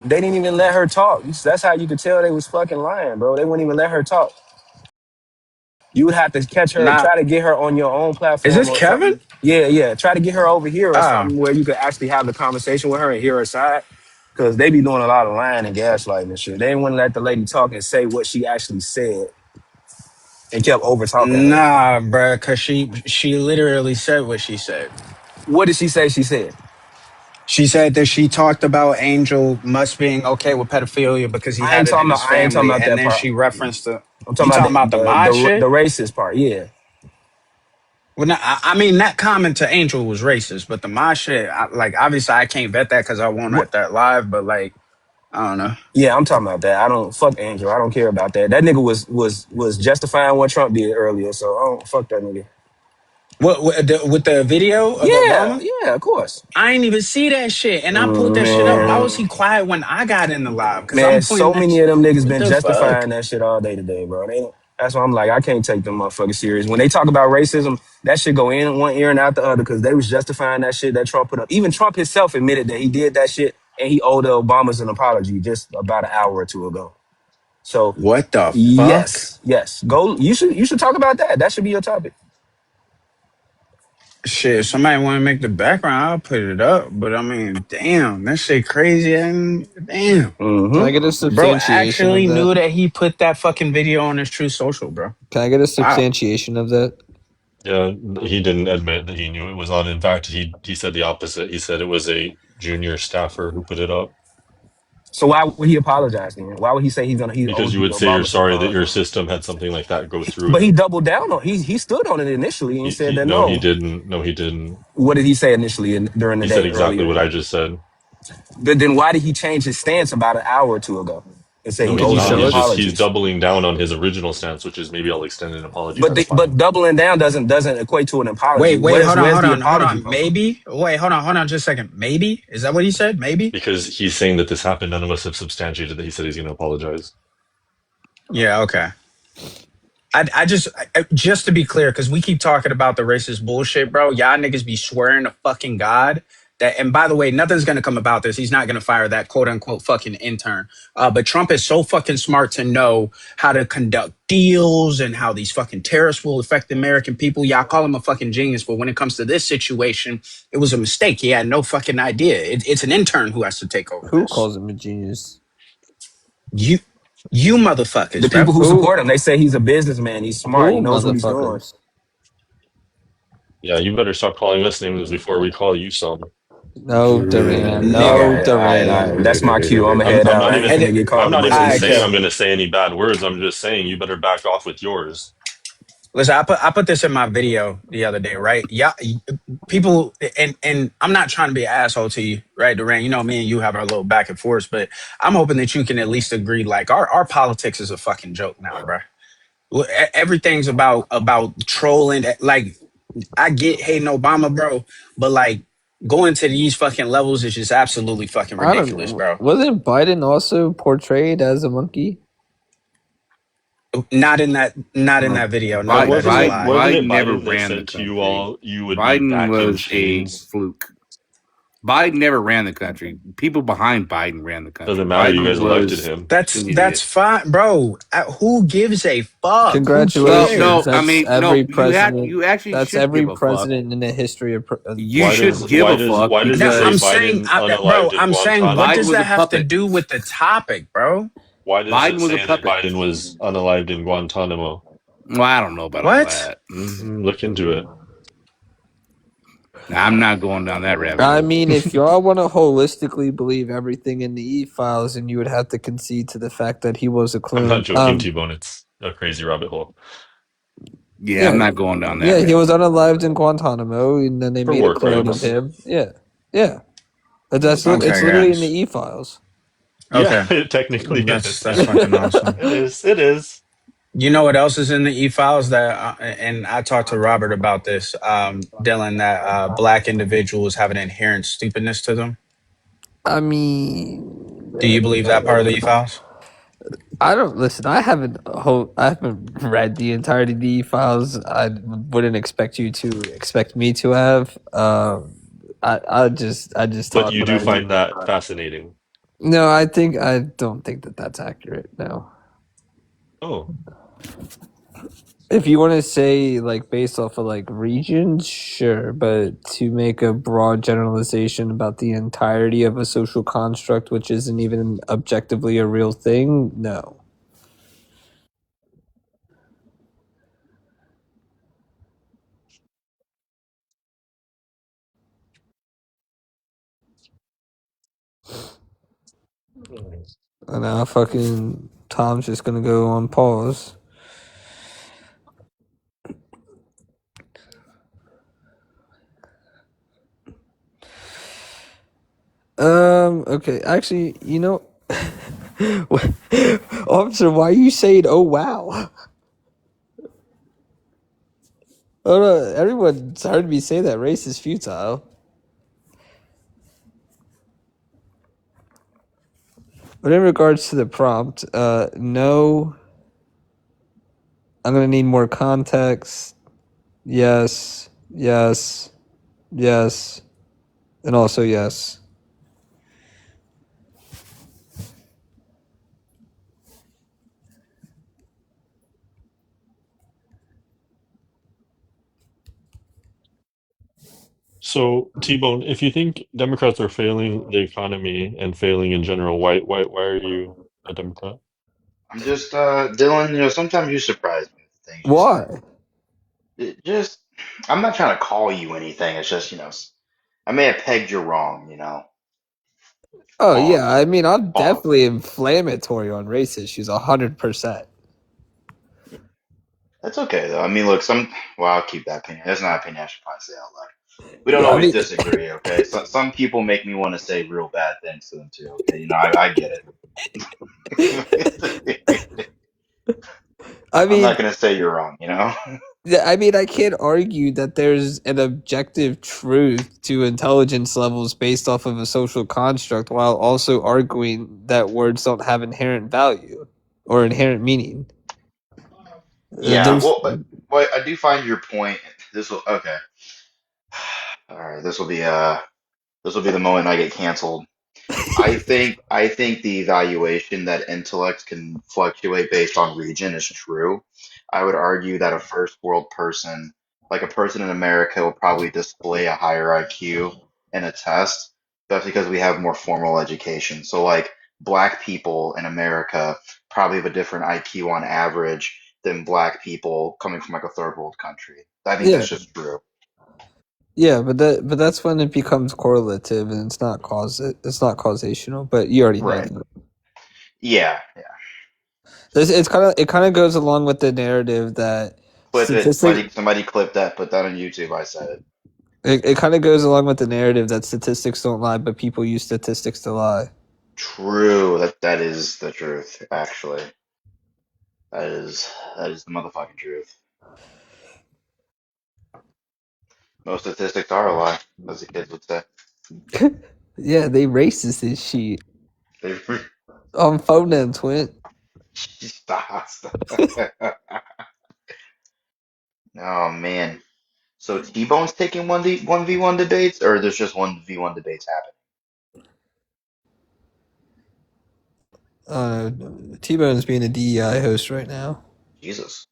They didn't even let her talk. That's how you could tell they was fucking lying, bro. They wouldn't even let her talk. You would have to catch her, Nah, try to get her on your own is platform this or Kevin? something. Yeah, yeah. Try to get her over here or Oh, something where you could actually have the conversation with her and hear her side. Cause they be doing a lot of lying and gaslighting and shit. They didn't want to let the lady talk and say what she actually said and kept over talking her. nah, bruh, cause she literally said what she said. What did she say she said? She said that she talked about Angel must being okay with pedophilia because he had it in his I ain't talking family, about and that then part. she referenced the. I'm You talking about talking about the mod the shit? racist part. Yeah. Well, no, I mean that comment to Angel was racist, but the mod shit, like obviously I can't vet that because I won't What? at that live, but like I don't know. Yeah, I'm talking about that. I don't fuck Andrew. I don't care about that. That nigga was justifying what Trump did earlier. So I don't fuck that nigga. With the video of Yeah, Obama? yeah, of course. I ain't even see that shit, and I pulled that shit up. Why was Man, he quiet when I got in the live? Because I'm man, putting so that. many of them niggas What been the fuck? justifying that shit all day today, bro. That's why I'm like, I can't take them motherfuckers serious. When they talk about racism, that shit go in one ear and out the other because they was justifying that shit that Trump put up. Even Trump himself admitted that he did that shit and he owed the Obamas an apology just about an hour or two ago. So What the fuck? yes, yes. Go you should talk about that. That should be your topic. Shit, if somebody want to make the background, I'll put it up. But I mean, damn, that shit crazy. And damn, Can I Mm-hmm. get a bro substantiation of actually that? knew that he put that fucking video on his True Social, bro. Can I get a Wow. substantiation of that? Yeah, he didn't admit that he knew it was on. In fact, he said the opposite. He said it was a junior staffer who put it up So why would he apologize then? Why would he say he because owes you the would say you're Obamas an sorry that apology? your system had something like that go through But it. he doubled down on he stood on it initially and said He that no, he no. didn't. No, he didn't. What did he say initially during the He said day exactly earlier? what I just said. But then why did he change his stance about an hour or two ago and say No, he Can he's you owes not. them show us? He's apologies? doubling down on his original stance, which is maybe I'll extend an apology. That's But fine. doubling down doesn't equate to an apology. Wait, Where's hold the on, apology from? Maybe. Wait, hold on, just a second. Maybe is that what he said? Maybe. Because he's saying that this happened. None of us have substantiated that he said he's going to apologize. Yeah. Okay. Just to be clear, because we keep talking about the racist bullshit, bro. Y'all niggas be swearing to fucking God that. And by the way, nothing's gonna come about this. He's not gonna fire that quote unquote fucking intern. But Trump is so fucking smart to know how to conduct deals and how these fucking tariffs will affect the American people. Y'all call him a fucking genius, but when it comes to this situation, it was a mistake. He had no fucking idea. It's an intern who has to take over Who this. calls him a genius? You, you The motherfuckers, bro. people who Who? support him, they say he's a businessman. He's smart. He Who knows what he's doing. motherfuckers? Yeah, you better stop calling us names before we call you some. No, Duran. No, Nigga. All right. Duran. That's my cue. I'm gonna head I'm out. not I ain't even. finna get I'm called a not even I saying businessman. I'm Kev. going to say any bad words. I'm just saying you better back off with yours. Listen, I put this in my video the other day, right? Yeah, people, and I'm not trying to be an asshole to you, right, Duran? You know, me and you have our little back and forth, but I'm hoping that you can at least agree. Like, our politics is a fucking joke now, bro. Everything's about trolling. Like, I get hating Obama, bro, but like going to these fucking levels is just absolutely fucking I don't ridiculous, know. bro. Wasn't Biden also portrayed as a monkey? Not in that video. But No, that is a lie. wasn't it Biden never Biden that ran the said to you country. all you would be Biden back in was a chains? fluke. Biden never ran the country. People behind Biden ran the country. Doesn't matter. You Biden guys elected was him. an That's idiot. fine, bro. Who gives a fuck? Who Well, Congratulations. no, I cares? That's mean, no. every president. You actually That's should give every a fuck. president in the history of You should give a fuck why does it No, say I'm because saying, Biden bro. unalived in I'm saying, what Biden does Guantanamo? was a that have to puppet. do with the topic, bro? Why does it Biden was a say that puppet. Biden was unalived in Guantanamo? Well, I don't know about all What? that. Look into it. I'm not going down that rabbit I hole. mean, if y'all want to holistically believe everything in the E files, then you would have to concede to the fact that he was a I'm not clone. joking, T-Bone. It's a crazy rabbit hole Yeah, I'm Yeah, not going down that yeah, he rabbit was hole. unalived in Guantanamo, and then they for made a war clone of crimes. him. Yeah, yeah. It's Okay, literally in the guys. E files. Yeah, Okay, it technically is. that's fucking awesome. It is. It is. You know what else is in the e files that, and I talked to Robert about this, Dylan, that black individuals have an inherent stupidness to them. I mean, Do you believe that part of the e files? I don't listen. I haven't read the entirety of the E files. I wouldn't expect you to expect me to have. I just But talk you what do I do. find that fascinating. No, I don't think that that's accurate. No. Oh, If you want to say like based off of like regions, sure, but to make a broad generalization about the entirety of a social construct which isn't even objectively a real thing, no. And now fucking Tom's just gonna go on pause. Okay. Actually, Officer, why are you saying oh wow? Oh no, everyone's heard me say that race is futile. But in regards to the prompt, no, I'm gonna need more context. Yes, yes, yes, and also yes. so T-Bone, if you think Democrats are failing the economy and failing in general, why are you a Democrat? I'm just Dylan, sometimes you surprise me with the things you say. Why? It just I'm not trying to call you anything. It's just, I may have pegged you wrong. Oh On yeah, I mean I'm on definitely inflammatory on race issues, 100%. That's okay though. I mean, look, well, I'll keep that opinion. That's not an opinion I should probably say out loud. We don't Yeah, I always mean, disagree, okay? Some people make me want to say real bad things to them too, okay? I get it. I I'm mean, not gonna say you're wrong. yeah, I mean, I can't argue that there's an objective truth to intelligence levels based off of a social construct, while also arguing that words don't have inherent value or inherent meaning. Yeah, There's well, I do find your point. This will okay. All right, this will be the moment I get canceled. I think the evaluation that intellect can fluctuate based on region is true. I would argue that a first world person, like a person in America, will probably display a higher IQ in a test. That's because we have more formal education. So like black people in America probably have a different IQ on average than black people coming from like a third world country. I think yeah, that's just true. yeah, but that's when it becomes correlative and it's not causational. But you already know Right. that. Yeah. It kind of goes along with the narrative that Clip it. statistic Somebody clip that. Put that on YouTube. I said it. it kind of goes along with the narrative that statistics don't lie, but people use statistics to lie. True. That is the truth. Actually, that is the motherfucking truth. Most statistics are a lie, as the kids would say. Yeah, they racist as shit. They On phone them, twin. stop. Oh man. So T-Bone's taking one v one debates, or there's just one v one debates happening. T-Bone's being a DEI host right now. Jesus.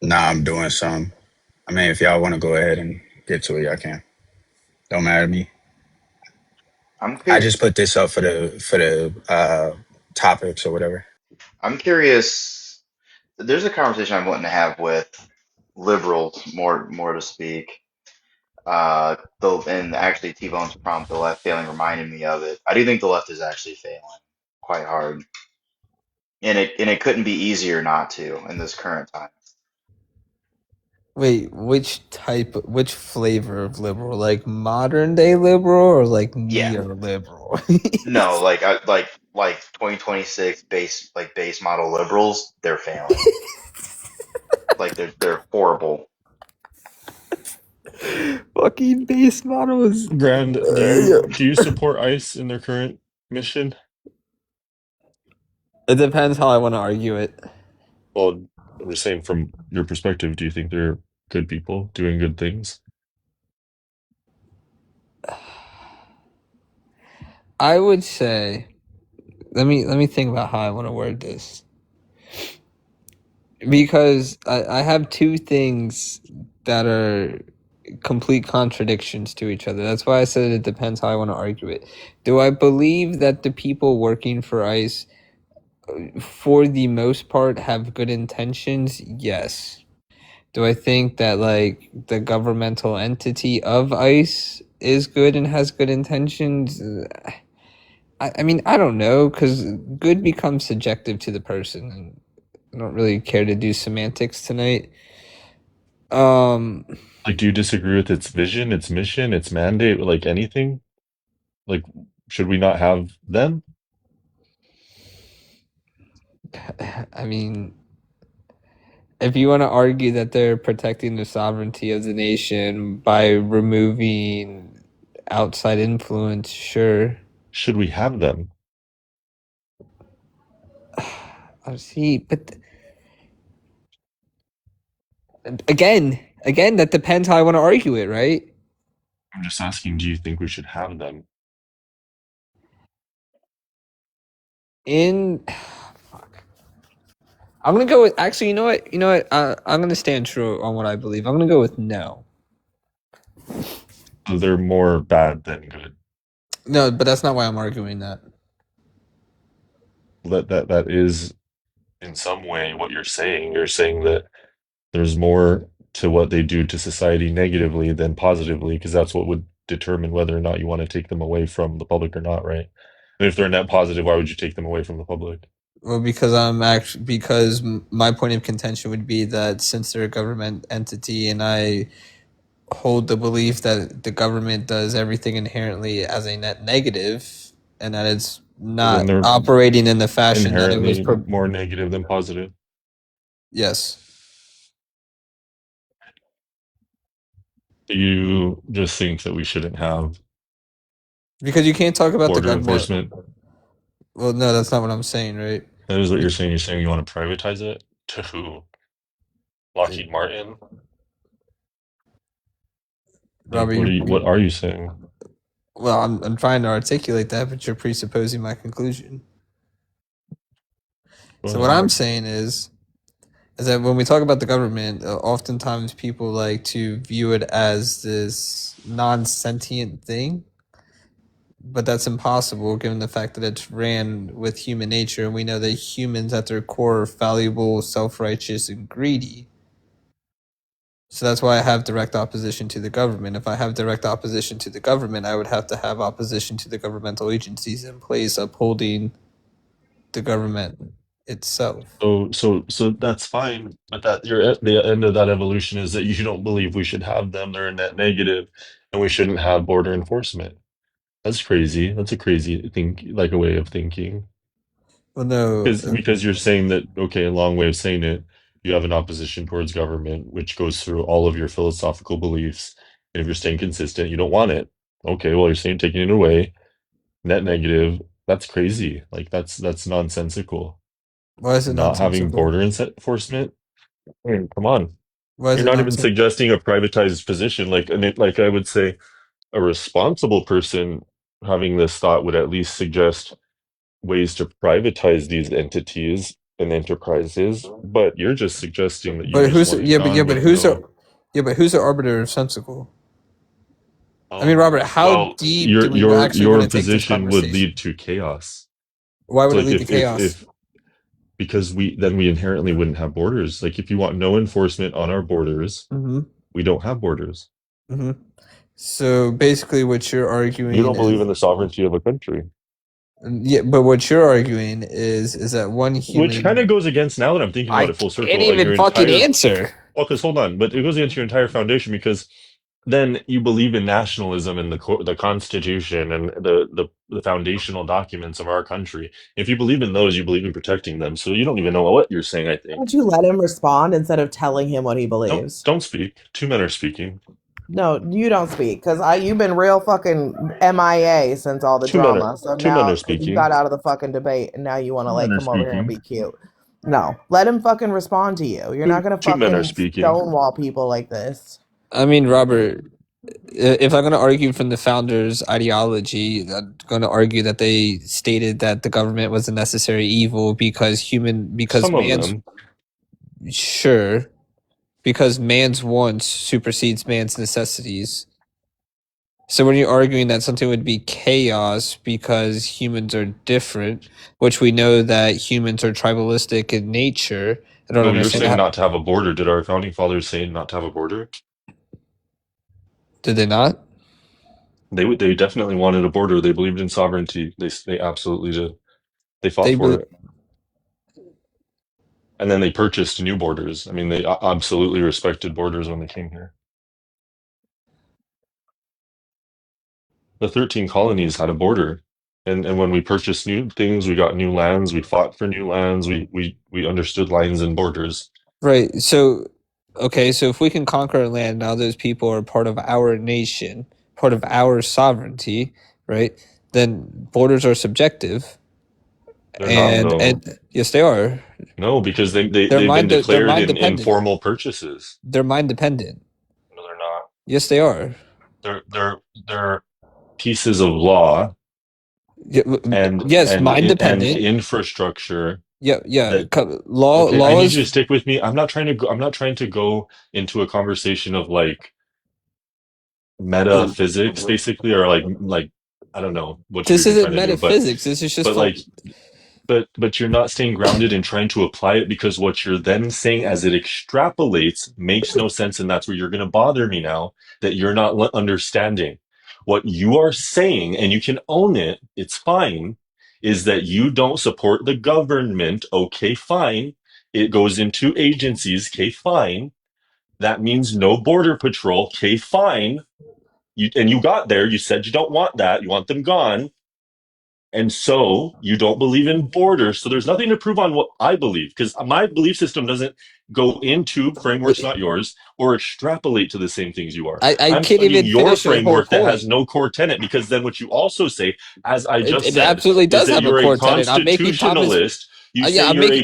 Nah, I'm doing some. I mean, if y'all want to go ahead and get to it, y'all can. Don't matter to me. I'm I curious. just put this up for the topics or whatever. I'm curious. There's a conversation I'm wanting to have with liberals, more to speak. And actually T-Bone's prompt, the left failing, reminded me of it. I do think the left is actually failing quite hard, and it couldn't be easier not to in this current time. Wait, which flavor of liberal? Like modern day liberal or like Yeah, neoliberal? no, like 2026 base model liberals, they're failing. Like they're horrible. Fucking base models. Grand, Yeah. do you support ICE in their current mission? It depends how I want to argue it. Well, I'm just saying from your perspective, do you think they're good people doing good things? I would say, let me think about how I want to word this, because I have two things that are complete contradictions to each other. That's why I said it depends how I want to argue it. Do I believe that the people working for ICE, for the most part, have good intentions? Yes. Do I think that like the governmental entity of ICE is good and has good intentions? I mean, I don't know, because good becomes subjective to the person, and I don't really care to do semantics tonight. Um, Like, do you disagree with its vision, its mission, its mandate, like anything? Like, should we not have them? I mean, if you want to argue that they're protecting the sovereignty of the nation by removing outside influence, sure. Should we have them? I see, but again, that depends how I want to argue it, right? I'm just asking, do you think we should have them? In I'm gonna go with, actually. You know what? I'm gonna stand true on what I believe. I'm gonna go with no. So they're more bad than good. No, but that's not why I'm arguing that. That is in some way what you're saying. You're saying that there's more to what they do to society negatively than positively, because that's what would determine whether or not you want to take them away from the public or not, right? And if they're net positive, why would you take them away from the public? Well, because my point of contention would be that since they're a government entity, and I hold the belief that the government does everything inherently as a net negative, and that it's Well, then not they're operating in the fashion that it was. inherently more negative than positive. Yes, Do you just think that we shouldn't have because you can't talk about the border government. enforcement? Well, no, that's not what I'm saying, right? That is what you're saying. You're saying you want to privatize it? To who? Lockheed Martin? Like, Robert, what are you saying? well, I'm trying to articulate that, but you're presupposing my conclusion. Go So what ahead. I'm saying is that when we talk about the government, oftentimes people like to view it as this non-sentient thing, but that's impossible given the fact that it's ran with human nature, and we know that humans at their core are fallible, self-righteous, and greedy. So that's why I have direct opposition to the government. If I have direct opposition to the government, I would have to have opposition to the governmental agencies in place upholding the government itself. So that's fine, but that you're at the end of that evolution is that you don't believe we should have them. They're a net negative, and we shouldn't have border enforcement. That's crazy. That's a crazy think, like a way of thinking. Well, no, Because you're saying that, okay, a long way of saying it, you have an opposition towards government, which goes through all of your philosophical beliefs. And if you're staying consistent, you don't want it. Okay, well, you're saying taking it away, net negative. That's crazy. Like that's nonsensical. why is it Not having nonsensical? border come on. Why is You're it not even nonsensical? suggesting a privatized position. Like I would say, a responsible person having this thought would at least suggest ways to privatize these entities and enterprises, but you're just suggesting that you But just who's want it yeah, gone but with who's the no. who's the arbiter of sensical? I mean, Robert, how Well, deep do your we your actually want your to take this position would lead conversation? to chaos. Why So would it like lead to chaos? if because we inherently wouldn't have borders. Like if you want no enforcement on our borders, Mm-hmm. we don't have borders. Mm-hmm. So basically, what you're You arguing don't believe is, in the sovereignty of a country, yeah, but what you're arguing is that one which kind of human. goes against, now that I'm thinking I about it full can't circle, even your fucking entire. answer. Well, because hold on, but it goes into your entire foundation because then you believe in nationalism and the Constitution and the foundational documents of our country. If you believe in those, you believe in protecting them. So you don't even know what you're saying, I Don't think. you let him respond instead of telling him what he Don't believes? don't speak. Two men are speaking. No, you don't speak because I you've been real fucking MIA since all the Two men are drama. So two men now are because you speaking. got out of the fucking debate and now you want to Two men like are come over here and speaking. be cute. No, let him fucking respond to you. You're not gonna Two men are fucking speaking. stonewall people like this. I mean, Robert. if I'm going to argue from the founders' ideology, I'm going to argue that they stated that the government was a necessary evil because Some of man's them. sure because man's wants supersedes man's necessities. So when you're arguing that something would be chaos because humans are different, which we know that humans are tribalistic in nature, I don't No, you're understand saying how not to have a border. Did our founding fathers say not to have a border? did they not? They definitely wanted a border. They believed in sovereignty. They absolutely did. They fought They for be- it. And then they purchased new borders. I mean, they absolutely respected borders when they came here. The 13 colonies had a border. And when we purchased new things, we got new lands, we fought for new lands, we understood lines and borders. right. So okay, so if we can conquer a land, now those people are part of our nation, part of our sovereignty, right? Then borders are subjective, They're not though. and yes, they are. No, because they've been They're declared mind in dependent. informal purchases. They're mind dependent. No, they're not. Yes, they are. They're pieces of law Yeah, yes, mind and dependent. infrastructure Yeah, yeah. that Law, okay, I need you to laws. stick with me. I'm not trying to go into a conversation of like metaphysics basically, or like I don't know what This you're isn't trying to do, metaphysics. This is just but like but you're not staying grounded in trying to apply it, because what you're then saying as it extrapolates makes no sense, and that's where you're going to bother me now, that you're not understanding what you are saying, and you can own it, it's fine, is that you don't support the government. Okay, fine. It goes into agencies. Okay, fine. That means no border patrol. Okay, fine. You got there, you said you don't want that, you want them gone. And so you don't believe in borders. So there's nothing to prove on what I believe, because my belief system doesn't go into frameworks, not yours, or extrapolate to the same things you are. I I'm can't studying even your finish your whole framework that has point. no core tenet, because then what you also say, as I just It said, absolutely is does that have a you're a core tenant. I'm making Thomas. constitutionalist. You say Yeah, I'm you're making. a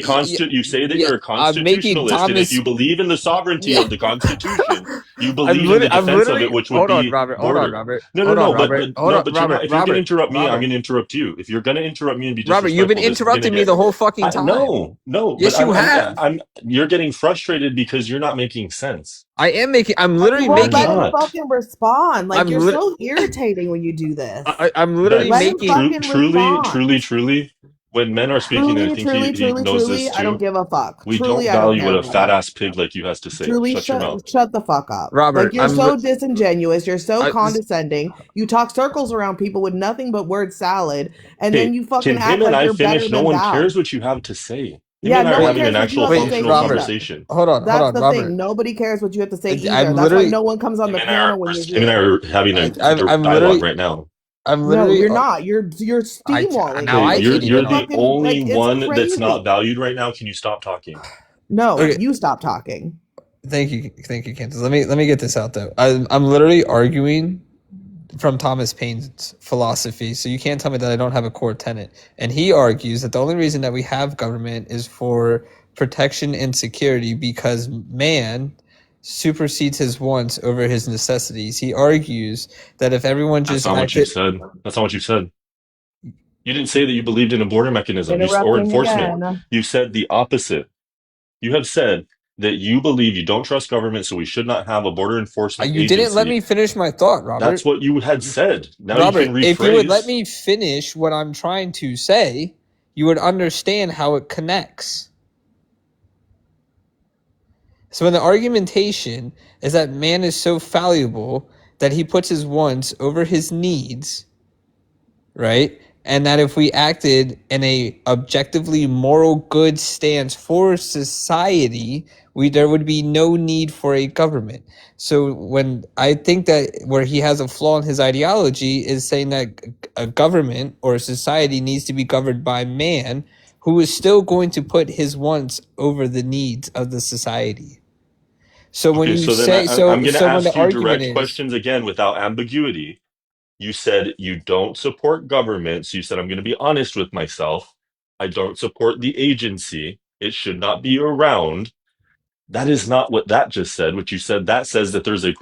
you say that Yeah, you're a I'm making constitutionalist, and if Thomas. you believe in the sovereignty Yeah, of the Constitution, you believe in the I'm defense of literally. it, which would Hold on, be Robert. Hold on, border. Robert. No, no, Hold on, no, Robert. Hold no, on, but you're not. Robert. If you're gonna Robert. interrupt me, I'm Robert. gonna interrupt you. If you're gonna interrupt me and be Robert, you've been disrespectful, this is gonna interrupting me get. the whole fucking time. No, but Yes, you have. you're getting frustrated because you're not making sense. I am making. I'm And you literally You're won't let making. him not. fucking respond. Like, I'm you're lit. so irritating when you do this. I'm literally That Let him making. fucking respond. truly, when men are speaking, and I Truly, think truly, he truly, knows this truly, I don't too. give a fuck. We Truly, don't I don't value what care, a fat brother. ass pig like you has to say. Truly, Shut your mouth. shut the fuck up. Like, Robert, you're so disingenuous. You're so I, condescending. You talk circles around people with nothing but word salad, and then Okay, you fucking can him act and like I you're better finish? No than one cares them. what you have to say. Him Yeah, and I no are one having cares an what you actual have to wait, say functional Robert. either. conversation. Hold That's on, the thing. Robert. Nobody cares what you have to say either. I'm That's why literally. no one comes on Him the and I are panel when you're him and I here. are having a I'm dialogue literally. right now. I'm No, literally. you're not. You're steamwalling Now me. Okay, I Like, can't you're even. you're the fucking only like, it's one that's not crazy. valued right now. Can you stop talking? No, Okay. you stop talking. Thank you, Kansas. Let me get this out though. I'm literally arguing from Thomas Paine's philosophy, so you can't tell me that I don't have a core tenet. And he argues that the only reason that we have government is for protection and security because man supersedes his wants over his necessities. He argues that if everyone That's just not what you acted, said. That's not what you said. You didn't say that you believed in a border mechanism, or Interrupting enforcement. again. You said the opposite. You have said that you believe you don't trust government, so we should not have a border enforcement you didn't let agency. me finish my thought, That's Robert. what you had said. Now you can Robert, if you would let rephrase. me finish what I'm trying to say, you would understand how it connects. So, when the argumentation is that man is so fallible that he puts his wants over his needs, right? And that if we acted in a objectively moral good stance for society, there would be no need for a government. So when I think that where he has a flaw in his ideology is saying that a government or a society needs to be governed by man who is still going to put his wants over the needs of the society. So when Okay, you so then say I'm going to when the ask you argument direct is questions again without ambiguity. You said you don't support government. So you said, I'm going to be honest with myself. I don't support the agency. It should not be around. That is not what that just said. What you said, that says that there's a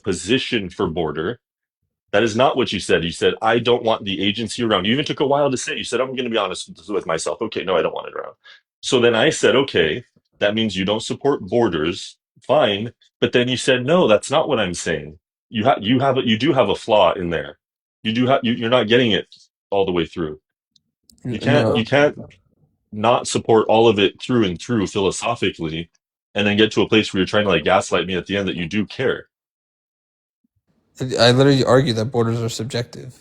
position for border. That is not what you said. You said, I don't want the agency around. You even took a while to say, you said, I'm going to be honest with myself. Okay, no, I don't want it around. So then I said, okay, that means you don't support borders. Fine. But then you said, no, that's not what I'm saying. You do have a flaw in there. You do have, you're not getting it all the way through. No, You can't not support all of it through and through philosophically and then get to a place where you're trying to like gaslight me at the end that you do care. I literally argue that borders are subjective.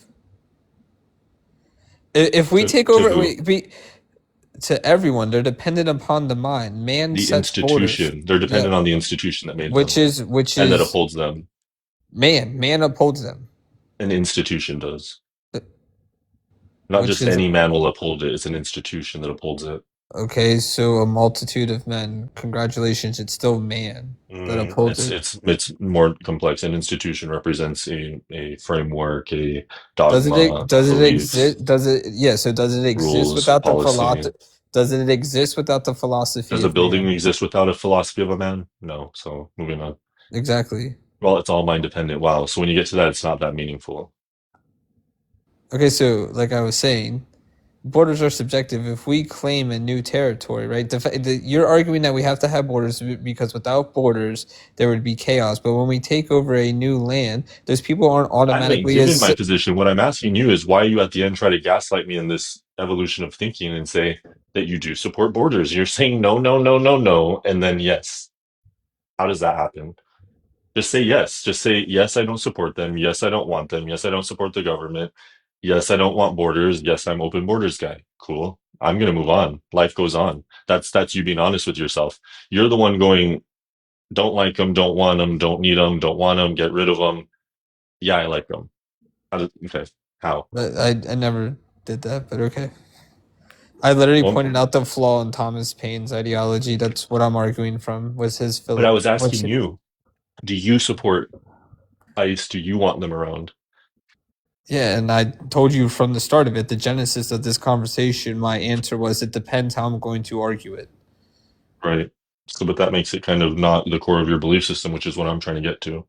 If we take To over, who? to everyone, they're dependent upon the mind. Man The sets borders. institution. They're Yeah, dependent on the institution that made which them is which and that is upholds them. man upholds them. An institution does. Not Which just is any man will uphold it. It's an institution that upholds it. okay. So a multitude of men. Congratulations, it's still man that upholds it. It's more complex. An institution represents a framework, a Does dogma, does it beliefs, exist? Does it yeah? So does it exist rules, without the policy. philosophy? Does it exist without the philosophy Does a of building man? exist without a philosophy of a man? No. So moving on. Exactly. Well, it's all mind dependent. Wow. So when you get to that, it's not that meaningful. Okay, so like I was saying, borders are subjective. If we claim a new territory, right? You're arguing that we have to have borders because without borders, there would be chaos. But when we take over a new land, those people aren't I haven't automatically given as my position. What I'm asking you is why you at the end try to gaslight me in this evolution of thinking and say that you do support borders. You're saying no, no, no, no, no, and then yes. How does that happen? Just say yes. Just say yes, I don't support them. Yes, I don't want them. Yes, I don't support the government. Yes, I don't want borders. Yes, I'm open borders guy. Cool. I'm gonna move on. Life goes on. That's you being honest with yourself. You're the one going, don't like them, don't want them, don't need them, don't want them, get rid of them. Yeah, I like them. Okay. How? I never did that, but okay. I literally Well, pointed out the flaw in Thomas Paine's ideology. That's what I'm arguing from. Was his but I Philip? was asking you, do you support ICE? Do you want them around? Yeah, and I told you from the start of it, the genesis of this conversation. My answer was it depends how I'm going to argue it. Right. So, but that makes it kind of not the core of your belief system, which is what I'm trying to get to.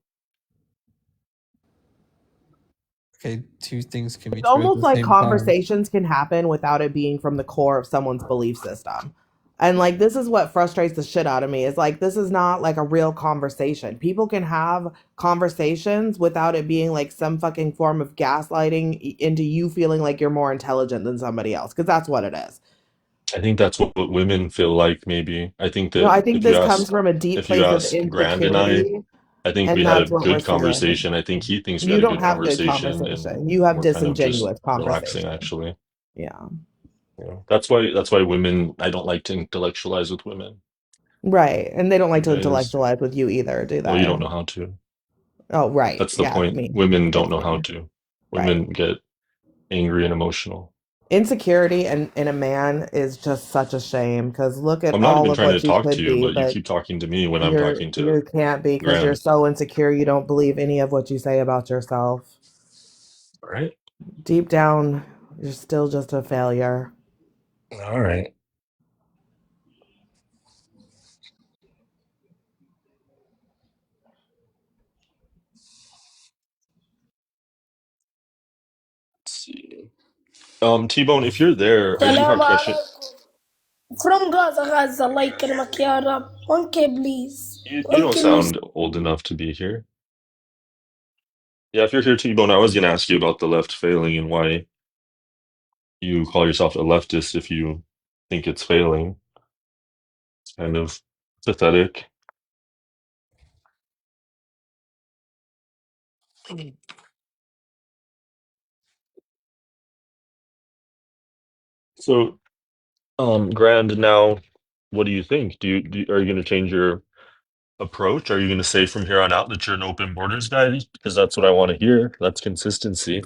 Okay, two things can be It's true at almost the like same time. conversations can happen without it being from the core of someone's belief system. And like this is what frustrates the shit out of me. Is like this is not like a real conversation. People can have conversations without it being like some fucking form of gaslighting into you feeling like you're more intelligent than somebody else, because that's what it is. I think that's what women feel like, maybe. I think No, that I think this comes from a deep if you place of ask Grand and insecurity, I think we and had a that's what we're good seeing. conversation. I think he thinks we You had a don't good have good conversation, and conversation. You have we're kind of just disingenuous relaxing, conversation. actually. Yeah. You know, that's why women, I don't like to intellectualize with women. Right. And they don't like You to guys, intellectualize with you either, do well, you they? don't know how to. Oh, right. That's the Yeah, point. me. Women don't It's know how me. to. Right. Women get angry and emotional. Insecurity in a man is just such a shame because look at I'm not all even of trying to what you talk to could you, be, but you but keep talking to me when I'm talking to you can't be because you're Grand. so insecure you don't believe any of what you say about yourself. All right. Deep down, you're still just a failure. All right. Let's see. T-Bone, if you're there, I do have السلام a question. عليكم. From Gaza غزة الله يكرمك يا رب. 1K please. You don't 1K music. sound old enough to be here. Yeah, if you're here, T-Bone, I was going to ask you about the left failing and why you call yourself a leftist if you think it's failing. It's kind of pathetic. So, Grand, now, what do you think? Are you going to change your approach? Are you going to say from here on out that you're an open borders guy? Because that's what I want to hear. That's consistency.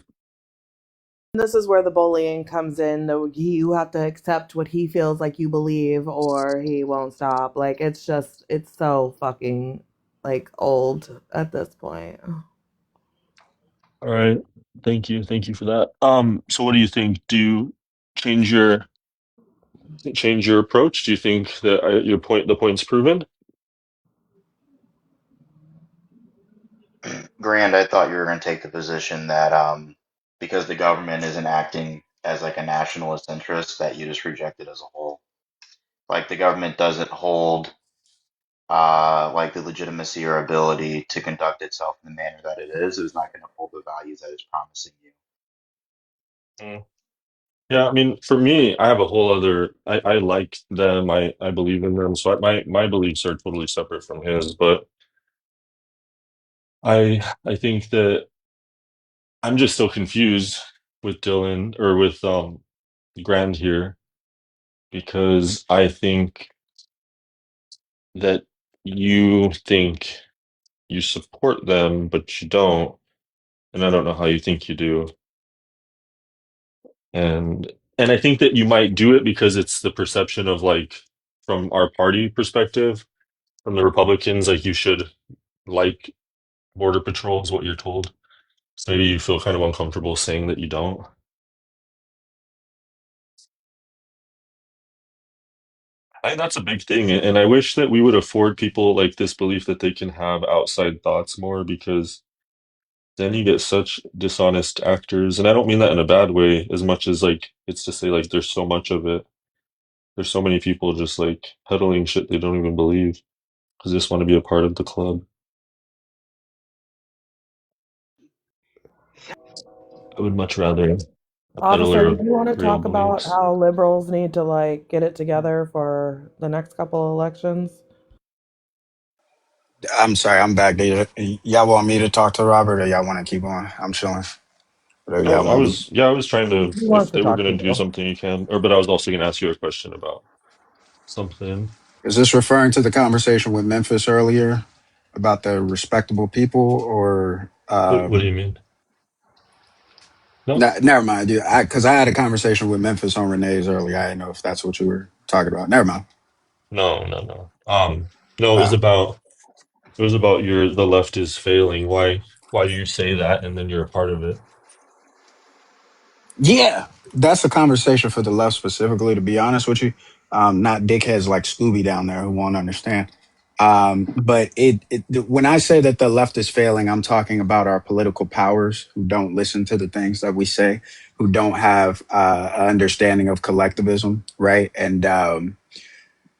This is where the bullying comes in. Though you have to accept what he feels like you believe, or he won't stop. Like it's so fucking like old at this point. All right. Thank you. Thank you for that. So what do you think? Do you change your approach? Do you think that the point's proven? Grand, I thought you were going to take the position that because the government isn't acting as like a nationalist interest, that you just reject it as a whole. Like the government doesn't hold like the legitimacy or ability to conduct itself in the manner that it is not going to hold the values that it's promising you. Mm. Yeah, I mean, for me, I have a whole other. I like them. I believe in them. So my beliefs are totally separate from his. But I think that I'm just so confused with Dylan or with Grand here because I think that you think you support them, but you don't, and I don't know how you think you do. And I think that you might do it because it's the perception of like from our party perspective, from the Republicans, like you should like border patrol is what you're told. So maybe you feel kind of uncomfortable saying that you don't. I think that's a big thing, and I wish that we would afford people like this belief that they can have outside thoughts more because then you get such dishonest actors, and I don't mean that in a bad way as much as like it's to say like there's so much of it. There's so many people just like peddling shit they don't even believe because they just want to be a part of the club. I would much rather a Officer, peddler do of you want to real talk about beliefs. how liberals need to like get it together for the next couple of elections? I'm sorry, I'm back. Y'all want me to talk to Robert, or y'all want to keep on? I'm chilling. Whatever Oh, y'all want to do. I was trying to, He if wants to they were talk to going to do you. something, you can, or, but I was also going to ask you a question about something. Is this referring to the conversation with Memphis earlier about the respectable people, or What do you mean? No, never mind, dude. Because I had a conversation with Memphis on Renee's earlier. I didn't know if that's what you were talking about. Never mind. no. No, Uh, it was about the left is failing. Why do you say that? And then you're a part of it. yeah, that's a conversation for the left specifically. To be honest with you, not dickheads like Scooby down there who won't understand. But when I say that the left is failing, I'm talking about our political powers who don't listen to the things that we say, who don't have an understanding of collectivism, right? And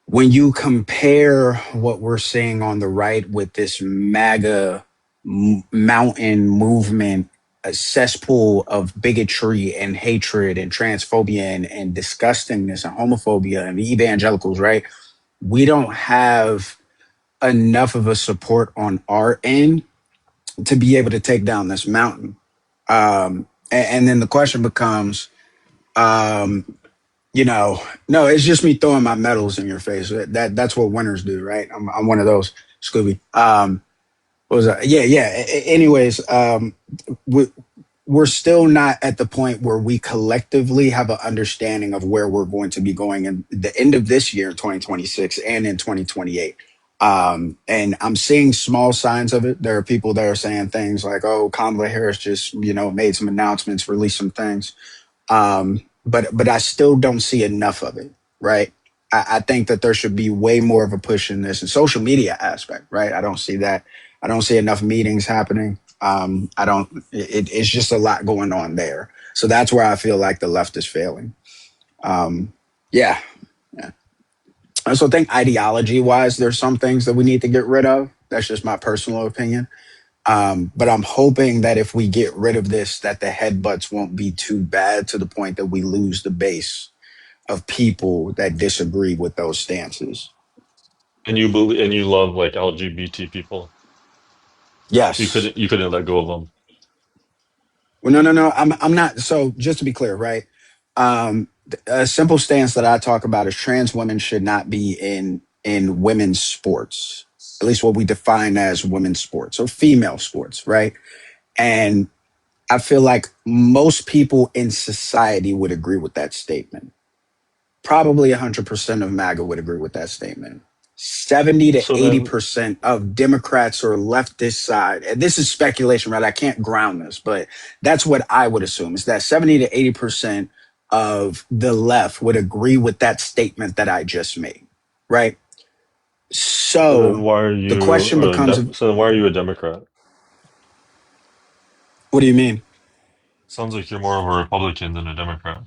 when you compare what we're seeing on the right with this MAGA mountain movement, a cesspool of bigotry and hatred and transphobia and disgustingness and homophobia and the evangelicals, right? We don't have enough of a support on our end to be able to take down this mountain. And then the question becomes, um, no, it's just me throwing my medals in your face. That's what winners do, right? I'm one of those, Scooby. What was that? Yeah. Anyways, we, we're still not at the point where we collectively have an understanding of where we're going to be going in the end of this year, 2026, and in 2028. And I'm seeing small signs of it. There are people that are saying things like, "Oh, Kamala Harris just, made some announcements, released some things." But I still don't see enough of it, right? I think that there should be way more of a push in this and social media aspect, right? I don't see that. I don't see enough meetings happening. I don't. It's just a lot going on there. So that's where I feel like the left is failing. Um, yeah, yeah. I also think ideology wise, there's some things that we need to get rid of. That's just my personal opinion. But I'm hoping that if we get rid of this, that the headbutts won't be too bad to the point that we lose the base of people that disagree with those stances. And you love like LGBT people. Yes. You couldn't let go of them. Well, no. I'm not. So just to be clear, right? A simple stance that I talk about is trans women should not be in women's sports, at least what we define as women's sports or female sports, right? And I feel like most people in society would agree with that statement. Probably 100% of MAGA would agree with that statement. 70 to So then, 80% of Democrats or leftist side, and this is speculation, right? I can't ground this, but that's what I would assume is that 70 to 80% of the left would agree with that statement that I just made, right? so then So why are the you question becomes, so then why are you a Democrat? What do you mean? Sounds like you're more of a Republican than a Democrat.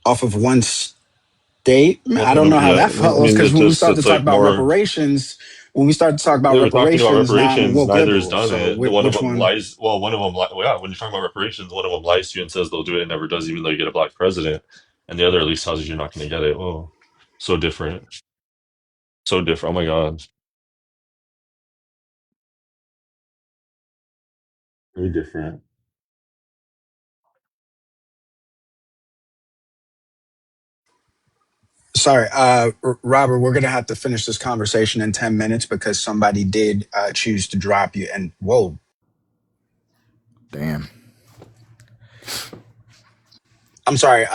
Off of one state? I don't Well, know how yeah, that I follows mean, because it when we just start to it's talk like about more. reparations, when we start to talk about They were talking about reparations, now I'm reparations. woke Neither's liberal. done So it. One of which them one? lies. Well, one of them. Well, yeah, when you're talking about reparations, one of them lies to you and says they'll do it and never does, even though you get a black president. And the other at least tells you you're not going to get it. Oh, so different. So different. Oh my God. Very different. Sorry, Robert, we're gonna have to finish this conversation in 10 minutes because somebody did choose to drop you. And whoa, Damn. I'm sorry,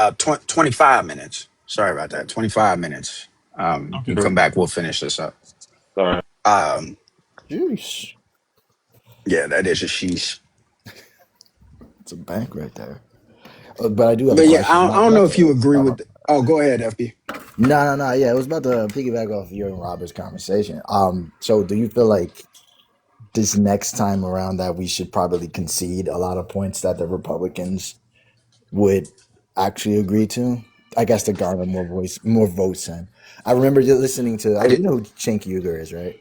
25 minutes. Sorry about that. 25 minutes. You Okay. come back, we'll finish this up. All right. Um, Jeez. yeah, that is a sheesh. It's a bank right there. But I do have a But yeah, question. I Not don't know not if you to agree with. Oh, go ahead, FB. no. Yeah, it was about to piggyback off your and Robert's conversation. So do you feel like this next time around that we should probably concede a lot of points that the Republicans would actually agree to? I guess to garner more votes in. I remember just listening to I you did. know who Cenk Uygur is, right?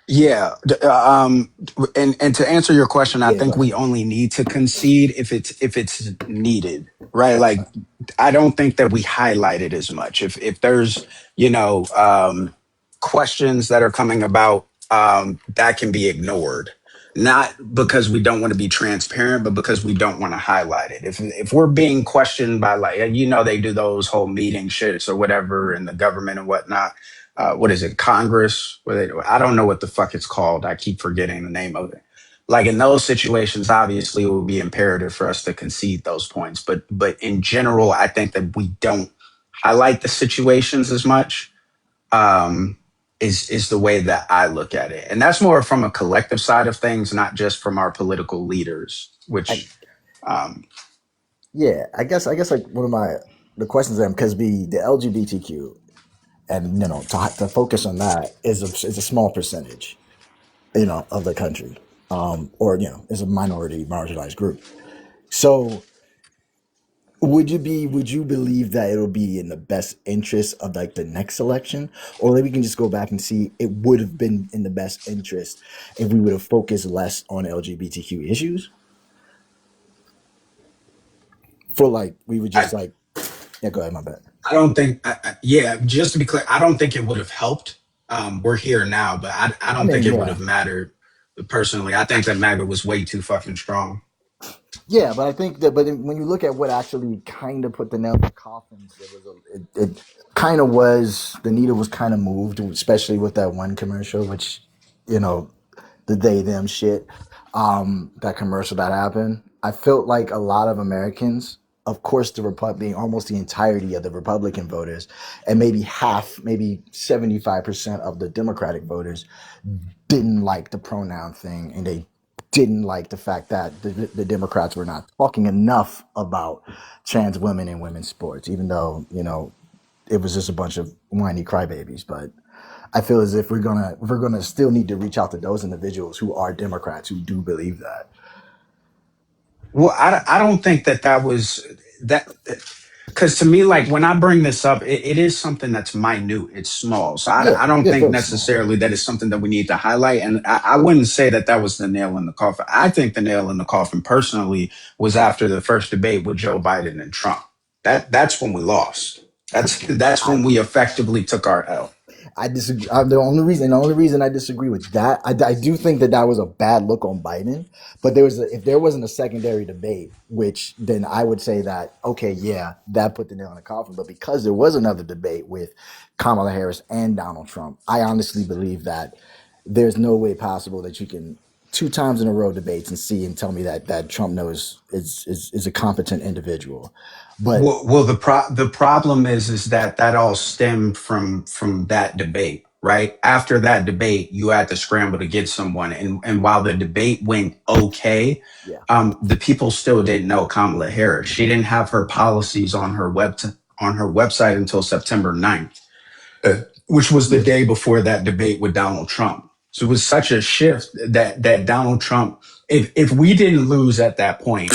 Yeah, and to answer your question, I Yeah, go think ahead. we only need to concede if it's needed, right? Like, I don't think that we highlight it as much. If there's questions that are coming about, that can be ignored, not because we don't want to be transparent, but because we don't want to highlight it. If we're being questioned by, like, they do those whole meeting shits or whatever in the government and whatnot. What is it, Congress? I don't know what the fuck it's called. I keep forgetting the name of it. Like, in those situations, obviously, it would be imperative for us to concede those points. But in general, I think that we don't highlight the situations as much. Um, is the way that I look at it, and that's more from a collective side of things, not just from our political leaders. I, Which, um, yeah, I guess like one of my the questions then because the LGBTQ and to focus on that is a small percentage of the country, or is a minority marginalized group. So would you believe that it'll be in the best interest of like the next election, or maybe we can just go back and see it would have been in the best interest if we would have focused less on LGBTQ issues, for like we would I just like yeah, go ahead, my bad. I don't think. Yeah, just to be clear, I don't think it would have helped. We're here now, but I I don't think mean, it would yeah. have mattered personally. I think that MAGA was way too fucking strong. Yeah, but I think that, when you look at what actually kind of put the nail in the coffins, it kind of was the needle was kind of moved, especially with that one commercial, which you know, the they them shit, that commercial that happened. I felt like a lot of Americans, of course, the Republican, almost the entirety of the Republican voters, and maybe half, maybe 75% of the Democratic voters didn't like the pronoun thing, and they didn't like the fact that the Democrats were not talking enough about trans women in women's sports, even though it was just a bunch of whiny crybabies. But I feel as if we're gonna still need to reach out to those individuals who are Democrats who do believe that. Well, I don't think that was that. Because to me, like, when I bring this up, it is something that's minute. It's small. So Yeah, I don't yeah, think very small. necessarily that it's something that we need to highlight. And I wouldn't say that was the nail in the coffin. I think the nail in the coffin personally was after the first debate with Joe Biden and Trump. That's when we lost. That's I when we effectively took our L. I disagree. The only reason I disagree with that, I do think that that was a bad look on Biden. But if there wasn't a secondary debate, which then I would say that okay, yeah, that put the nail in the coffin. But because there was another debate with Kamala Harris and Donald Trump, I honestly believe that there's no way possible that you can two times in a row debates and see and tell me that Trump knows is a competent individual. But Well, the problem is that all stemmed from that debate, right? After that debate, you had to scramble to get someone, and while the debate went okay, yeah, the people still didn't know Kamala Harris. She didn't have her policies on her website until September 9th, which was the yeah, day before that debate with Donald Trump. So it was such a shift that Donald Trump if we didn't lose at that point,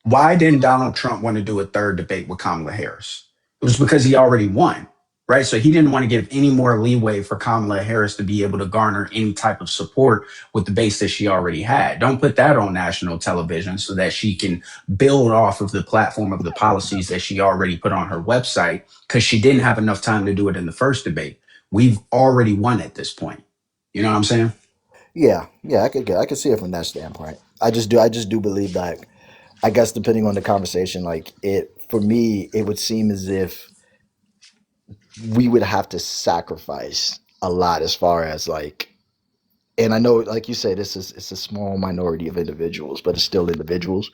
why didn't Donald Trump want to do a third debate with Kamala Harris? It was because he already won, right? So he didn't want to give any more leeway for Kamala Harris to be able to garner any type of support with the base that she already had. Don't put that on national television so that she can build off of the platform of the policies that she already put on her website, because she didn't have enough time to do it in the first debate. We've already won at this point. You know what I'm saying? Yeah, yeah, I could see it from that standpoint. I just do believe that. I guess depending on the conversation, like it for me, it would seem as if we would have to sacrifice a lot as far as like, and I know, like you say, it's a small minority of individuals, but it's still individuals.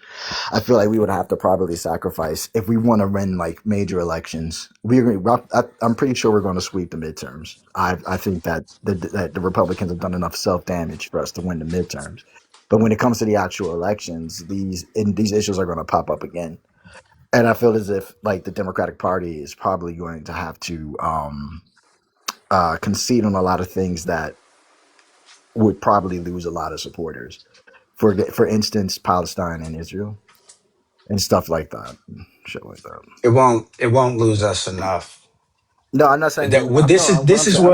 I feel like we would have to probably sacrifice if we want to win like major elections. I'm pretty sure we're going to sweep the midterms. I think that the Republicans have done enough self damage for us to win the midterms. But when it comes to the actual elections, these issues are going to pop up again. And I feel as if like the Democratic Party is probably going to have to concede on a lot of things that would probably lose a lot of supporters. For instance, Palestine and Israel and stuff like that, shit like that. It won't lose us enough. No, I'm not saying That it'll. what this is What I'm this is saying, what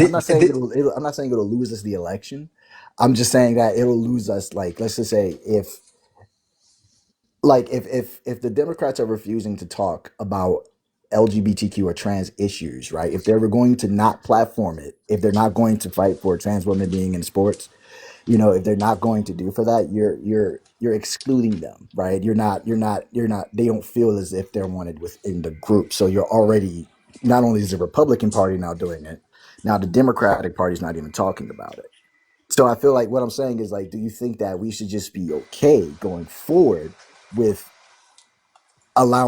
I'm not saying I'm not saying it'll lose us the election. I'm just saying that it'll lose us. Like, let's just say if the Democrats are refusing to talk about LGBTQ or trans issues, right? If they're going to not platform it, if they're not going to fight for trans women being in sports, if they're not going to do for that, you're excluding them, right? You're not they don't feel as if they're wanted within the group. So you're already, not only is the Republican Party now doing it, now the Democratic Party's not even talking about it. So I feel like what I'm saying is like, do you think that we should just be okay going forward with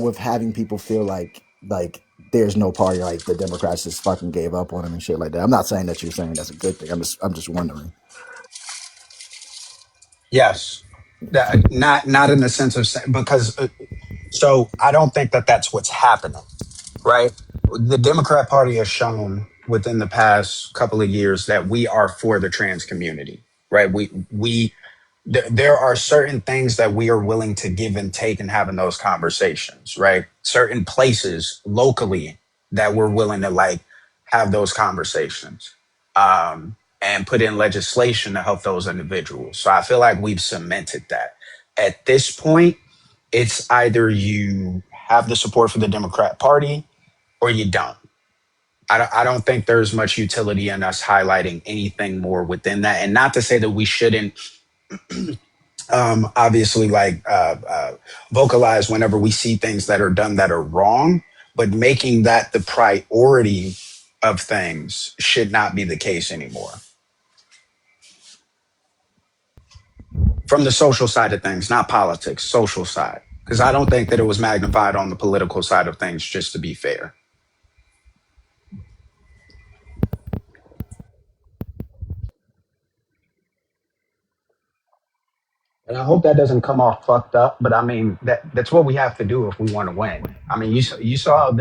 with having people feel like there's no party, like the Democrats just fucking gave up on them and shit like that? I'm not saying that you're saying that's a good thing. I'm just wondering. yes. Not in the sense of because so I don't think that that's what's happening, right? The Democrat Party has shown within the past couple of years that we are for the trans community, right? There are certain things that we are willing to give and take and have in those conversations, right? Certain places locally that we're willing to like have those conversations, and put in legislation to help those individuals. So I feel like we've cemented that. At this point, it's either you have the support for the Democrat Party or you don't. I don't think there's much utility in us highlighting anything more within that. And not to say that we shouldn't obviously vocalize whenever we see things that are done that are wrong, but making that the priority of things should not be the case anymore from the social side of things, not politics, social side, because I don't think that it was magnified on the political side of things, just to be fair. And I hope that doesn't come off fucked up, but I mean that's what we have to do if we want to win. I mean, you saw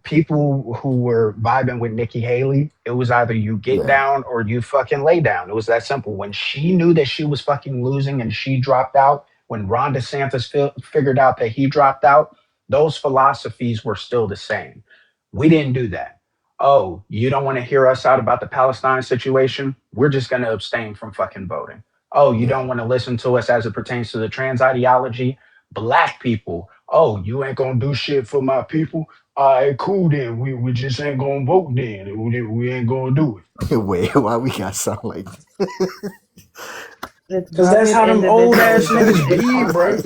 people who were vibing with Nikki Haley. It was either you get Yeah. down or you fucking lay down. It was that simple. When she knew that she was fucking losing and she dropped out, when Ron DeSantis figured out that he dropped out, those philosophies were still the same. We didn't do that. Oh, you don't want to hear us out about the Palestine situation? We're just going to abstain from fucking voting. Oh, you Yeah. don't want to listen to us as it pertains to the trans ideology? Black people. Oh, you ain't gonna do shit for my people? All right, cool then. We just ain't gonna vote then. We ain't gonna do it. Wait, why we got sound like It's Cause that's rugged how them old ass individualism. niggas be, bro.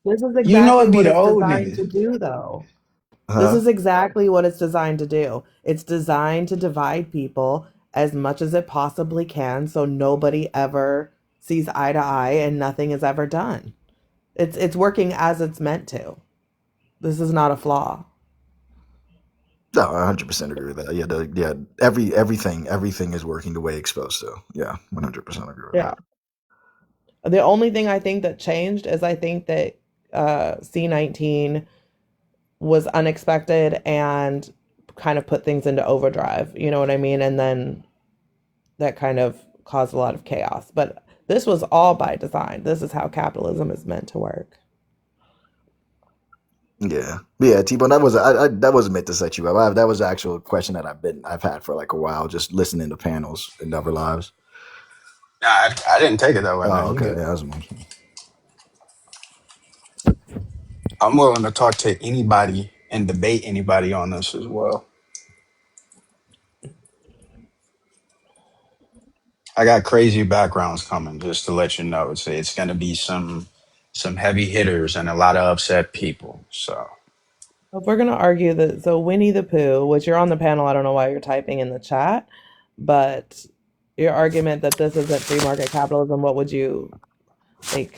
This is You know exactly it be what the it's old designed niggas. to do, though. This huh? is exactly what it's designed to do. It's designed to divide people as much as it possibly can so nobody ever sees eye to eye and nothing is ever done. It's working as it's meant to. This is not a flaw. No, I 100% agree with that. Yeah, everything is working the way it's supposed to. Yeah, 100% agree with Yeah. that. The only thing I think that changed is I think that C-19 was unexpected and kind of put things into overdrive. You know what I mean? And then that kind of caused a lot of chaos. But this was all by design. This is how capitalism is meant to work. Yeah, T-Bone. That wasn't meant to set you up. That was an actual question that I've had for like a while, just listening to panels in other lives. Nah, I didn't take it that way, Oh, man. You okay. good? Yeah, I'm willing to talk to anybody and debate anybody on this as well. I got crazy backgrounds coming, just to let you know. It's going to be some heavy hitters and a lot of upset people. So If we're going to argue that, so Winnie the Pooh, which you're on the panel, I don't know why you're typing in the chat, but your argument that this isn't free market capitalism, what would you like?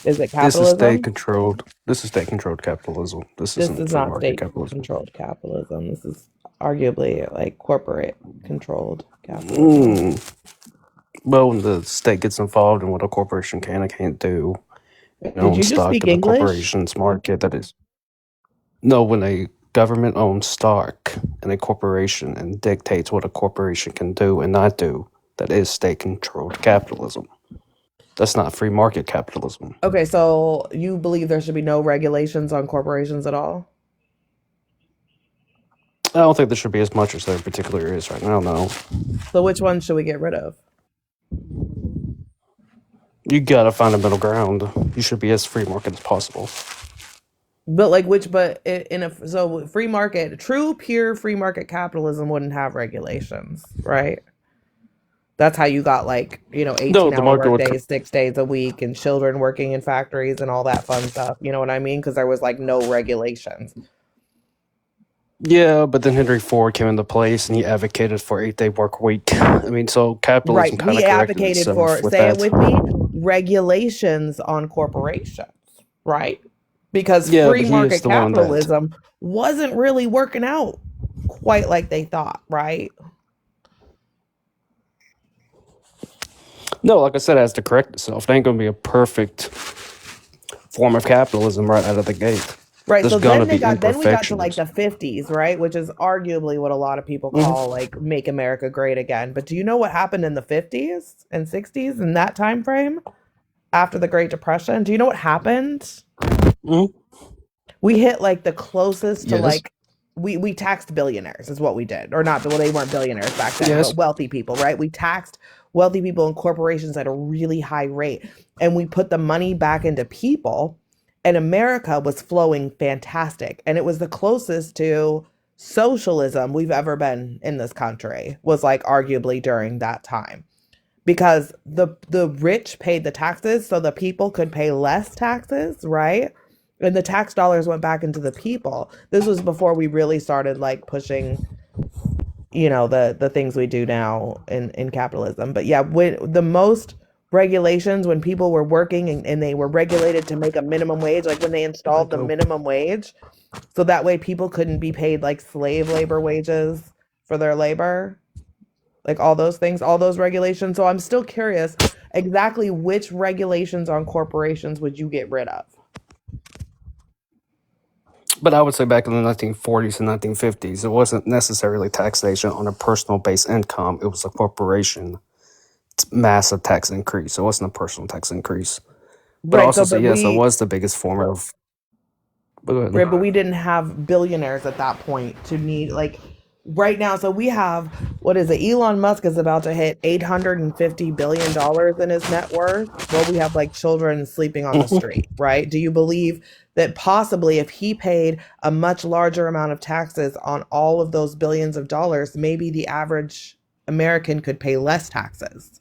Is it This is state capitalism? controlled. This is state controlled capitalism. This This isn't is free not market state capitalism. controlled capitalism. This is arguably like corporate controlled capitalism. Mm. Well, when the state gets involved in what a corporation can and can't do, and Did owns you just stock speak in the English? corporation's market, that is no, when a government owns stock in a corporation and dictates what a corporation can do and not do, that is state controlled capitalism. That's not free market capitalism. Okay, so you believe there should be no regulations on corporations at all? I don't think there should be as much as there particularly is right now, no. So which one should we get rid of? You gotta find a middle ground. You should be as free market as possible. But like which, but in a so free market, true pure free market capitalism wouldn't have regulations, right? That's how you got like, No, 18-hour the market work would. days, 6 days a week, and children working in factories and all that fun stuff. You know what I mean? Because there was like no regulations. Yeah, but then Henry Ford came into place and he advocated for 8-day work week. I mean, so capitalism Right. kind He of corrected advocated itself for, with say it that. with me, regulations on corporations, right? Because Yeah, free but he is market the one that. capitalism wasn't really working out quite like they thought, right? No, like I said, it has to correct itself. It ain't going to be a perfect form of capitalism right out of the gate. Right. There's So going to then be then we got to like imperfections. the 50s, right? Which is arguably what a lot of people Hmm. call like make America great again. But do you know what happened in the 50s and 60s in that time frame after the Great Depression? Do you know what happened? Hmm. We hit like the closest to Yes. like we taxed billionaires is what we did. Or not, well, they weren't billionaires back then, Yes. but wealthy people, right? We taxed wealthy people and corporations at a really high rate. And we put the money back into people, and America was flowing fantastic. And it was the closest to socialism we've ever been in this country, was like arguably during that time. Because the rich paid the taxes so the people could pay less taxes, right? And the tax dollars went back into the people. This was before we really started like pushing, the things we do now in capitalism. But yeah, when the most regulations, when people were working and they were regulated to make a minimum wage, like when they installed the minimum wage, so that way people couldn't be paid like slave labor wages for their labor, like all those things, all those regulations. So I'm still curious exactly which regulations on corporations would you get rid of? But I would say back in the 1940s and 1950s, it wasn't necessarily taxation on a personal based income. It was a corporation massive tax increase. It wasn't a personal tax increase. But Right. also, So, so but yes, it we, was the biggest form of. right, but we didn't have billionaires at that point to need like right now. So we have, what is it? Elon Musk is about to hit $850 billion in his net worth. Well, we have like children sleeping on the street, right? Do you believe that possibly if he paid a much larger amount of taxes on all of those billions of dollars, maybe the average American could pay less taxes?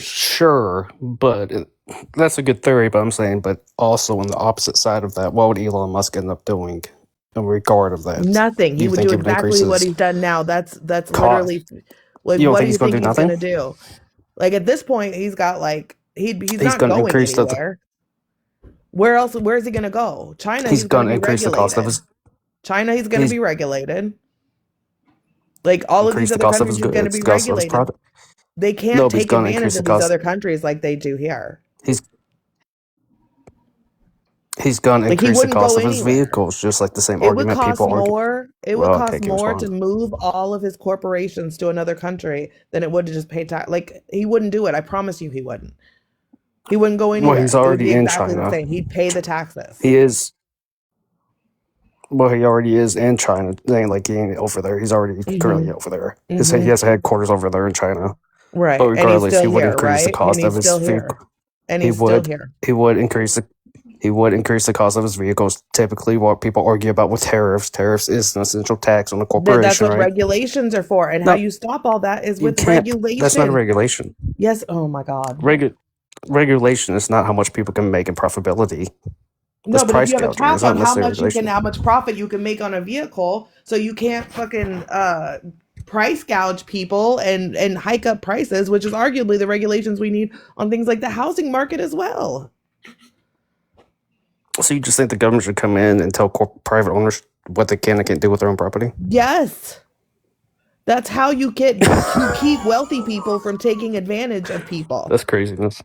Sure, but that's a good theory. But I'm saying, but also on the opposite side of that, what would Elon Musk end up doing in regard of that? Nothing. Do He you would think do it would increase exactly what his he's done now. That's cost? literally like You don't what think do you he's going think to do he's nothing? gonna do? Like at this point, he's got like he's He's not going to going increase the. anywhere. Where else? Where's he gonna go? China, He's he's gonna going to be increase the cost of regulated. his. China, he's gonna He's be regulated. Like all of these increase the other cost of his countries, he's gonna goods, be the cost of his regulated. product. They can't No, but he's take going to advantage increase the of these cost. other countries like they do here. He's He's gonna Like he increase the wouldn't go cost of his anywhere. vehicles, just like the same It would argument cost people argue. more. It would Well, cost okay, can more to respond. move all of his corporations to another country than it would to just pay tax. Like he wouldn't do it. I promise you, he wouldn't. He wouldn't go Well, he's anywhere. It would be already in exactly the China. same. He'd pay the taxes. He is. Well, he already is in China. It ain't like he ain't over there. He's already currently Hmm. over there. He Hmm. has a headquarters over there in China. But Right. And he's regardless, still he would here, increase the right? And cost of he's his still vehicle. here. And He he's still would. here. He would increase the. He would increase the cost of his vehicles. Typically, what people argue about with tariffs. Tariffs is an essential tax on a That's corporation, what right? regulations are for. And how No, you stop all that is you with can't. That's not a regulation. regulation. Yes. Oh my God. Regulation is not how much people can make in profitability. That's No, but if price you have a gouging. cap It's not on necessarily regulation. how much profit you can make on a vehicle, so you can't fucking price gouge people and hike up prices, which is arguably the regulations we need on things like the housing market as well. So you just think the government should come in and tell private owners what they can and can't do with their own property? Yes. That's how you keep wealthy people from taking advantage of people. That's craziness.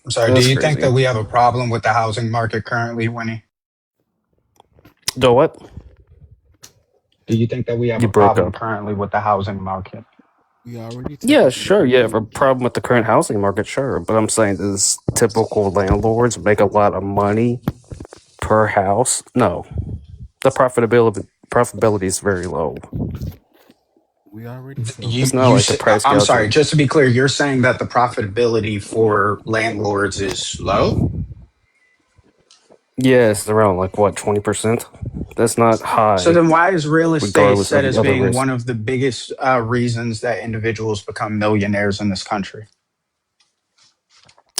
I'm sorry. Do That's you think crazy. that we have a problem with the housing market currently, Winnie? Do what? Do you think that we have You a broke problem up. currently with the housing market? We already Yeah, technically sure. You have a agreed. problem with the current housing market, sure. But I'm saying, does typical landlords make a lot of money per house? No. The profitability is very low. We already told You It's you. not you like the say, price I'm sorry. gouging. Just to be clear, you're saying that the profitability for landlords is low? Yeah, it's around like what, 20%? That's not So high, then why is real estate regardless of set the as other being risk. one of the biggest reasons that individuals become millionaires in this country?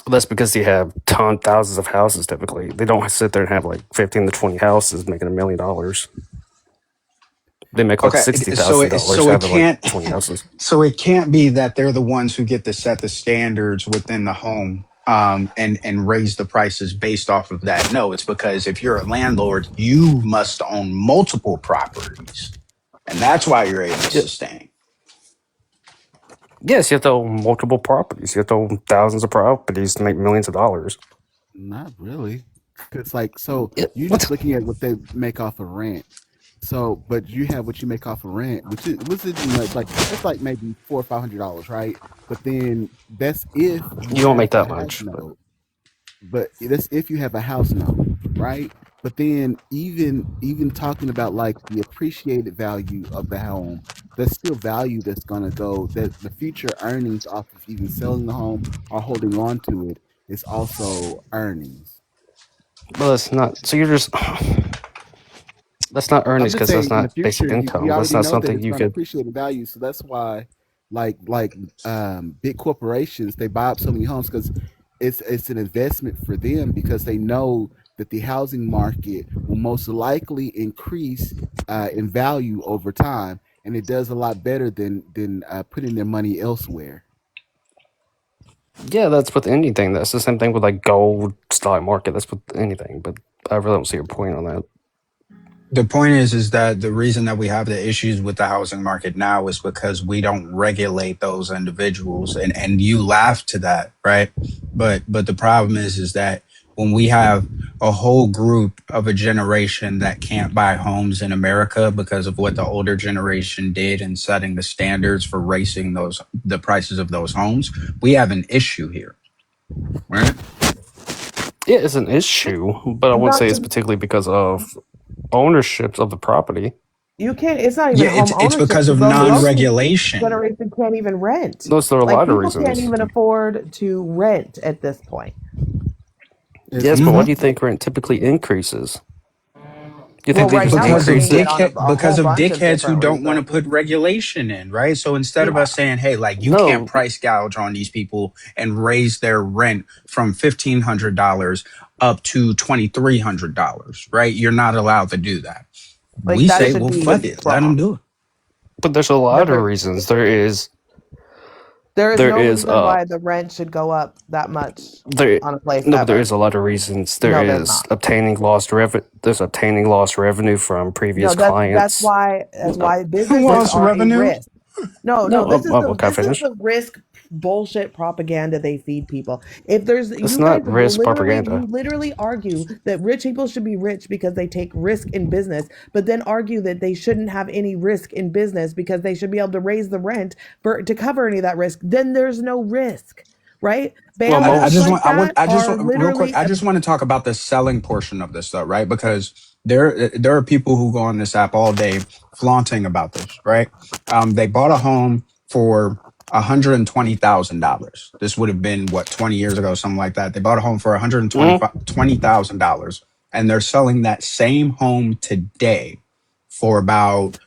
That's because you have thousands of houses typically. They don't sit there and have like 15 to 20 houses making $1 million. They make like Okay, $60,000 so it having like can't 20 houses. so it can't be that they're the ones who get to set the standards within the home and raise the prices based off of that. No, it's because if you're a landlord, you must own multiple properties, and that's why you're able to Yeah. sustain. Yes, you have to own multiple properties. You have to own thousands of properties to make millions of dollars. Not really. Because, like, so Yeah. you're just What? looking at what they make off of rent. So, but you have what you make off of rent, which isn't much. Like, that's like maybe $400 or $500, right? But then that's if you You don't have make a that house much. But note. But that's if you have a house note, right? But then even talking about like the appreciated value of the home, there's still value that's gonna go. That the future earnings off of even selling the home or holding on to it is also earnings. that's not. So you're just. That's not I'm earnings just because that's saying in the not basic future, we income. That's already not know that something it's you going to could. appreciate in value. So that's why, big corporations, they buy up so many homes because it's an investment for them because they know that the housing market will most likely increase in value over time, and it does a lot better than putting their money elsewhere. Yeah, that's with anything. That's the same thing with like gold, stock market. That's with anything. But I really don't see your point on that. The point is that the reason that we have the issues with the housing market now is because we don't regulate those individuals, and you laugh to that, right? But the problem is that when we have a whole group of a generation that can't buy homes in America because of what the older generation did in setting the standards for raising the prices of those homes, we have an issue here, right? It is an issue, but I wouldn't Not say it's to, particularly because of ownership of the property. you can't. It's not even Yeah, home it's ownership because of because most of the non-regulation. generation can't even rent. Those are a Like lot of people can't reasons. even afford to rent at this point. Yes, but It's why Mhm. do you think rent typically increases? Do you Well, think right people now we're seeing it on a Because whole of bunch of dickheads who different don't want to reasons. put regulation in, right? So instead of Yeah. us saying, "Hey, like you can't No, price gouge on these people and raise their rent from $1,500 up to $2,300," right? You're not allowed to do that. Like We that say, should "Well, be fuck it, let them wrong. do it." but there's a lot of There, reasons. there is There no is reason why the rent should go up that much there on a place no, but there ever. is a lot of reasons. There No, there's is not. there's obtaining lost revenue from No, previous that's clients. why No, that's why Who businesses lost are a revenue? risk. No, no, this is okay, the finish. risk bullshit propaganda they feed people. If there's, It's you guys not will risk literally, propaganda. you literally argue that rich people should be rich because they take risk in business, but then argue that they shouldn't have any risk in business because they should be able to raise the rent to cover any of that risk. Then there's no risk, right? Well, I Bailouts just most. like want, that I just are want, real quick. literally I just want to talk about the selling portion of this, though, right? Because there are people who go on this app all day flaunting about this, right? They bought a home for $120,000. This would have been what, 20 years ago, something like that. They bought a home for Mm, $120,000, and they're selling that same home today for about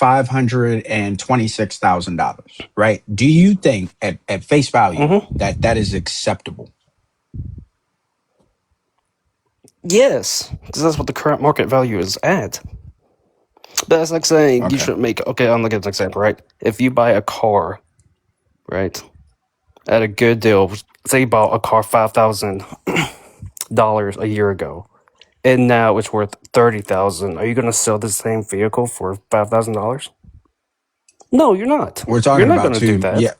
$526,000, right? Do you think at face value mm-hmm. that that is acceptable? Yes, because that's what the current market value is at. But that's like saying you Okay. shouldn't make. Okay, I'm looking at an example, right? If you buy a car, right, at a good deal, say you bought a car $5,000 a year ago, and now it's worth $30,000. Are you going to sell the same vehicle for $5,000? No, you're not. We're You're talking not about going to do two, that. yeah,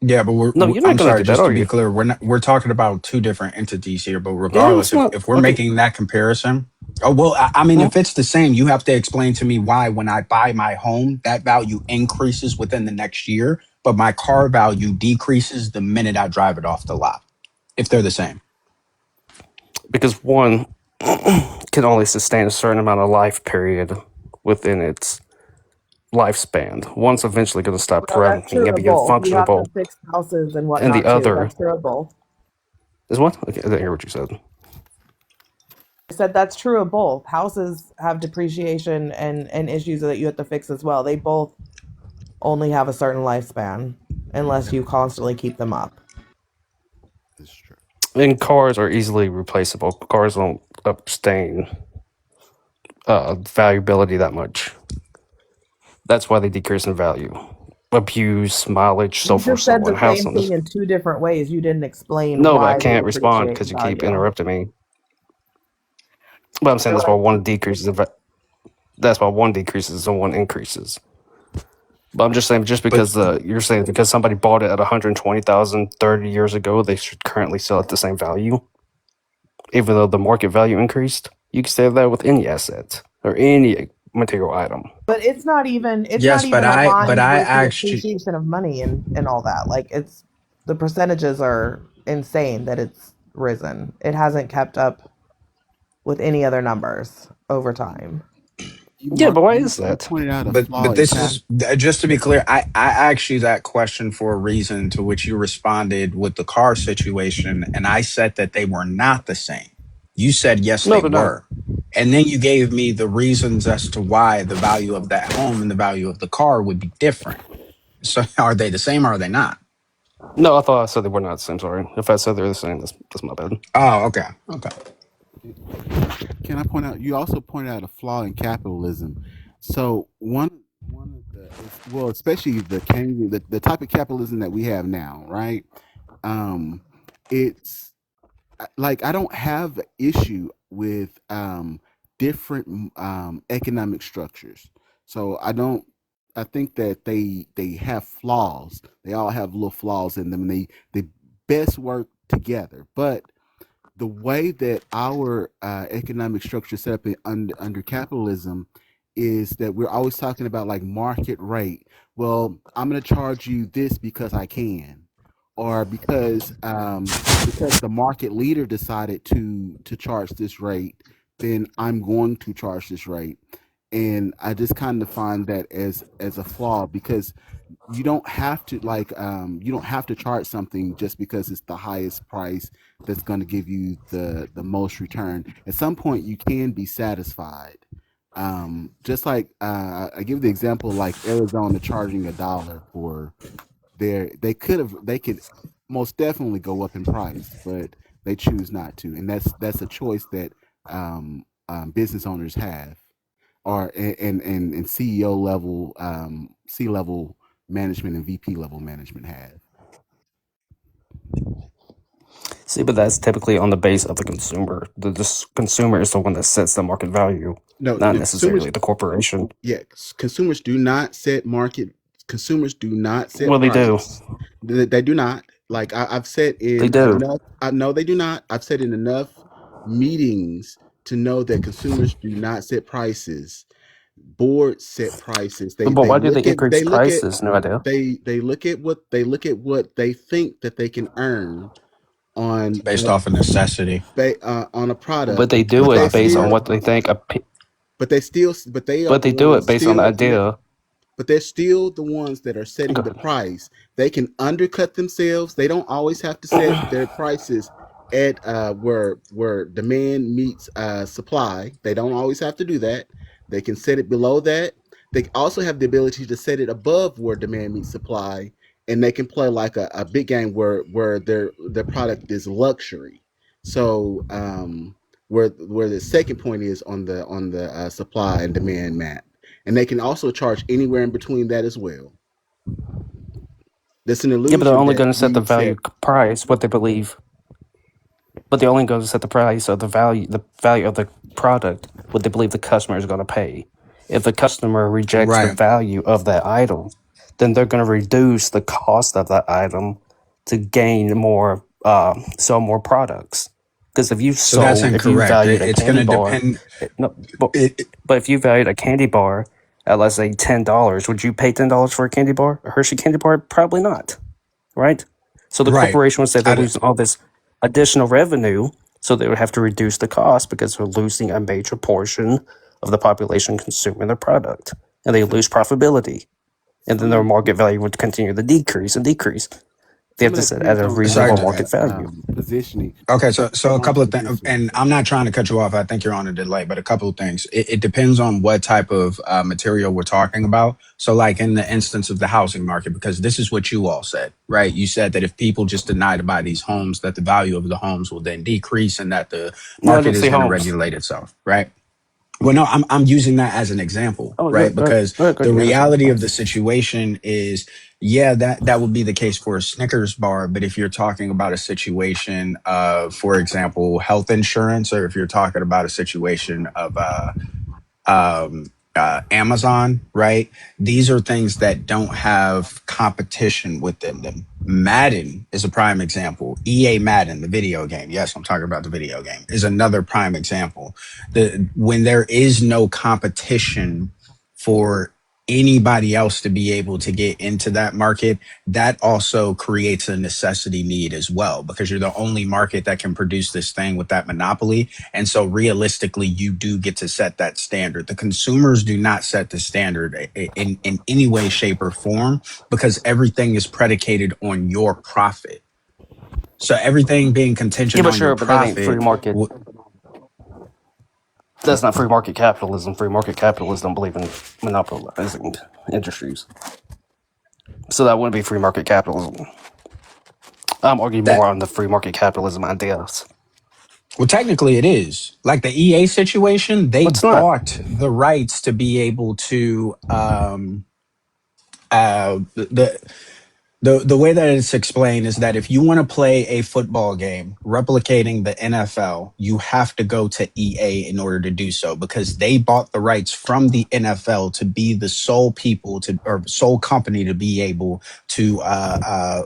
yeah, but No, you're not I'm going to sorry, do that, just to are be you? clear, we're talking about two different entities here. But Yeah, it's regardless, not. if we're Okay. making that comparison, oh well, I mean, if it's the same, you have to explain to me why when I buy my home, that value increases within the next year, but my car value decreases the minute I drive it off the lot. If they're the same. Because one can only sustain a certain amount of life period within its lifespan. One's eventually going to stop well, that's running true and of become both. You have to functionable, fix houses and and the whatnot too. other That's true of both. is what? Okay, I didn't hear what you said. I said that's true of both. Houses have depreciation and issues that you have to fix as well. They both only have a certain lifespan unless you constantly keep them up. That's true. And cars are easily replaceable. Cars don't sustain valuability that much. That's why they decrease in value. Abuse, mileage, so You forth, just so said on. the same thing Houses. in two different ways. You didn't explain No, but I why they can't respond depreciate because in you keep value. interrupting me. But I'm saying So that's why one decreases. That's why one decreases and one increases. But I'm just saying, just But because you're saying because somebody bought it at 120,000 30 years ago, they should currently sell at the same value, even though the market value increased. You can say that with any asset or any material item. but it's not yes, even but aligned I with the asked you. appreciation of money and all that. Like it's the percentages are insane that it's risen. It hasn't kept up with any other numbers over time. Yeah, but why is You that? pointed out a flaw But in this cap. is just to be clear. I asked you that question for a reason, to which you responded with the car situation, and I said that they were not the same. You said yes, No, they they're not. were, and then you gave me the reasons as to why the value of that home and the value of the car would be different. So are they the same or are they not? No, I thought I said they were not the same. Sorry. If I said they're the same, that's my bad. Oh, okay, okay. Can I point out? You also pointed out a flaw in capitalism. So one of the well, especially the Keynesian, the type of capitalism that we have now, right? Um, it's like I don't have an issue with different economic structures. So I don't. I think that they have flaws. They all have little flaws in them, and they best work together. But the way that our economic structure is set up under capitalism is that we're always talking about like market rate. Well, I'm going to charge you this because I can, or because the market leader decided to charge this rate, then I'm going to charge this rate. And I just kind of find that as a flaw because you don't have to charge something just because it's the highest price that's going to give you the most return. At some point you can be satisfied. Just like I give the example like Arizona charging $1 for they could most definitely go up in price, but they choose not to, and that's a choice that business owners have, or and CEO level, C level management and VP level management have. See, but that's typically on the base of the consumer. The consumer is the one that sets the market value, No, not the consumers, necessarily the corporation. yeah, consumers do not set market consumers do not set Well, they do. prices. They do not. Like I've said They in do. enough. I know they do not. I've said in enough meetings to know that consumers do not set prices. Boards set prices. They But they why do they look at increase they look at prices? No idea. they look at what they think that they can earn on based off of necessity. on a But product, they do but they it based on still what they think. but they are But the they do it ones based on the still idea. but they're still the ones that are setting the Good. price. They can undercut themselves. They don't always have to set their prices at where demand meets supply. They don't always have to do that. They can set it below that. They also have the ability to set it above where demand meets supply, and they can play like a big game where their product is luxury. So where the second point is on the supply and demand map, and they can also charge anywhere in between that as well. That's an Yeah, but they're illusion only that going to set the we value set. price what they believe. But they're only going to set the price of the value of the product what they believe the customer is going to pay. If the customer rejects the Right. value of that item, then they're going to reduce the cost of that item to gain more, sell more products. Because So that's if you incorrect. valued a It's going candy to bar, depend. no, but It, but if you valued a candy bar at, let's say, $10, would you pay $10 for a candy bar, a Hershey candy bar? Probably not, right? So the right. corporation would say they're I, d- losing all this additional revenue, so they would have to reduce the cost because they're losing a major portion of the population consuming their product, and they lose profitability, and then Some their of market value would continue to decrease and decrease. They have some to of that set at depends a on reasonable sorry. market value. positioning. Okay, so a On couple of things, positioning. and I'm not trying to cut you off. I think you're on a delay, but a couple of things. It depends on what type of material we're talking about. So, like in the instance of the housing market, because this is what you all said, right? You said that if people just deny to buy these homes, that the value of the homes will then decrease, and that the No, I market didn't is say going to homes. regulate itself, right? Well, no, I'm using that as an example, Oh, right? good, good, Because good, good. the Yeah, that's fine. reality of the situation is, yeah, that would be the case for a Snickers bar. But if you're talking about a situation of, for example, health insurance, or if you're talking about a situation of Amazon, right? These are things that don't have competition within them. Madden is a prime example. EA Madden, the video game. Yes, I'm talking about the video game, is another prime example. When there is no competition for anybody else to be able to get into that market, that also creates a necessity need as well, because you're the only market that can produce this thing with that monopoly. And so realistically, you do get to set that standard. The consumers do not set the standard in any way, shape, or form, because everything is predicated on your profit. So everything being Yeah, contingent but on your sure, but that ain't free profit. market. That's not free market capitalism. Free market capitalists don't believe in monopolizing industries. So that wouldn't be free market capitalism. I'm arguing That more on the free market capitalism ideas. Well, technically it is. Like the EA situation, they What's not? bought the rights to be able to the way that it's explained is that if you want to play a football game replicating the NFL, you have to go to EA in order to do so, because they bought the rights from the NFL to be the sole people to, or sole company to be able to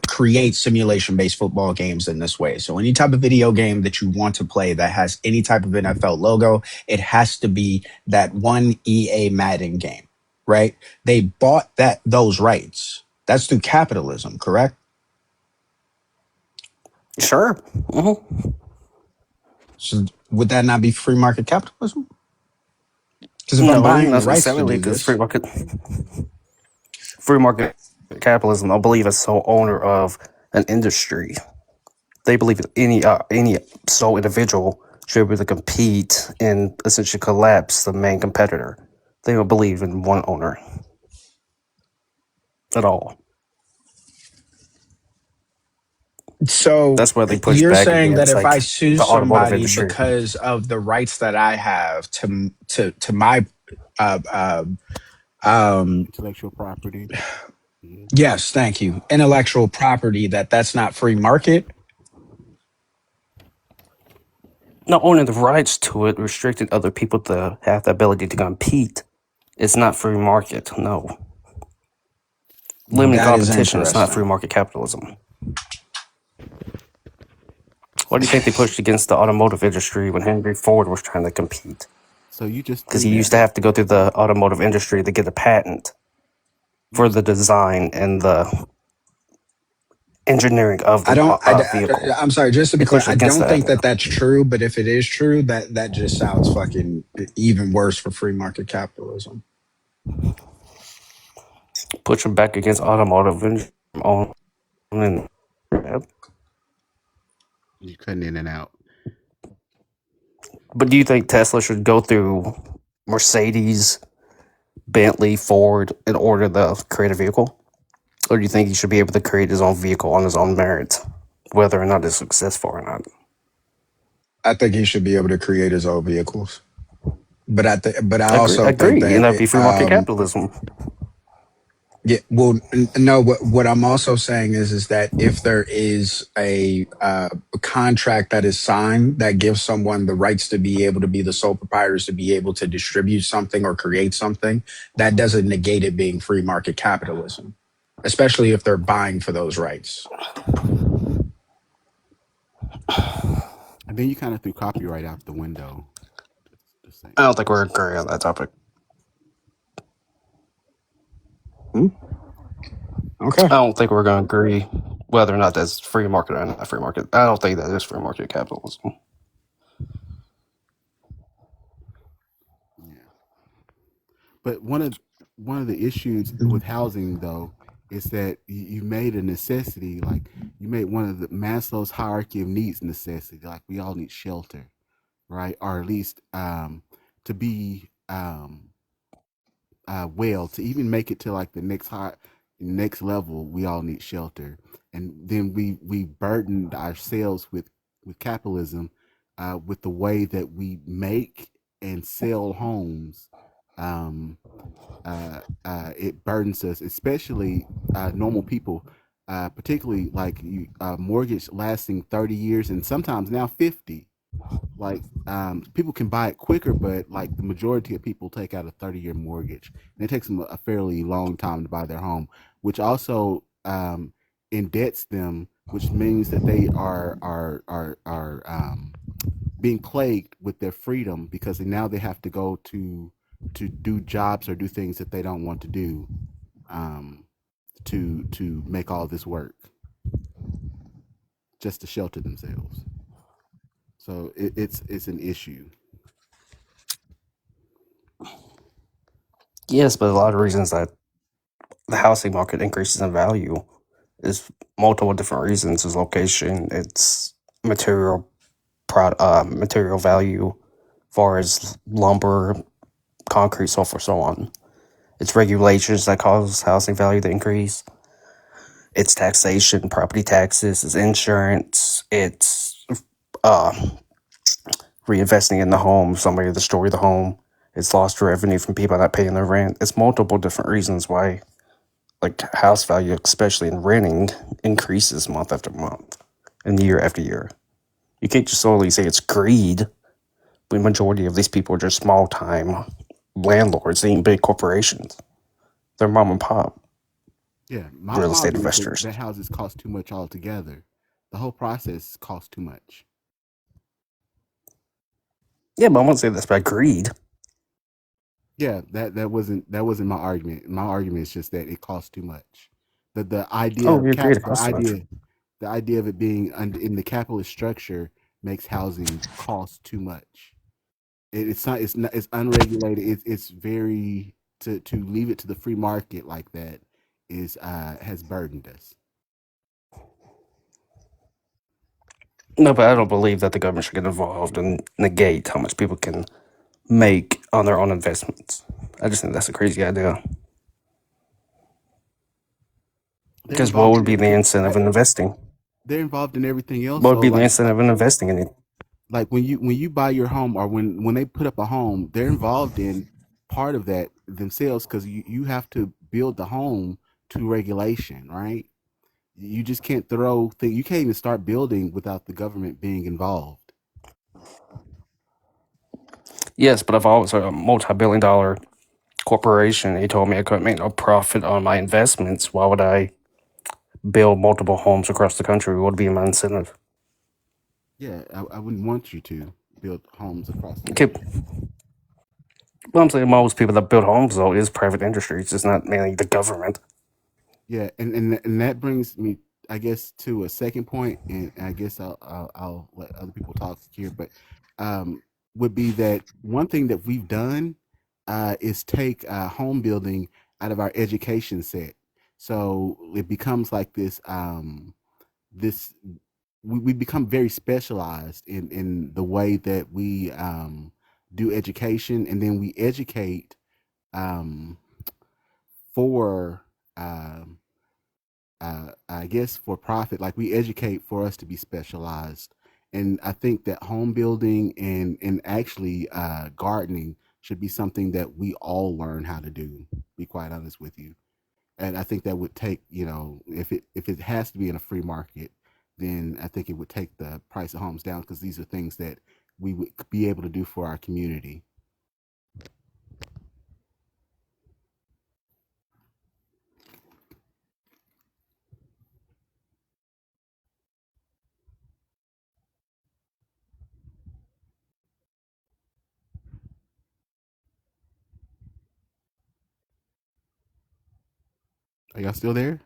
create simulation based football games in this way. So any type of video game that you want to play that has any type of NFL logo, it has to be that one EA Madden game, right? They bought those rights. That's through capitalism, correct? Sure. Mm-hmm. So would that not be free market capitalism? Because if I'm No, buying the not rights to necessarily, do because this, free market capitalism, I believe, is sole owner of an industry. They believe that any sole individual should be able to compete and essentially collapse the main competitor. They don't believe in one owner at all. so That's why they push you're back saying that against if I like sue the automotive somebody industry. because of the rights that I have to my uh, uh, um Intellectual property. yes, thank you, intellectual property, that's not free market? Not owning the rights to it, restricting other people to have the ability to compete. It's not free market. No. Limiting That is competition is not free interesting. market capitalism. Why do you think they pushed against the automotive industry when Henry Ford was trying to compete? So you just Because think he used to that have to go through the automotive industry to get a patent you for just the design and the engineering of I the don't. vehicle. I'm sorry. Just to They be clear, pushed I against don't that. think that that's true. But if it is true, that just sounds fucking even worse for free market capitalism. Pushing back against automotive industry on and you cutting in and out. but do you think Tesla should go through Mercedes, Bentley, Ford in order to create a vehicle? Or do you think he should be able to create his own vehicle on his own merit, whether or not it's successful or not? I think he should be able to create his own vehicles. But I I also think agree. And that that'd be free market capitalism. yeah, well, no. What I'm also saying is that if there is a contract that is signed that gives someone the rights to be able to be the sole proprietors to be able to distribute something or create something, that doesn't negate it being free market capitalism, especially if they're buying for those rights. And then you kind of threw copyright out the window. Just I saying. don't think we're agreeing on that topic. Hmm? Okay. I don't think we're going to agree whether or not that's free market or not free market. I don't think that is free market capitalism. Yeah. But one of the issues with housing though is that you made a necessity, like you made one of the Maslow's hierarchy of needs necessity. Like we all need shelter, right? Or at least to be well, to even make it to like the next level, we all need shelter. And then we burdened ourselves with capitalism, with the way that we make and sell homes. Um, it burdens us, especially normal people, particularly like mortgage lasting 30 years and sometimes now 50. Like people can buy it quicker, but like the majority of people take out a 30-year mortgage, and it takes them a fairly long time to buy their home, which also indebts them, which means that they are being plagued with their freedom because now they have to go to do jobs or do things that they don't want to do, um, to make all this work just to shelter themselves. So it's an issue. Yes, but a lot of reasons that the housing market increases in value is multiple different reasons. It's location, it's material material value, far as lumber, concrete, so forth, so on. It's regulations that cause housing value to increase. It's taxation, property taxes, it's insurance, it's uh, reinvesting in the home, somebody to destroy the home. It's lost revenue from people not paying their rent. It's multiple different reasons why, like house value, especially in renting, increases month after month and year after year. You can't just solely say it's greed. The majority of these people are just small time landlords. They ain't big corporations. They're mom and pop Yeah, my real estate argument is that, investors. that houses cost too much altogether. The whole process costs too much. Yeah, but I won't say that's about greed. Yeah, that wasn't my argument. My argument is just that it costs too much. The idea Oh, of we agree cap it the costs too much. idea of it being in the capitalist structure makes housing cost too much. It's not it's unregulated. It's very to leave it to the free market like that is has burdened us. No, but I don't believe that the government should get involved and negate how much people can make on their own investments. I just think that's a crazy idea. They're Because what involved would in be the everything. incentive in investing? They're involved in everything else. What would So be the incentive in investing in it? like when you buy your home or when they put up a home, they're involved in part of that themselves because you have to build the home to regulation, right? You just can't throw things. You can't even start building without the government being involved. Yes, but if I was a multi-billion-dollar corporation. He told me I couldn't make no profit on my investments. Why would I build multiple homes across the country? What would be my incentive? Yeah, I wouldn't want you to build homes across the Okay, country. well, I'm saying most people that build homes though is private industry. It's just not mainly the government. Yeah, and that brings me, I guess, to a second point, and I guess I'll let other people talk here, but um, would be that one thing that we've done is take home building out of our education set, so it becomes like this we become very specialized in the way that we do education, and then we educate um, for. I guess for profit, like we educate for us to be specialized. And I think that home building and actually gardening should be something that we all learn how to do. Be quite honest with you, and I think that would take, if it has to be in a free market, then I think it would take the price of homes down, because these are things that we would be able to do for our community. Are y'all still there?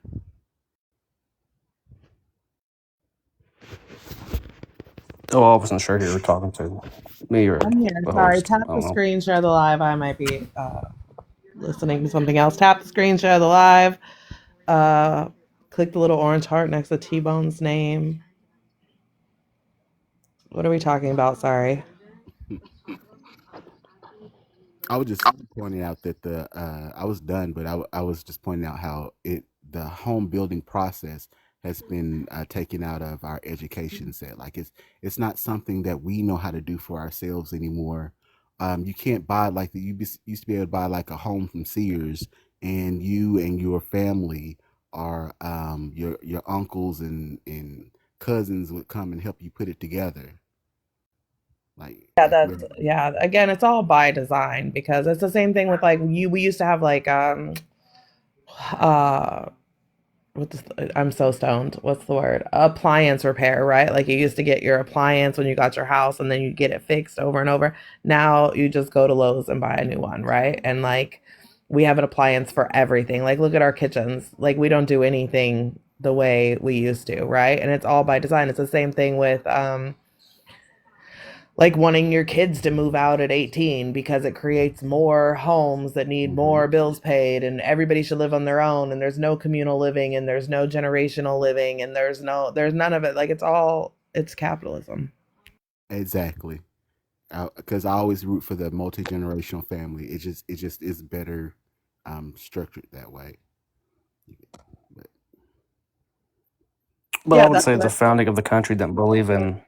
Oh, I wasn't sure who you were talking to, me or I'm here. the Sorry. host. Tap I the don't know. screen, share the live. I might be listening to something else. Tap the screen, share the live. Uh, Click the little orange heart next to T-Bone's name. What are we talking about? Sorry. I was just pointing out that I was done, but I was just pointing out how the home building process has been taken out of our education set. Like it's not something that we know how to do for ourselves anymore. You can't buy like used to be able to buy like a home from Sears, and you and your family or your uncles and cousins would come and help you put it together. Yeah, Like that's we're yeah. Again, it's all by design because it's the same thing with like you. We used to have like uh what's I'm so stoned. What's the word? Appliance repair, right? Like you used to get your appliance when you got your house and then you get it fixed over and over. Now you just go to Lowe's and buy a new one, right? And like we have an appliance for everything. Like look at our kitchens. Like we don't do anything the way we used to, right? And it's all by design. It's the same thing with like wanting your kids to move out at 18 because it creates more homes that need Mhm. more bills paid and everybody should live on their own and there's no communal living and there's no generational living and there's none of it. Like it's capitalism. Exactly. Because I always root for the multi generational family. It just is better structured that way. But But I Yeah, would that's say what the founding of the country didn't believe in.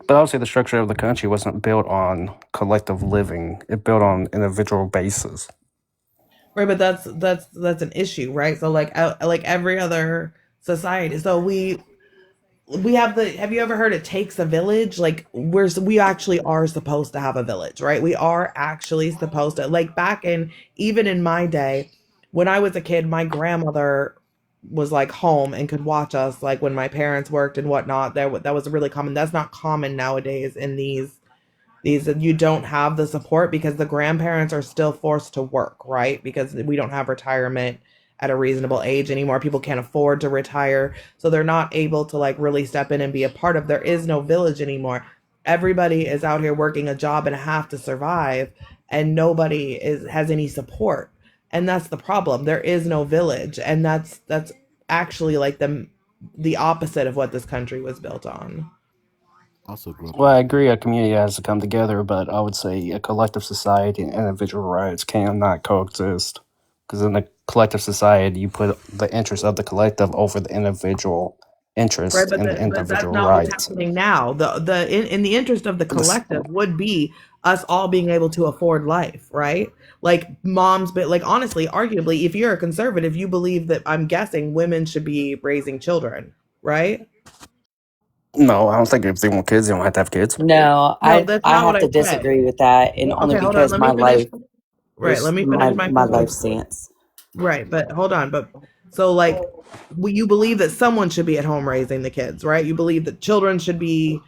But I would say the structure of the country wasn't built on collective living. It built on individual basis. right, but that's an issue, right? So like every other society. So we have the have you ever heard it takes a village? Like we actually are supposed to have a village, right? We are actually supposed to, like back in even in my day when I was a kid, my grandmother was like home and could watch us like when my parents worked and whatnot. That was really common. That's not common nowadays in these you don't have the support because the grandparents are still forced to work, right? Because we don't have retirement at a reasonable age anymore. People can't afford to retire, so they're not able to like really step in and be a part of. There is no village anymore. Everybody is out here working a job and a half to survive, and nobody is has any support. And that's the problem. There is no village, and that's actually like the opposite of what this country was built on. also grew up Well, in I agree a community has to come together, but I would say a collective society and individual rights cannot coexist. Because in a collective society, you put the interest of the collective over the individual Right, interest and the but that's individual not what's rights. happening now. The in the interest of the This, collective would be us all being able to afford life, right? Like moms, but like honestly, arguably, if you're a conservative, you believe that I'm guessing women should be raising children, right? no, I don't think if they want kids, they don't have to have kids. No, No, I that's I not what have I to said. disagree with that, and only Okay, hold on, because let my me finish. life. Right. Let It's me my finish my my life sentence. stance. Right, but hold on. But so, like, you believe that someone should be at home raising the kids, right? You believe that children should be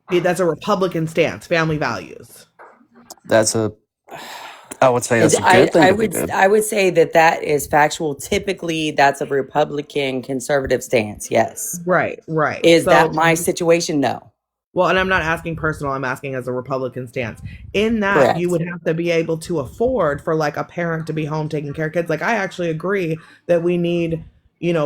that's a Republican stance, family values. That's a, I would say It, that's a good thing I if we would did. I would say that that is factual. Typically, that's a Republican conservative stance. Yes. Right, right. Is So, that my situation? No. well, and I'm not asking personal, I'm asking as a Republican stance. In that, you Correct. would have to be able to afford for like a parent to be home taking care of kids. Like, I actually agree that we need,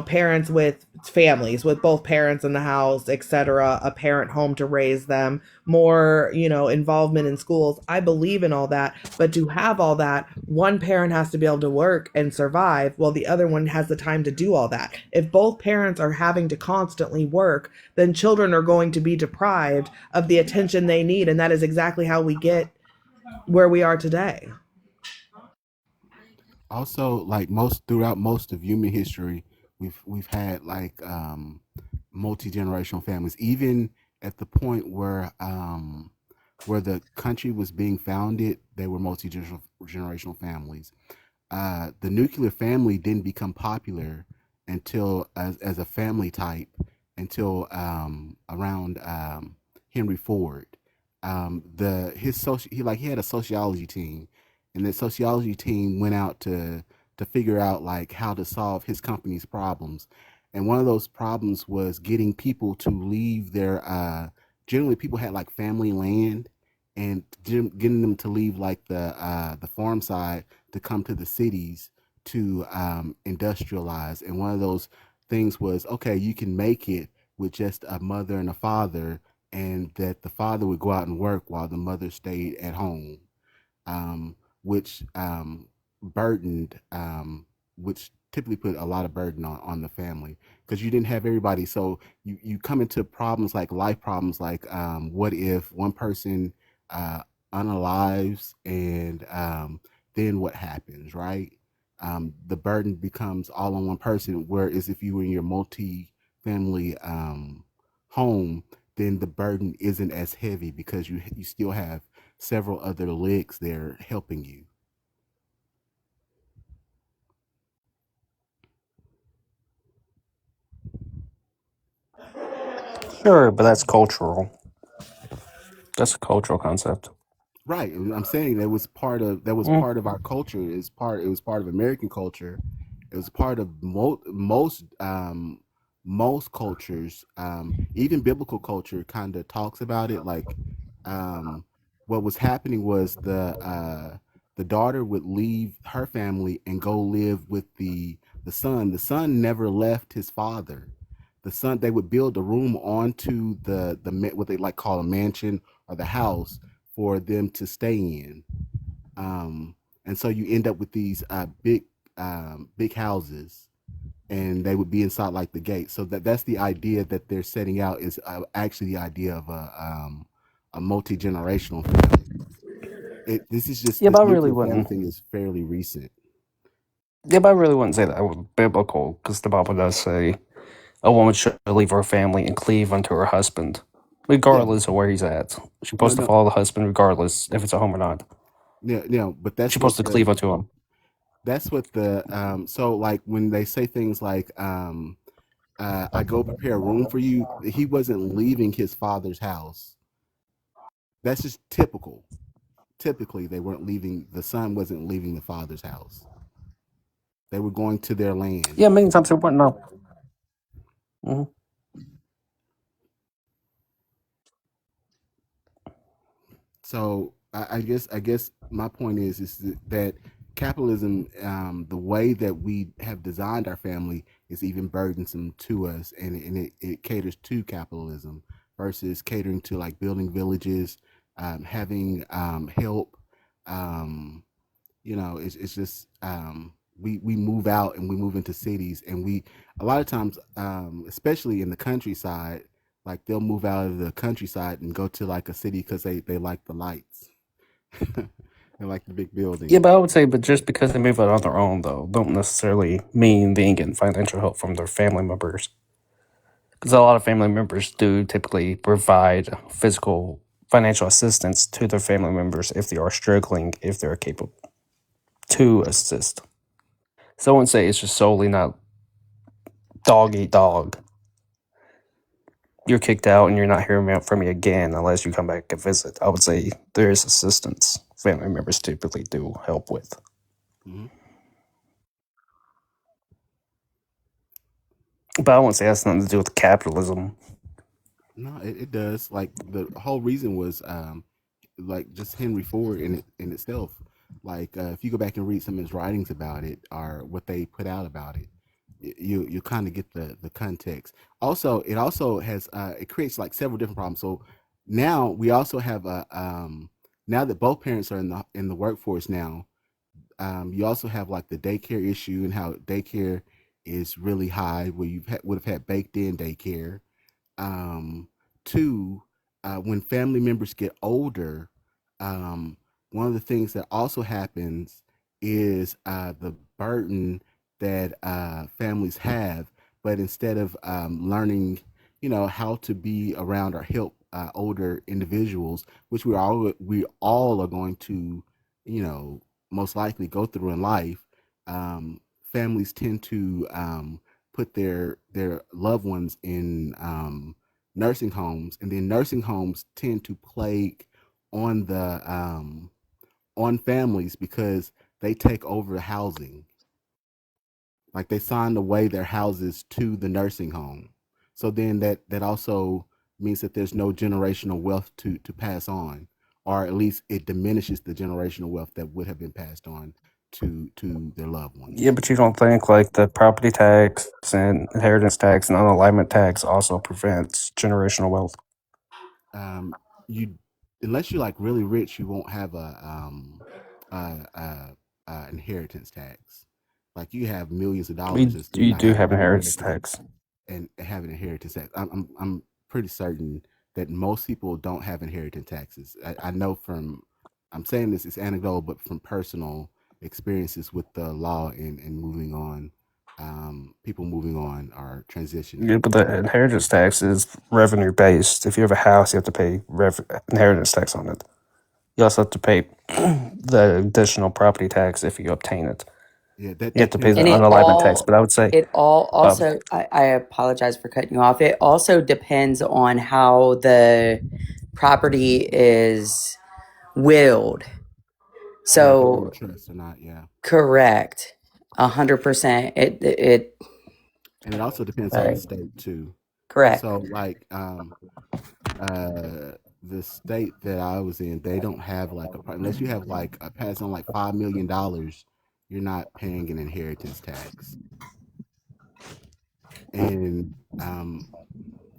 parents with families, with both parents in the house, etc., a parent home to raise them, more, involvement in schools. I believe in all that. But to have all that, one parent has to be able to work and survive while the other one has the time to do all that. If both parents are having to constantly work, then children are going to be deprived of the attention they need. And that is exactly how we get where we are today. Also, like most of human history, we've had like multi generational families. Even at the point where the country was being founded, they were multi generational families. The nuclear family didn't become popular until as a family type until around Henry Ford. The his social he had a sociology team, and the sociology team went out to figure out like how to solve his company's problems. And one of those problems was getting people to leave their generally people had like family land, and getting them to leave like the farm side to come to the cities to industrialize. And one of those things was, okay, you can make it with just a mother and a father, and that the father would go out and work while the mother stayed at home, um, which burdened, which typically put a lot of burden on the family because you didn't have everybody. So you come into problems like life problems, like what if one person uh, unalives, and then what happens, right? The burden becomes all on one person. Whereas if you were in your multi-family home, then the burden isn't as heavy because you still have several other legs there helping you. Sure, but that's cultural. That's a cultural concept. Right. I'm saying that was Mm. part of our culture. It was part of American culture. It was part of most cultures. Even biblical culture kind of talks about it. Like, um, what was happening was the daughter would leave her family and go live with the son. The son never left his father. The son, they would build a room onto what they like call a mansion or the house for them to stay in. Um, and so you end up with these big houses, and they would be inside like the gate. So that's the idea that they're setting out is actually the idea of a multi generational family. This is just Yeah, this but I really nuclear family wouldn't. thing is fairly recent. Yeah, but I really wouldn't say that was biblical because the Bible does say a woman should leave her family and cleave unto her husband, Yeah, regardless of where he's at. She's no, supposed to no, follow the husband regardless if it's at home or not. yeah, no, but She's supposed to cleave unto him. that's what the so like when they say things like I go prepare a room for you, he wasn't leaving his father's house. That's just typical. Typically, they weren't leaving, the son wasn't leaving the father's house. They were going to their land. Yeah, many times it wouldn't know. Hmm. So I guess my point is that capitalism, the way that we have designed our family, is even burdensome to us, and it caters to capitalism versus catering to like building villages, having help. Um, it's just we move out and we move into cities, and we a lot of times, especially in the countryside, like they'll move out of the countryside and go to like a city because they like the lights. They like the big Yeah, buildings. but I would say, but just because they move out on their own, though, don't necessarily mean they ain't getting financial help from their family members. Because a lot of family members do typically provide physical financial assistance to their family members if they are struggling, if they're capable. to assist. So I wouldn't say it's just solely not dog eat dog. You're kicked out and you're not hearing from me again unless you come back and visit. I would say there is assistance family members typically do help with. Hmm. But I wouldn't say that's nothing to do with capitalism. No, it does. Like the whole reason was like just Henry Ford in itself. Like if you go back and read some of his writings about it or what they put out about it, you kind of get the context. Also, it also has it creates like several different problems. So now we also have a now that both parents are in the workforce now, you also have like the daycare issue and how daycare is really high where would have had baked in daycare. um, Two, when family members get older, um, one of the things that also happens is the burden that families have, but instead of learning, how to be around or help older individuals, which we all are going to, you know, most likely go through in life, families tend to put their loved ones in nursing homes, and then nursing homes tend to plague on the on families because they take over the housing. Like they sign away their houses to the nursing home. So then that also means that there's no generational wealth to pass on, or at least it diminishes the generational wealth that would have been passed on to their loved Yeah, ones. but you don't think like the property tax and inheritance tax and unalignment tax also prevents generational wealth? um, you Unless you're like really rich, you won't have inheritance tax. Like you have millions of dollars We and still you not do have have an inheritance inheritance tax. and have an inheritance tax. I'm pretty certain that most people don't have inheritance taxes. I know from I'm saying this is anecdotal, but from personal experiences with the law and moving on, people moving on or Yeah, transitioning. but the inheritance tax is revenue based. If you have a house, you have to pay inheritance tax on it. You also have to pay the additional property tax if you obtain it. Yeah, that You have that to pay tends the to And it unalignment tax. all But I would say, it all um, also I apologize for cutting you off. It also depends on how the property is willed. yeah, if it's in a So trust or not, yeah. correct. 100%. It And it also depends on the sorry. state too. Correct. So like the state that I was in, they don't have like unless you have like a pass on like $5 million, you're not paying an inheritance tax. And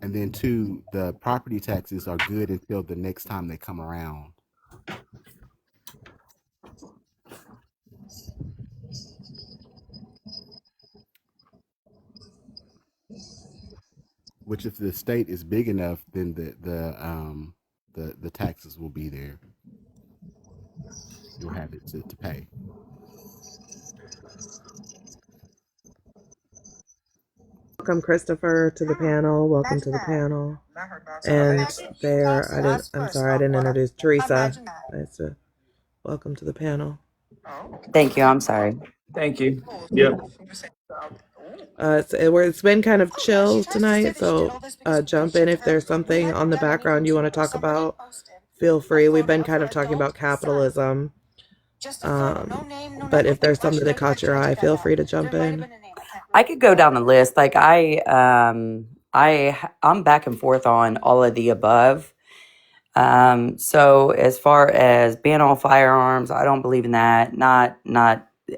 and then two, the property taxes are good until the next time they come around. Which if the state is big enough, then the taxes will be there. You'll have it to pay. Welcome, Christopher, to the panel. Welcome to the panel. And I'm sorry, I didn't introduce Teresa. Nice to welcome to the panel. Thank you. I'm sorry. Thank you. Yep. It's been kind of chill tonight, so jump in if there's something on the background you want to talk about. Feel free. We've been kind of talking about capitalism, but if there's something that caught your eye, feel free to jump in. I could go down the list. Like I'm back and forth on all of the above. So as far as ban on firearms, I don't believe in that. Not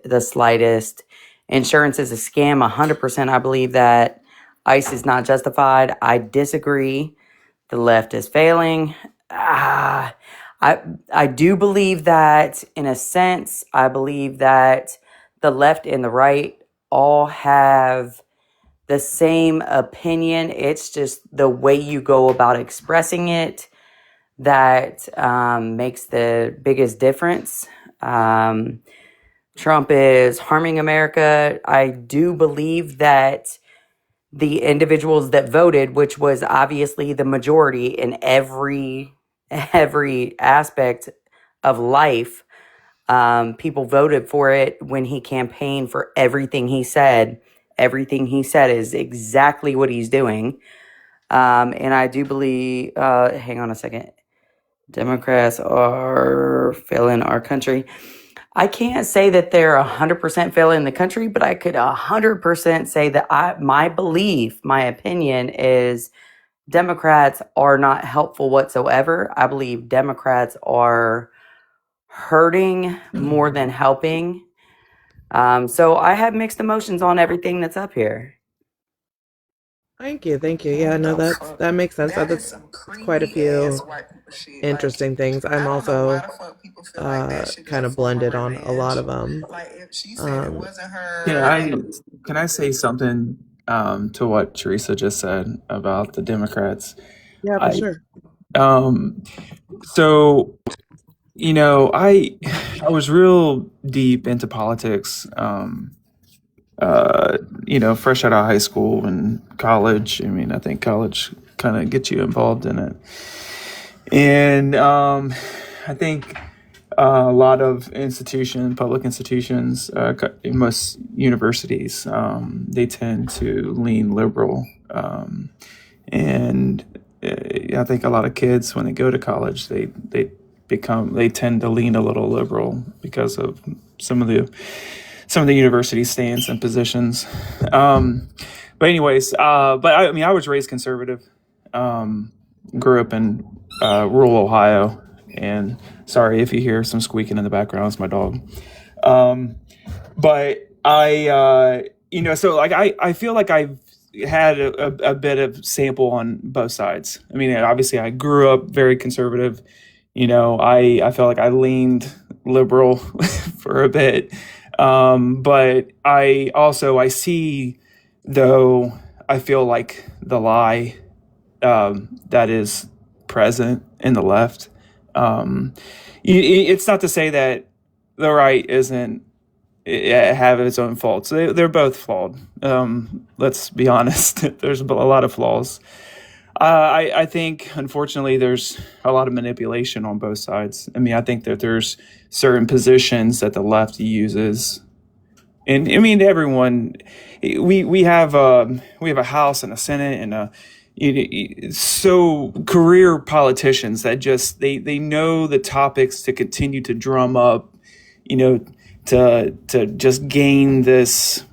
the slightest. Insurance is a scam. 100%. I believe that ICE is not justified. I disagree. The left is failing. Ah, I do believe that in a sense. I believe that the left and the right all have the same opinion. It's just the way you go about expressing it that makes the biggest difference. Trump is harming America. I do believe that the individuals that voted, which was obviously the majority in every aspect of life, People voted for it when he campaigned for everything he said. Everything he said is exactly what he's doing. And I do believe, hang on a second, Democrats are failing our country. I can't say that they're 100% failing the country, but I could 100% say that my belief, my opinion is Democrats are not helpful whatsoever. I believe Democrats are hurting more than helping. So I have mixed emotions on everything that's up here. Thank you. Yeah, no, that makes sense. That's quite a few interesting things. I'm also kind of blended on a lot of them. Can I say something to what Teresa just said about the Democrats? Yeah, for I sure. So I was real deep into politics. Fresh out of high school and college. I mean, I think college kind of gets you involved in it, and I think a lot of public institutions, most universities, they tend to lean liberal. And I think a lot of kids, when they go to college, they tend to lean a little liberal because of some of the university stance and positions. But anyways, I was raised conservative. Grew up in rural Ohio, and sorry if you hear some squeaking in the background, it's my dog. But I feel like I've had a bit of sample on both sides. I mean, obviously I grew up very conservative. I felt like I leaned liberal for a bit. But I see, though, I feel like the lie that is present in the left. It's not to say that the right isn't have its own faults. They're both flawed. Let's be honest. There's a lot of flaws. I think, unfortunately, there's a lot of manipulation on both sides. I mean, I think that there's certain positions that the left uses, and I mean, everyone. We have a House and a Senate and so career politicians that just they know the topics to continue to drum up, to just gain this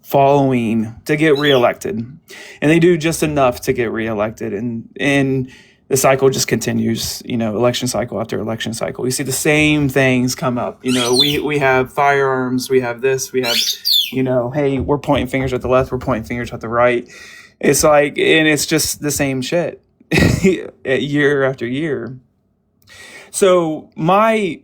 following to get reelected, and they do just enough to get reelected, and the cycle just continues. Election cycle after election cycle, we see the same things come up. We have firearms, we have this, we have, hey, we're pointing fingers at the left, we're pointing fingers at the right. It's like, and it's just the same shit year after year. So my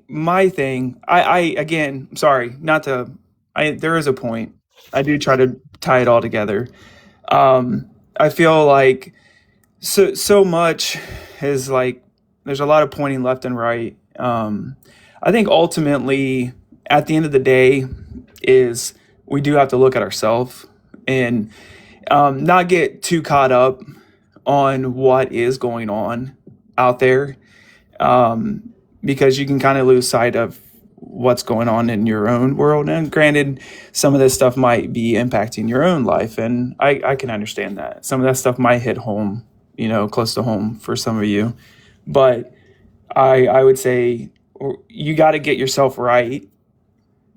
thing, I again, sorry, not to, there is a point. I do try to tie it all together. I feel like so much is like, there's a lot of pointing left and right. I think ultimately, at the end of the day, is we do have to look at ourselves and not get too caught up on what is going on out there. Because you can kind of lose sight of what's going on in your own world. And granted, some of this stuff might be impacting your own life, and I can understand that. Some of that stuff might hit home, close to home for some of you. But I would say you got to get yourself right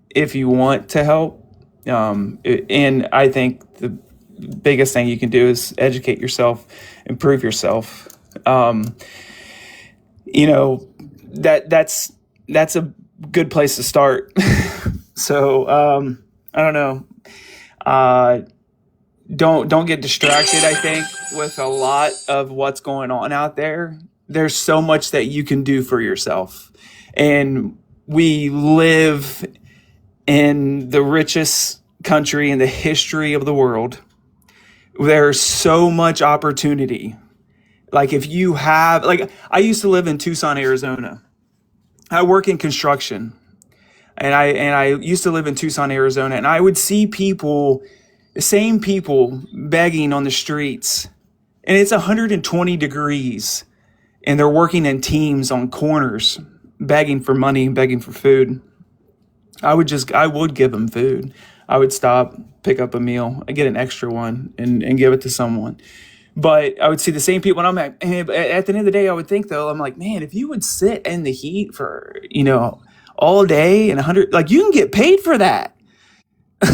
if you want to help. And I think the biggest thing you can do is educate yourself, improve yourself. That's a good place to start. So I don't know. Don't get distracted, I think, with a lot of what's going on out there. There's so much that you can do for yourself. And we live in the richest country in the history of the world. There's so much opportunity. Like, if you have, like, I used to live in Tucson, Arizona. I work in construction, and I used to live in Tucson, Arizona, and I would see people, the same people, begging on the streets, and it's 120 degrees, and they're working in teams on corners, begging for money, begging for food, I would give them food. I would stop, pick up a meal, I get an extra one, and give it to someone. But I would see the same people, and I'm like, at the end of the day, I would think though, I'm like, man, if you would sit in the heat for all day and 100, like you can get paid for that.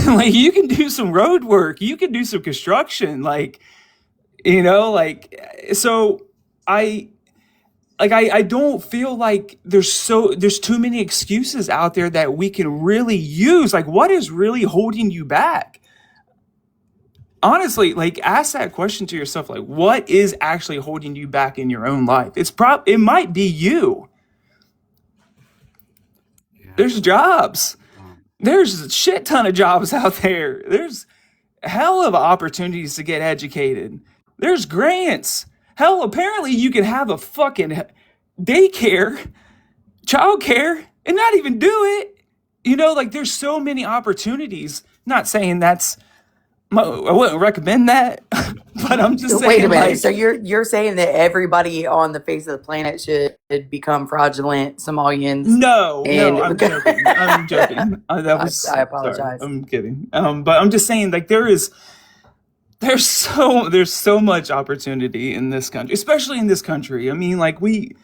Like you can do some road work, you can do some construction, like so I I don't feel like there's too many excuses out there that we can really use. Like, what is really holding you back? Honestly, like ask that question to yourself. Like, what is actually holding you back in your own life? It might be you. Yeah. There's jobs. There's a shit ton of jobs out there. There's hell of opportunities to get educated. There's grants. Hell, apparently you can have a fucking daycare, childcare, and not even do it. Like there's so many opportunities. Not saying I wouldn't recommend that, but I'm just Wait a saying, minute. like, So you're saying that everybody on the face of the planet should become fraudulent Somalians? no, And I'm joking. I'm joking. That was I sorry. apologize. I'm kidding. But I'm just saying, like, there's so much opportunity in this country, especially in this country. I mean, like we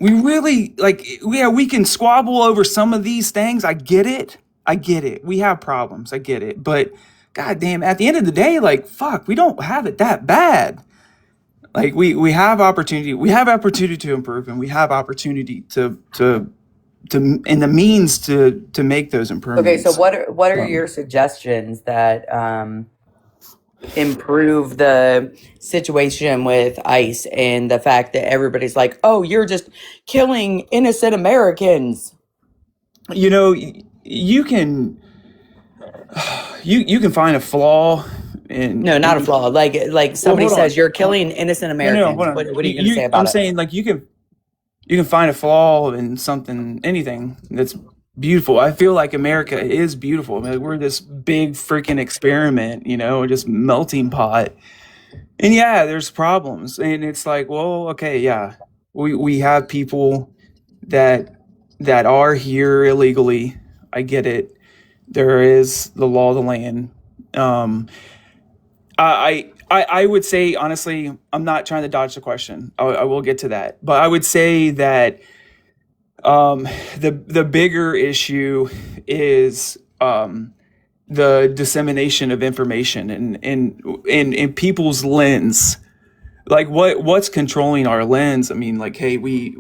really we can squabble over some of these things. I get it. We have problems. I get it. But goddamn, at the end of the day, like fuck, we don't have it that bad. Like we have opportunity. We have opportunity to improve, and we have opportunity to and the means to make those improvements. Okay, so what are your suggestions that improve the situation with ICE and the fact that everybody's like, oh, you're just killing innocent Americans? You can find a flaw in No, not a flaw. Like somebody hold on. says you're killing innocent Americans. Hold on. What are you going to say about I'm it? saying like you can find a flaw in anything that's beautiful. I feel like America is beautiful. I mean, we're this big freaking experiment, just melting pot. And yeah, there's problems. And it's like, well, okay, yeah. We have people that are here illegally. I get it. There is the law of the land. I would say, honestly, I'm not trying to dodge the question. I will get to that. But I would say that the bigger issue is the dissemination of information and in people's lens. Like what's controlling our lens? I mean, like, hey, we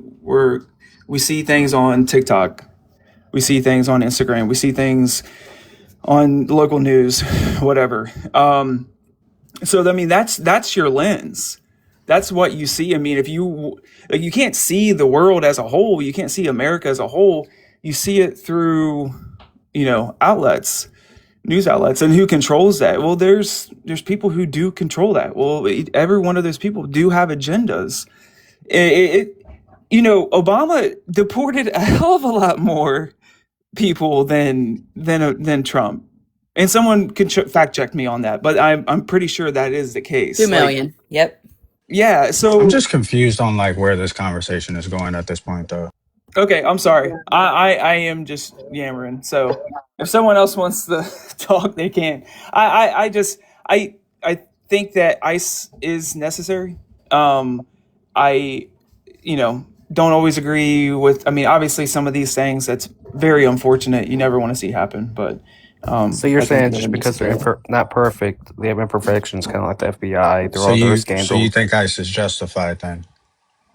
see things on TikTok, we see things on Instagram, we see things on local news, whatever. So I mean, that's your lens. That's what you see. I mean, if you can't see the world as a whole, you can't see America as a whole. You see it through, outlets, news outlets, and who controls that? Well, there's people who do control that. Well, every one of those people do have agendas. Obama deported a hell of a lot more people than Trump. And someone can fact check me on that, but I'm pretty sure that is the case. 2 million. Yep. Yeah. So I'm just confused on like where this conversation is going at this point, though. okay, I'm sorry. I am just yammering. So if someone else wants to talk, they can. I think that ICE is necessary. I don't always agree with. I mean, obviously, some of these things that's very unfortunate. You never want to see happen, but. So you're I think saying they're just because they're necessary. not perfect, they have imperfections, kind of like the FBI through So all their you scandals. think ICE is justified then?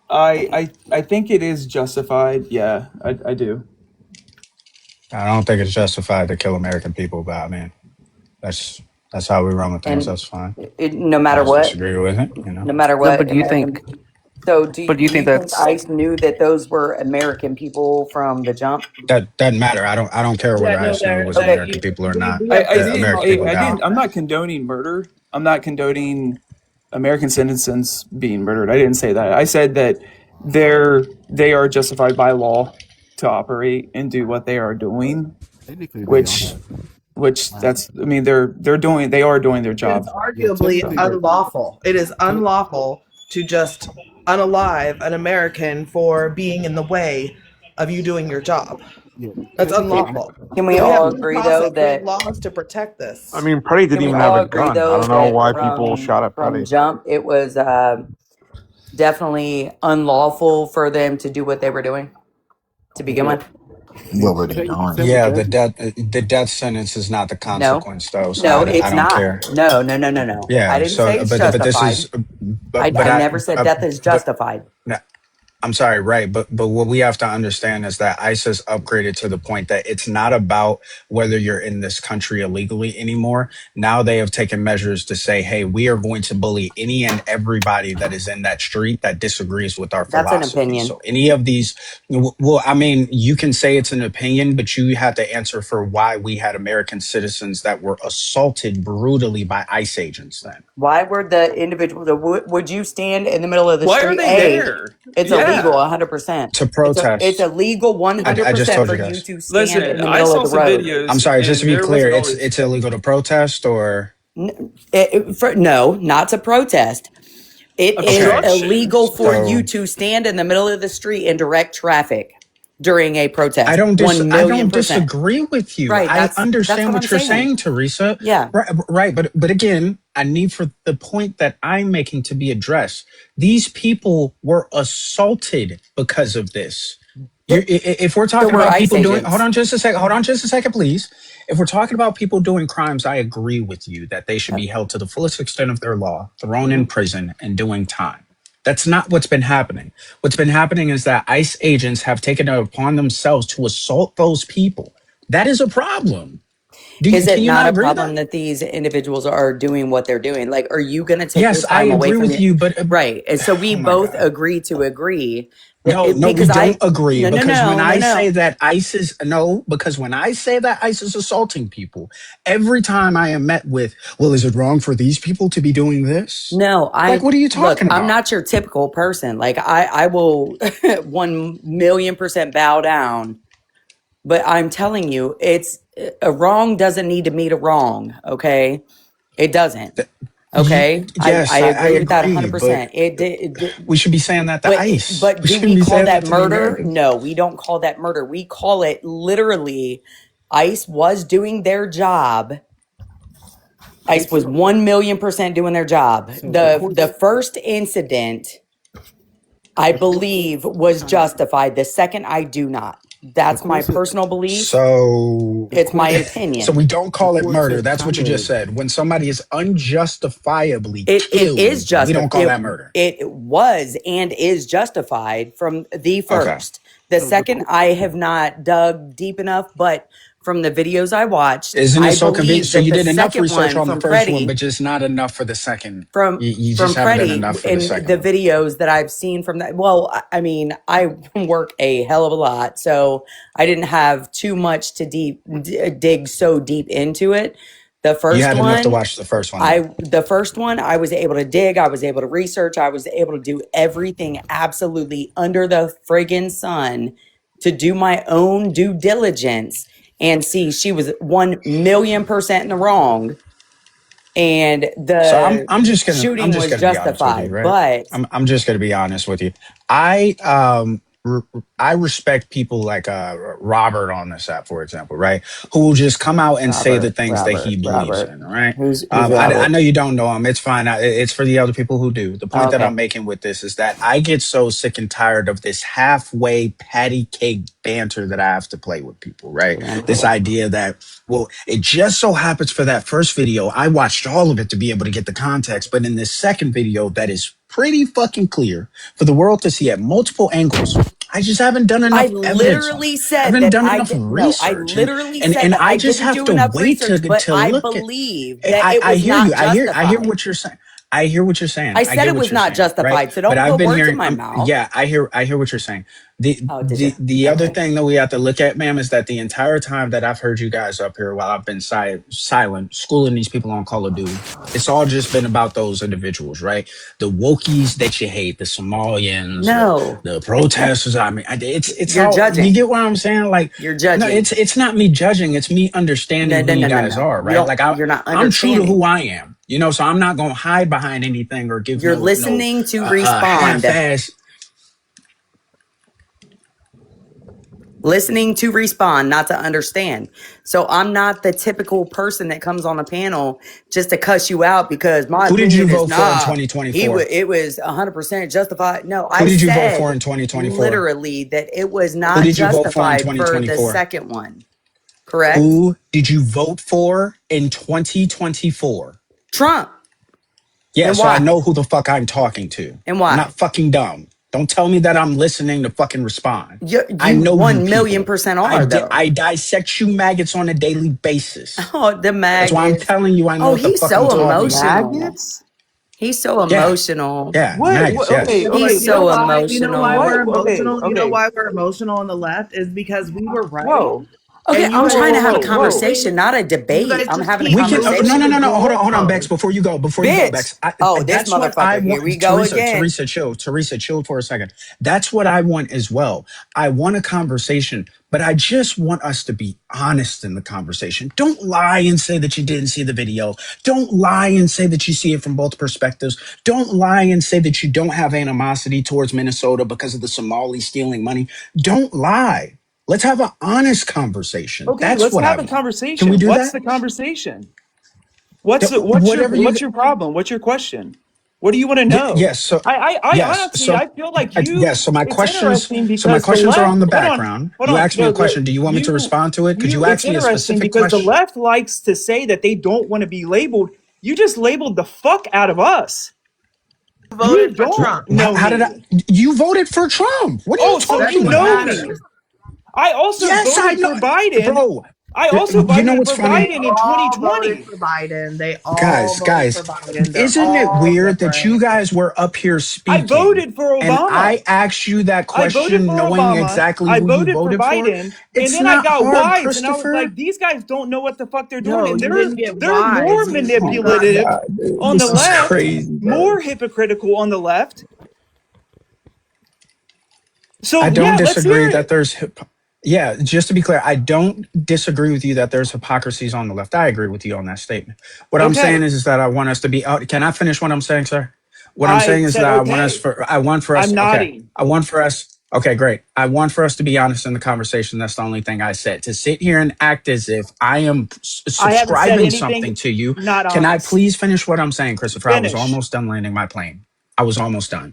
I think it is justified. Yeah, I do. I don't think it's justified to kill American people, but I mean, that's how we run with things. And That's fine. no You matter guys what, disagree with it, no matter No, what, but do you American. think? So But do you do you think think that's? ICE knew that those were American people from the jump? that doesn't matter. I don't care whether ICE knew it was Okay. American people or not. I American people died. I'm not condoning murder. I'm not condoning American citizens being murdered. I didn't say that. I said that they are justified by law to operate and do what they are doing, Technically, they which are. that's. I mean, they are doing their It's job. Yeah, arguably technically, unlawful. It is unlawful to just unalive an American for being in the way of you doing your job. Yeah. That's unlawful. Can we So we have all due agree though process. We have that laws to protect I this. mean, Petty can didn't we even have all a agree gun. I though don't know that why people shot at from Petty. jump it was definitely unlawful for them to do what they were doing to begin Well, with? yeah. What were they doing? Yeah, the death sentence is not the No. consequence, though. So No, I it's don't not. care. No, no, no, no, no. I Yeah. didn't say So, it's but this justified. is, but I I, never said death is but justified. no, I'm sorry, right? But what we have to understand is that ICE has upgraded to the point that it's not about whether you're in this country illegally anymore. Now they have taken measures to say, hey, we are going to bully any and everybody that is in that street that disagrees with our That's an philosophy. opinion. So any of these, well, I mean, you can say it's an opinion, but you have to answer for why we had American citizens that were assaulted brutally by ICE agents then. Why were the individuals? Would you stand in the middle of the Why are street? they there? It's illegal, Yeah. 100%. To It's protest. illegal, I just 100% told for you you guys. to stand in Listen, the I middle of saw the some road. I'm videos sorry, just to and be there clear, wasn't always. it's illegal to protest or No, not to protest. It is okay. illegal Obstruction. for you So to stand in the middle of the street and direct traffic during a protest. I 1,000,000%. don't disagree with you. Right. I That's understand what I'm what you're saying. saying, Teresa. Yeah. Right, but again, I need for the point that I'm making to be addressed. These people were assaulted because of this. If we're So talking were about ICE people doing, agents. hold on just a second, please. If we're talking about people doing crimes, I agree with you that they should be held to the fullest extent of their law, thrown in prison, and doing time. That's not what's been happening. What's been happening is that ICE agents have taken it upon themselves to assault those people. That is a problem. Is Can it you not not a agree to problem that? that these individuals are doing what they're doing? Like, are you going to take your Yes, I time away agree from with the you, but right? And so we oh my both God. agree to agree that No, we because don't agree no, no, because when no, no, I say no, that ICE is no, because when I say that ICE is assaulting people, every time I am met with, well, is it wrong for these people to be doing this? no. Like, what are you talking I'm about? not your typical person. Like, I will 1,000,000% bow down. But I'm telling you, it's a wrong doesn't need to meet a wrong. Okay, it doesn't. Okay, I Yes, I agree with that agree, but 100%. It we should be saying that to ICE. but We do shouldn't we be call saying that that to the murder? Americans. No, we don't call that murder. We call it literally ICE was doing their job. ICE was So 1,000,000% doing their job. of The course, first incident, I believe, was justified. The second, I do not. of That's my course, personal belief. So, of It's my course, so opinion. we don't of call it course, murder. it That's what kind you just of. said. When somebody is unjustifiably It is killed, we don't call that justified. murder. It was and is justified from the Okay. first. The So the second, I have not dug deep enough, but from the videos I watched, Isn't it I so convenient? believe So that you the did enough second research one on the from first one, but Preddy, just not enough for the second. from You from just haven't done Preddy enough for the in second the one. videos that I've seen from that. Well, I mean, I work a hell of a lot, so I didn't have too much to dig so deep into it. The You first had enough to one, watch the first one, though. I was able to dig, I was able to research, I was able to do everything absolutely under the friggin' sun to do my own due diligence and see she was 1,000,000% in the wrong and So the I'm shooting just was gonna be honest with you, justified. right? But I'm just gonna be honest with you. I I respect people like Robert on this app, for example, right? Who will just come out and say the things that he believes in, right? Who's I Robert? know you don't know him. It's fine. It's for the other people who do. The Oh, point that I'm okay. making with this is that I get so sick and tired of this halfway patty cake banter that I have to play with people, right? This Banter. idea that, well, it just so happens for that first video, I watched all of it to be able to get the context. But in this second video, that is pretty fucking clear for the world to see at multiple angles. I just haven't done I enough evidence on it. literally I said haven't that done I enough did. No, I research, literally said and that I I just didn't have do to enough wait research, but to I look at. believe that it I was hear you. not I hear justified. what you're saying. I hear what you're saying. I I said get it what was you're not saying, right? justified, so But don't I've put been words in hearing. my mouth. Yeah, I hear what you're saying. Oh, did you? The other Okay. thing that we have to look at, ma'am, is that the entire time that I've heard you guys up here while I've been silent, schooling these people on Call of Duty, it's all just been about those individuals, right? The wokies that you hate, the Somalians, No, the protesters. I mean, it's you're all. You judging. get what I'm saying? Like, You're no, judging. it's not me judging. It's me No, understanding who no, you no, no, guys no. are, You right? don't. Like You're not I'm true to who understanding. I am. You know, so I'm not gonna hide behind anything or give You're no listening to respond. half-ass. Listening to respond, not to understand. So I'm not the typical person that comes on a panel just to cuss you out because my Who did you opinion is vote for in nah. 2024? It was 100% justified. No, Who I did you vote for said in 2024? literally that it was Who not did you vote for in justified for the 2024? second one. Correct? Who did you vote for in 2024? Trump. Yeah, And so I why? know who the fuck I'm talking to. And I'm why? not fucking dumb. Don't tell me that I'm listening to fucking respond. You I know you 1,000,000% people. are though. I dissect you maggots on a daily basis. Oh, the That's why I'm maggots. telling you I know Oh, what the he's fuck I'm so talking about. emotional. Maggots? He's so Yeah, emotional. yeah, What? maggots, Okay, yes. okay. He's You know so why? You know why emotional. we're What? Okay, emotional? You know okay. why we're emotional on the left is because we were right, Whoa. Okay, and you I'm guys Whoa, trying to whoa, just have a whoa, keep whoa. conversation, using. not a You debate. guys I'm just having a keep We can using conversation. the no, hold on, Bex, goalpost. before you go, Bitch. Bex. Oh, this That's what I motherfucker. Here we want. go again. Teresa, chill for a second. That's what I want as well. I want a conversation, but I just want us to be honest in the conversation. Don't lie and say that you didn't see the video. Don't lie and say that you see it from both perspectives. Don't lie and say that you don't have animosity towards Minnesota because of the Somalis stealing money. Don't lie. Let's have an honest conversation. Okay, That's let's what I have a want. Can we conversation. do What's that? the conversation? Whatever you. What's your problem? What's your question? What do you want to know? Yes. So I yes. honestly I feel like you. Yes. So my It's questions. interesting So my because the questions are left. on the Hold on, background. hold You on. asked me a No, question. Do you want me to respond to it? Could you It's ask me a interesting specific because the question? left likes to say that they don't want to be labeled. You just labeled the fuck out of us. You Voted for don't Trump. know How did I? me. You voted for Trump. What are you Oh, so That's you talking what know about? me. matters. I also Yes, I voted know, for Biden. bro. I also You know voted what's for funny? They Biden in all voted 2020. for Biden. They all Guys, voted for guys, Biden. They're isn't it all weird that you different. guys were up here I speaking voted for and Obama. I asked you that I voted question for knowing Obama. exactly I who you voted for voted for? Biden. And It's then I not got hard, wise and I was Christopher. like, these guys don't know what the fuck they're doing. No, And you didn't get they're more wise. You got Oh my manipulative God, dude. on the This is left, crazy, bro. more hypocritical on the left. I So don't yeah, let's hear disagree that it. there's, yeah, just to be clear, I don't disagree with you that there's hypocrisies on the left. I agree with you on that statement. What I'm saying Okay. is that I want us to be out. Can I finish what I'm saying, sir? What I'm I saying is said that okay. I want for I'm us, okay. nodding. I want for us, okay, great. I want for us to be honest in the conversation. That's the only thing I said. To sit here and act as if I am I haven't said subscribing something anything to you. not Can I honest. please finish what I'm saying, Christopher? I was Finish. almost done landing my plane. I was almost done.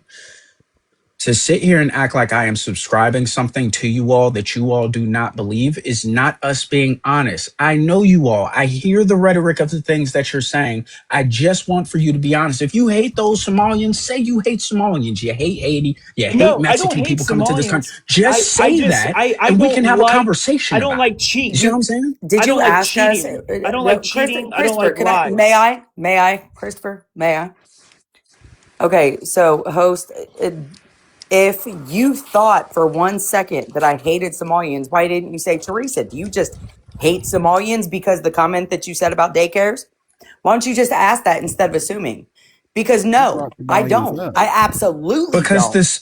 To sit here and act like I am subscribing something to you all that you all do not believe is not us being honest. I know you all. I hear the rhetoric of the things that you're saying. I just want for you to be honest. If you hate those Somalians, say you hate Somalians. You hate Haiti. You hate No, I don't Mexican hate people coming to this country. Somalians. Just say that I and we don't can have a like conversation about it. You see what You I'm saying? did I you don't like ask us cheating. I don't like cheating. I don't Christopher, like can I may lies. I? May I? Christopher, may I? Okay, so host, if you thought for 1 second that I hated Somalians, why didn't you say, Teresa, do you just hate Somalians because the comment that you said about daycares? Why don't you just ask that instead of assuming? Because You no, brought the I volumes don't. up. I absolutely Because don't. this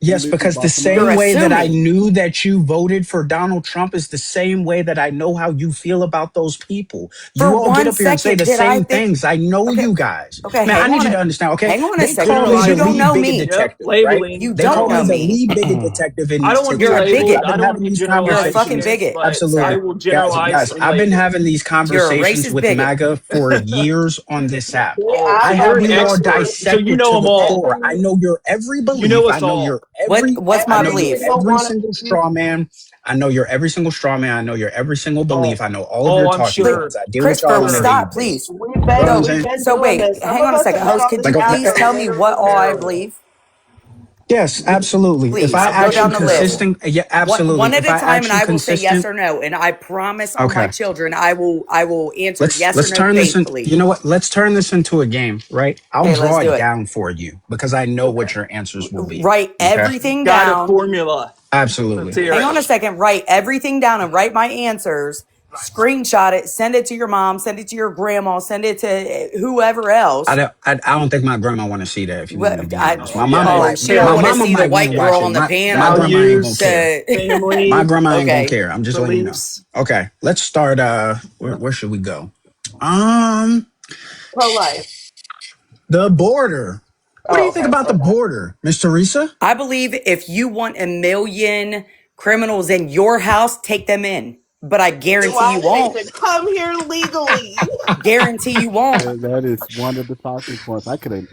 You Yes, literally because the brought them You're same up. way that I assuming. knew that you voted for Donald Trump is the same way that I know how you feel about those people. For You all get one up here and say second, the did I same think things. I know okay, you guys. okay, Man, I need you to understand, okay? hang on a They second, call me because the you don't Generalizing. lead know bigot me. Yep. detective, right? You Labeling. They don't call me know the Generalizing. me. lead bigot detective in I these don't want to be You're a TikTok streets. labeled. I've bigot. I been don't want having to be these You're a generalized fucking conversations. here, bigot, but I Absolutely. sir. will Guys, generalize and I've been label. having these You're a conversations racist with bigot. MAGA for years on this app. They Oh, I so asked you're have us an you to. all expert. So you dissected know to them the all. core. I know your every You know belief. I us know your all. What's I my know your belief? People every want single to. straw man. I know your every single straw man. I know your every single belief. Oh, I know all of your oh, I'm talking Please, points. sure. I deal with y'all Christopher, on a Sure. daily stop, basis. please. You know what I'm So, We've saying? been so doing wait, this. Some hang of on a us second. have been Host, on could this you Like, app please for tell me what literally all I years. believe? yes, absolutely. If Please I go ask you down the list. consistent, yeah, absolutely. One at If a I time, ask and you I will say yes consistent, or no. And I promise on my okay. children, I will answer yes or Let's no turn this in. faithfully. You know what? Let's turn this into a game, right? I'll Okay, let's draw do it it. down for you because I know what your answers will be. Write Okay. everything Got a down. formula. Let's Absolutely. hear Hang it. on a second. Write everything down and write my answers. Screenshot it. Send it to your mom. Send it to your grandma. Send it to whoever else. I don't think my grandma want to see that. If you want me to What? be honest, Oh yeah, it's She don't my want to terrible. mama see the might want to white watch girl it. on the My panel. grandma ain't gonna Values, care. To My family, grandma ain't gonna okay. care. I'm just letting you know. beliefs. Okay, let's start. Where should we go? Um, Pro-life. The border. What do Oh, you think okay. about the Okay. border, Miss Teresa? I believe if you want 1 million criminals in your house, take them in. But I guarantee you Why they won't. should come here legally. Guarantee you won't. That is one of the talking points. I could have.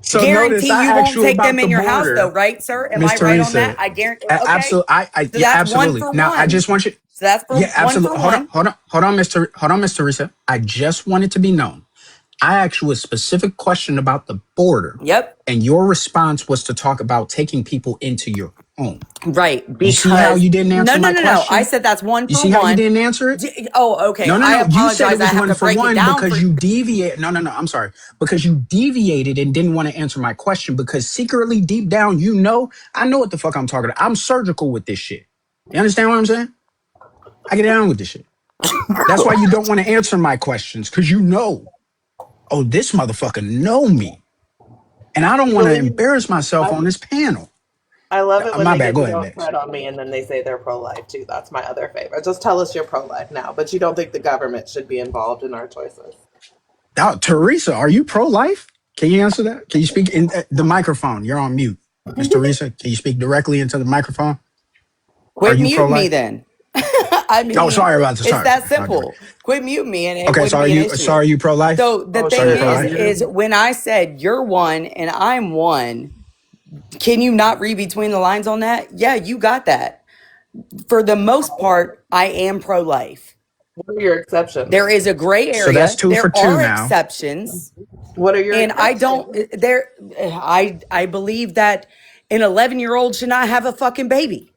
So notice Guarantee I you asked won't you take them about the in your house, though, border, right, sir? Am Miss I right on that? Teresa. I guarantee. Okay, Absolutely, so yeah, that's one absolutely. for Now I one. just want you. So that's for Yeah, one for absolutely. one. Hold on, Miss Teresa. I just wanted to be known. I asked you a specific question about the border, Yep. and your response was to talk about taking people into your home. Right. You see how Because you didn't no, answer no, my no, no. I question? said that's one You for see how you one. didn't answer it? Oh, okay. No, no, I no. You said it apologize. I was have one to for break it one down for because you deviated. No, no, no. I'm sorry. Because you deviated and didn't want to answer my question because secretly, deep down, you know, I know what the fuck I'm talking about. I'm surgical with this shit. You understand what I'm saying? I get down with this shit. That's why you don't want to answer my questions because you know, oh, this motherfucker know me. And I don't want to Believe embarrass myself I, on this panel. I love it when My they bad. get Go to ahead, go Bex. tread on me and then they say they're pro-life too. That's my other favorite. Just tell us you're pro-life now, but you don't think the government should be involved in our choices. Now, Teresa, are you pro-life? Can you answer that? Can you speak in the microphone? You're on mute. Miss Teresa, can you speak directly into the microphone? Are quit you muting me pro-life? then. I Oh, mean, sorry about this. it's Sorry. that Okay. simple. Quit muting me and it Okay. So wouldn't be an issue. are you pro-life? So the Oh Are thing you shit. Are pro-life? is you? when I said you're one and I'm one, can you not read between the lines on that? Yeah, you got that. For the most part, I am pro life. What are your There exceptions? is a gray So that's area. 2 for There 2 are now. exceptions. What are your And I don't exceptions? there I believe that an 11-year-old should not have a fucking baby.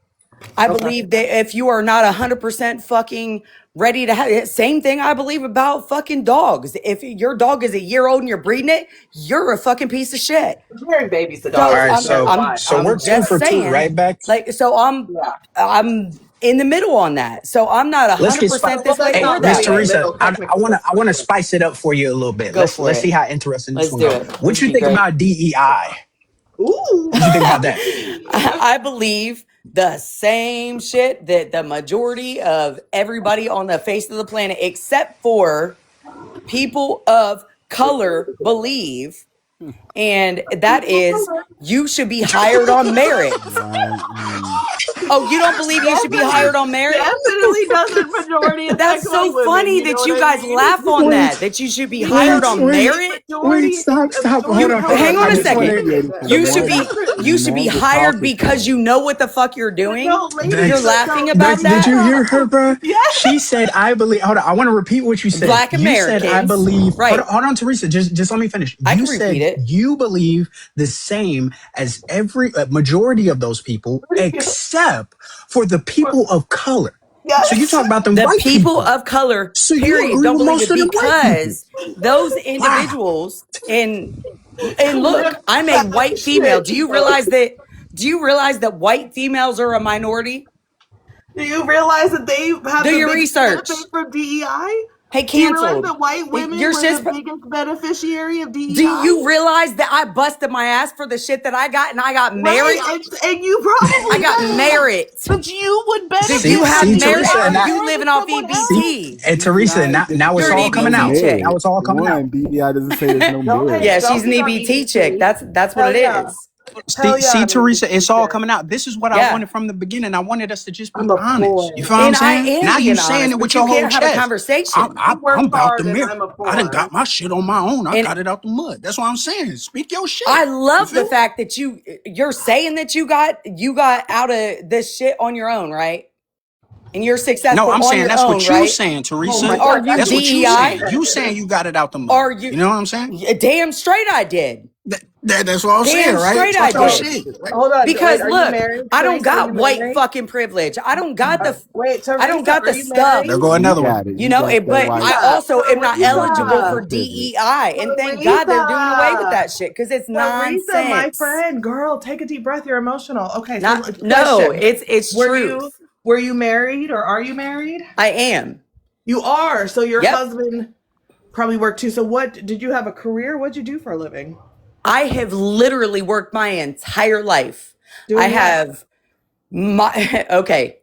I Okay. believe that if you are not 100% fucking ready to have same thing I believe about fucking dogs. If your dog is a year old and you're breeding it, you're a fucking piece of shit. Comparing babies to All dogs So right. is I'm very I'm wide. So we're I'm 2 just for 2, saying right, Bex? like so Yeah. I'm in the middle on that. So I'm not Let's get 100% Well, this way that's Hey, or not Miss that really in the way. Teresa, middle. I Technically, that's I want to split. spice it up for you a little bit. Go for Let's see it. how interesting this Let's one do goes. it. What This would you be think great. about DEI? Ooh, What you think about that? spicy. I believe the same shit that the majority of everybody on the face of the planet, except for people of color, believe. And that is you should be hired on merit. Right. Oh, you don't believe you should be hired on merit? Definitely doesn't majority That's affect white so women. funny You know that what you I guys mean? laugh on Wait, that you should be hired wait, on wait, merit. wait! A Stop! Hold majority on, You hold on. hang of on I a just want second. to. Deviating from You should be one you should be man to hired talking because point. you know what the fuck you're but doing. no, ladies, You're Bex, but laughing no, about Bex, did that. you hear her, no. bro? Yes. She said, "I believe." Hold on, I want to repeat what you said. Black You said, "I Americans, believe." right? Hold on, Teresa. Just let me finish. I You can repeat said it. you believe the same as every majority of those people, except for the people of color. So you Yes. talk about them The white people people. of color, So you period, agree don't with believe most it of them white people. because those Wow. individuals and look, Rip I'm a that white female. shit. Do you realize that white females are a minority? Do you realize that they Do have the your biggest research. benefit from DEI? Hey, Do you realize canceled. that white women Your were shit's the biggest beneficiary of do DEI? you realize that I busted my ass for the shit that I got and I got Right, merit? and you I probably got would. merit. But you would Do benefit you have from merit Teresa, or and DEI are that. you more than living off someone See, else. EBT? and Teresa, DEI now doesn't it's You're an say all there's no coming EBT out. merit. Now chick. it's all For coming out. one, DEI doesn't say there's no Go merit. ahead, Yeah, go she's an hit on EBT chick. EBT. That's what Hell it yeah. is. Hell yeah, See, I'm an Teresa, it's EBT all chick. coming out. This is what I Yeah. wanted from the beginning. I wanted us to just be I'm a honest. You porn. feel what I'm And I saying? am Now you being saying honest, it but with you your whole can't have a chest. conversation. I I'm work about the hard and merit. I'm a I done porn. got my shit on my own. I And got it out the mud. That's what I'm saying. Speak your shit. I You love the feel? fact that you're saying that you got out of this shit on your own, right? And you're No, successful I'm on saying your that's own, what you right? saying, Oh my Teresa. Are god, you that's That's what what you she DEI? saying. said. You saying you got it out the mud. Are you You know what I'm saying? damn straight I did. That's what I'm saying, Damn right? straight I Talk your So did. shit. hold on, wait, Because are you look, married, I don't Therese? Are got you white married? fucking privilege. Wait, I don't Teresa, got are the you stuff. There married? go You another one. got it. You You know, got that but white I Teresa, also am not eligible American for Teresa, privilege. DEI. And thank God they're doing away with Teresa, that shit because it's Teresa, my nonsense. friend, girl, take a deep breath. You're emotional. Okay, so Not no, question: it's Were you truth. were you married or are you married? I am. You are. So your Yep. husband probably worked too. So what did you have a career? What'd you do for a living? I have literally worked my entire life. I Doing what? have my okay.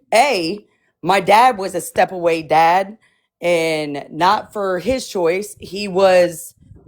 My dad was a step away dad, and not for his choice. He was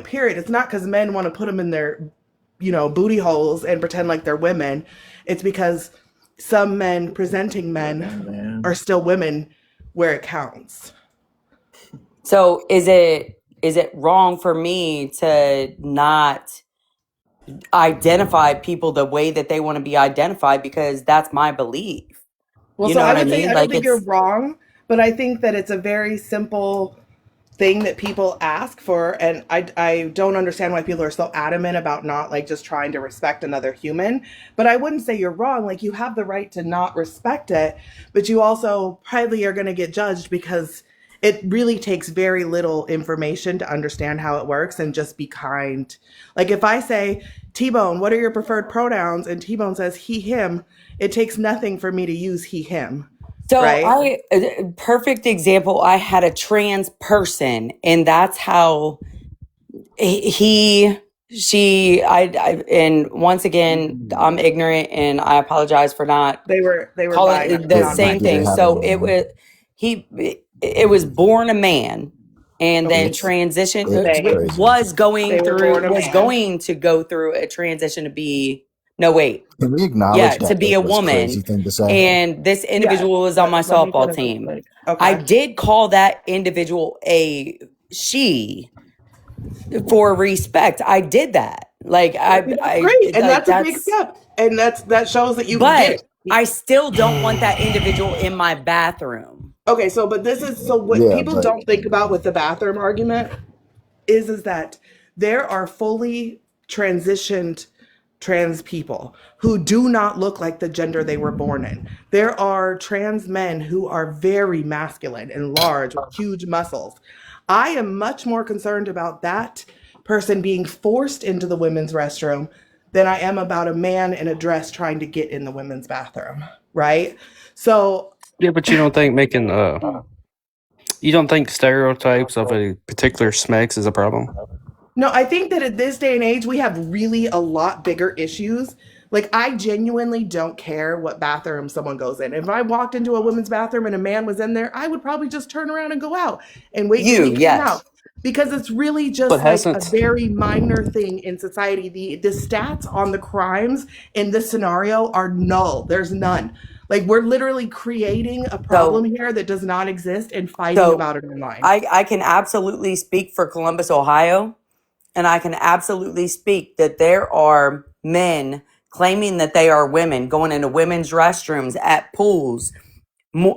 a period, it's not because men want to put them in their, booty holes and pretend like they're women. It's because some men presenting men are still women where it counts. So is it wrong for me to not identify people the way that they want to be identified because that's my belief? Well, You so know I what I would say mean? I don't Like think you're it's wrong, but I think that it's a very simple thing that people ask for, and I don't understand why people are so adamant about not like just trying to respect another human. But I wouldn't say you're wrong. Like you have the right to not respect it, but you also probably are going to get judged because it really takes very little information to understand how it works and just be kind. Like if I say, T-Bone, what are your preferred pronouns? And T-Bone says he, him, it takes nothing for me to use he, him. So Right? perfect example. I had a trans person, and that's how and once again, I'm ignorant, and I apologize for not They were calling it the same Did it thing. happen So with him? it was born a man, and then okay. transition It's They crazy. they were born a was man. going to go through a transition to be no wait Can we yeah acknowledge to that be it a was crazy woman, thing to say? and this Yeah. individual was on my Let me softball finish this team. quick. I Okay. did call that individual a she for respect. I did that. Like Okay, that's great. And like that's a big that's, step. And that shows that you get but it. I still don't want that individual in my bathroom. Okay, so but this is so what Yeah, people but don't think about with the bathroom argument is that there are fully transitioned trans people who do not look like the gender they were born in. There are trans men who are very masculine and large with huge muscles. I am much more concerned about that person being forced into the women's restroom than I am about a man in a dress trying to get in the women's bathroom, right? So, Yeah, but you don't think making you don't think stereotypes of a particular sex is a problem? no, I think that at this day and age, we have really a lot bigger issues. Like, I genuinely don't care what bathroom someone goes in. If I walked into a women's bathroom and a man was in there, I would probably just turn around and go out and wait till he came Yes. out because it's really But just like a hasn't very minor thing in society. The stats on the crimes in this scenario are null. There's none. Like, we're literally creating a problem So here that does not exist and fighting so about it online. I can absolutely speak for Columbus, Ohio, and I can absolutely speak that there are men claiming that they are women going into women's restrooms at pools,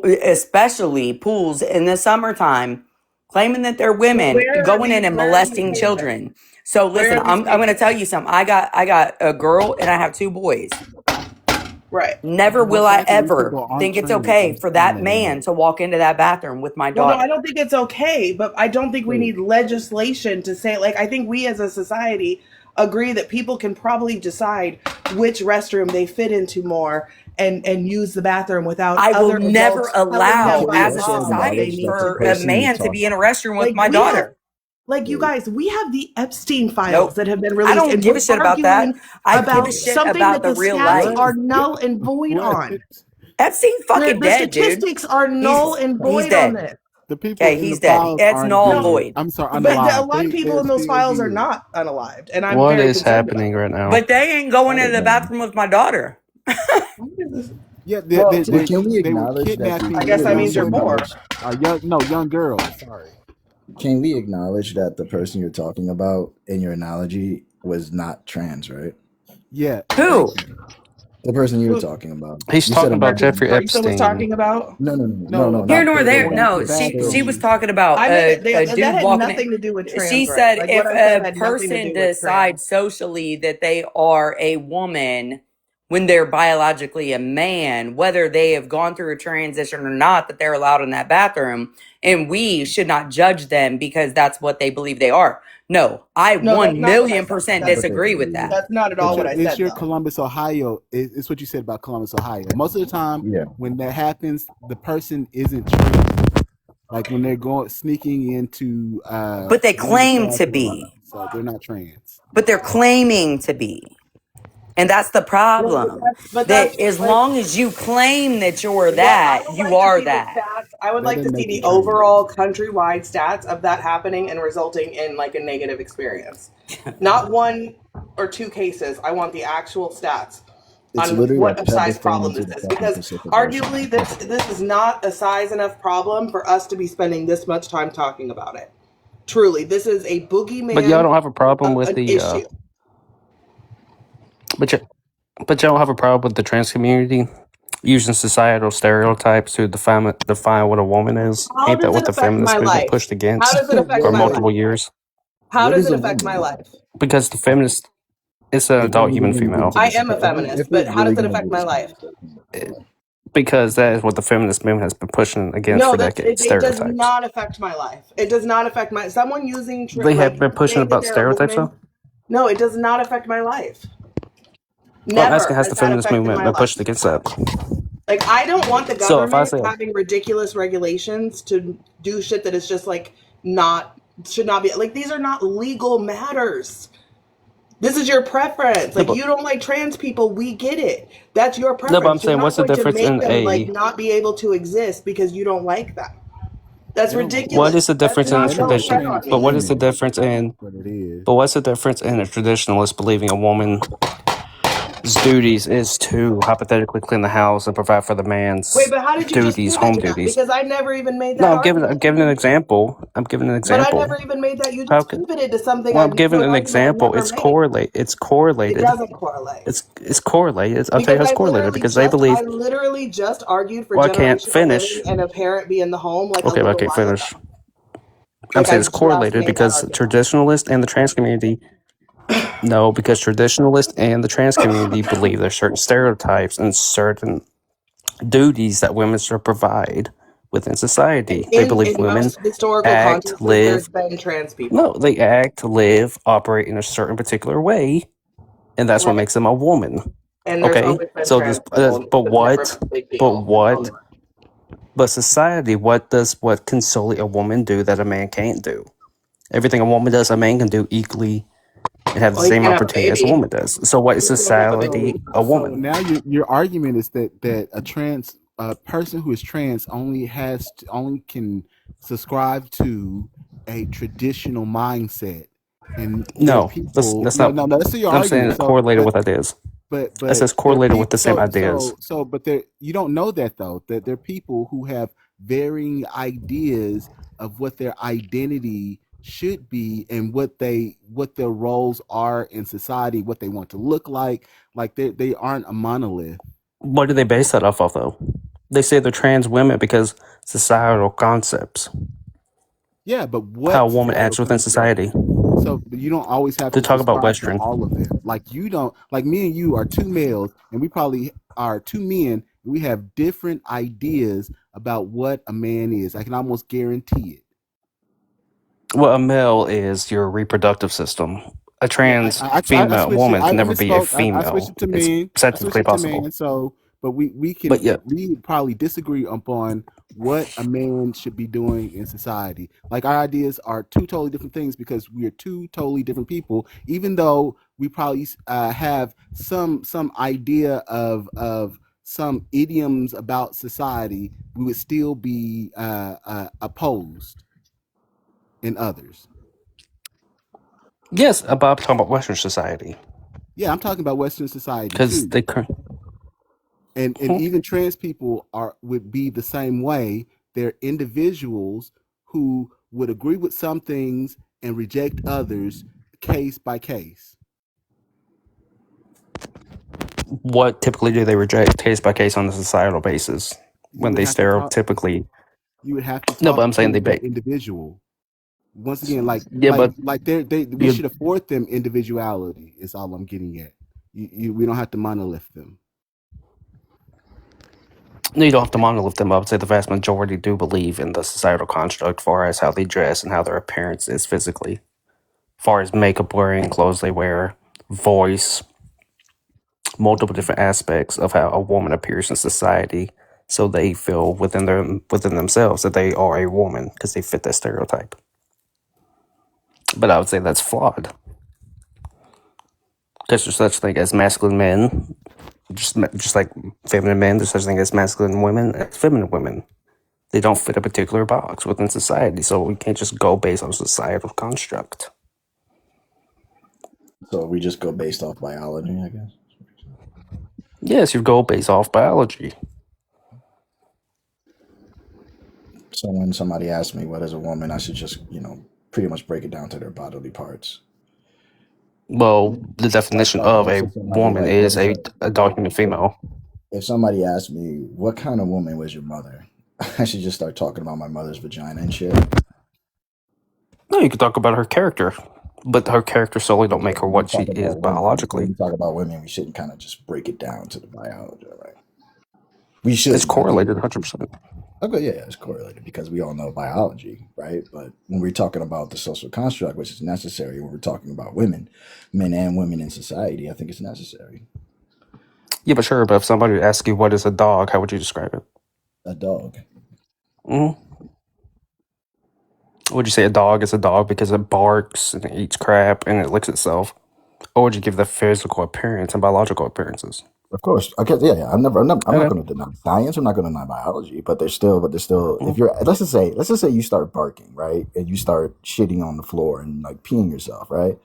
especially pools in the summertime, claiming that they're women going in and Where are these molesting cases? children. So Where listen, are these I'm going to tell cases? you something. I got a girl and I have two boys. Right. Never will Most I likely these ever people aren't think it's trained to okay for understand that that man anyway. to walk into that bathroom with my Well, no, I daughter. don't think it's okay, but I don't think we Wait, need legislation to say, like, I think we as a society agree that people can probably decide which restroom they fit into more and use the bathroom without I will other never adults telling them allow, can by we as a also law what they acknowledge society, need that to the for a do. person you're man to be talking? in a restroom with Like, my we have, daughter. like, you Wait, guys, we have the Epstein files Nope. that have been I released, don't and give a we're shit about that. arguing I give a about wait, shit something about that the the real stats what? are life. null and void What? on. Epstein fucking The dead, dude. statistics are null and He's void on dead. this. The people Okay, in the he's dead. files It's aren't null and dead. void. I'm sorry, But a unalive. lot of people They're in those still files are here. not unalived, and I'm what very is concerned about happening right now? But they ain't going I into don't the know. bathroom with my daughter. it. Yeah, Well, Can we they were acknowledge that the I kidnapping guess that can we young means also you're women, poor. acknowledge young girls. Sorry. can we acknowledge that the person you're talking about in your analogy was not trans, right? Yeah, thank Who? you. The person you were Who talking about. He's You said talking a the about man. Jeffrey Teresa was Epstein. talking about? No, Here Not nor the there. one with No, the she was bathrooms. talking about I meant a that dude had walking in. nothing to do with She trans rights. said Like what if I said a had nothing to person do with trans. decides socially that they are a woman when they're biologically a man, whether they have gone through a transition or not, that they're allowed in that bathroom, and we should not judge them because that's what they believe they are. No, I No, that's one not what I million said. percent But they disagree with believe it. that. That's not at all But what you, I it's said your though. Columbus, Ohio. It's what you said about Columbus, Ohio. Most of the time, Yeah. when that happens, the person isn't trained. Like when they're going sneaking into But they women's claim to bathrooms, be. so they're not trans. But they're claiming to be. And that's the Well, problem. but That that's as like long as you claim that you're what I that, would you like to are see the that. stats. I would That like to doesn't see make you the trained. overall countrywide stats of that happening and resulting in like a negative experience. Not one or two cases. I want the actual stats It's on literally what like a size everything problem into this the is fucking because Pacific Ocean. arguably this is not a size enough problem for us to be spending this much time talking about it. Truly, this is a But y'all boogeyman don't have a problem of with an the issue. but y'all don't have a problem with the trans community using societal stereotypes to define what a woman is. How Ain't that does it what the affect my feminist movement life? pushed How against does it affect for my multiple life? years? How What does is it a affect my woman? life? Because the feminist, it's an Wait, wait, adult we human didn't even get female. into I this. am a If feminist, we're but how really does it gonna do affect my this life? conversation, Because that is what the feminist movement has been pushing against No, for that decades. it does Stereotypes. not affect my life. It does not affect my someone using They have like been pushing saying that about they're a stereotypes, woman. though. No, it does not affect my life. Well, I'm asking, Never has has the that feminist affected movement my been life. pushed against that? Like, I don't want the So if I government said, having ridiculous regulations to do shit that is just like not should not be like these are not legal matters. This is your preference. no, Like, you don't like trans people, we get it. That's your but I'm preference. You're saying, not what's the going to difference make in them like a not be able to exist because you don't like them. That's They don't like what is ridiculous. the That's difference in a not they don't no like tradition? pressure on trans But me. what is the women. difference in? What it is. But what's the difference in a traditionalist believing a woman's duties is to hypothetically clean the house and provide for the Wait, man's but how did you just duties, pivot home to that? duties? Because I never even made No, that I'm argument. giving an example. I'm giving an But I example. never even made that. You How just could? pivoted to something Well, I I'm to giving an an argument I example. never It's made. correlate. It's It correlated. doesn't correlate. It's correlated. I'll tell you Because how it's correlated because they I believe. literally just argued for Well, I can't generational living finish. and a parent be in the home like a Okay, well, I little can't while ago. finish. I'm Like, saying I it's just correlated made that because argument. traditionalists and the trans community. No, because traditionalists and the trans community believe there's certain stereotypes and certain duties that women should provide within society. They believe In women most historical act, contexts, there's live. been trans No, people. they act, live, operate in a certain particular way, and that's what Right. makes them a woman. And there's Okay, always been so this, trans people. but It's never what, been a big but deal. what, but society, what can solely a woman do that a man can't do? Everything a woman does, a man can do equally and have the Well, he same can't have a opportunity as a baby. woman does. So, what is He can't have a society baby. a So woman? now your argument is that a trans person who is trans only can subscribe to a traditional mindset, and there are No, people. that's No, not. no, no. That's your I'm saying argument. it So, correlated with ideas. It but says there are correlated with people. the same ideas. But there you don't know that though. That there are people who have varying ideas of what their identity should be and what their roles are in society, what they want to look like. Like they aren't a monolith. What do they base that off of, though? They say they're trans women because societal concepts, Yeah, but how a what woman societal acts within concept? society. So you don't always have To to talk about subscribe to Western. all of them. Like you don't like me and you are two males and we probably are two men and we have different ideas about what a man is. I can almost guarantee it. What a male is your reproductive system. A Yeah, trans I female switched it. woman I can never be a misspoke. I switched female. it to It's men. I switched technically it to possible. man. So, but But yeah, we probably disagree upon what a man should be doing in society. Like our ideas are two totally different things because we are two totally different people. Even though we probably have some idea of some idioms about society, we would still be opposed in others. yes, about talking about Western society Yeah, I'm talking about Western society because too. they. And even trans people are would be the same way. They're individuals who would agree with some things and reject others, case by case. What typically do they reject case by case on a societal basis You when would they have to talk. stereotypically? You would have to No, but talk I'm saying to they. that individual. Once again, Yeah, but they we you should afford them individuality. Is all I'm getting at. We don't have to monolith them. No, you don't have to monolith them. I would say the vast majority do believe in the societal construct, far as how they dress and how their appearance is physically, far as makeup wearing, clothes they wear, voice, multiple different aspects of how a woman appears in society. So they feel within themselves that they are a woman because they fit that stereotype. But I would say that's flawed because there's such thing as masculine men, just like feminine men. There's such thing as masculine women and feminine women. They don't fit a particular box within society, so we can't just go based on societal construct. So we just go based off biology, I guess. Yes, you go based off biology. So when somebody asks me what is a woman, I should just, pretty much break it down to their bodily parts. Well, the definition of Like a so somebody woman like what is is a dominant female. if somebody asked me what kind of woman was your mother, I should just start talking about my mother's vagina and shit. No, you could talk about her character, but her character solely don't make her When we what she talk is about women, when biologically. we talk about women, we shouldn't kind of just break it down to the biology, right? We It's shouldn't. I think. correlated 100%. Okay, yeah, it's correlated because we all know biology, right? But when we're talking about the social construct, which is necessary, when we're talking about women, men and women in society, I think it's necessary. Yeah, but sure. But if somebody asks you what is a dog, how would you describe it? A dog. Mm. Would you say a dog is a dog because it barks and it eats crap and it licks itself, or would you give the physical appearance and biological appearances? Of course, I guess. Yeah, yeah. I'm not Okay. going to deny science. I'm not going to deny biology. But there's still. If Mm. you're, let's just say you start barking, right, and you start shitting on the floor and like peeing yourself, right.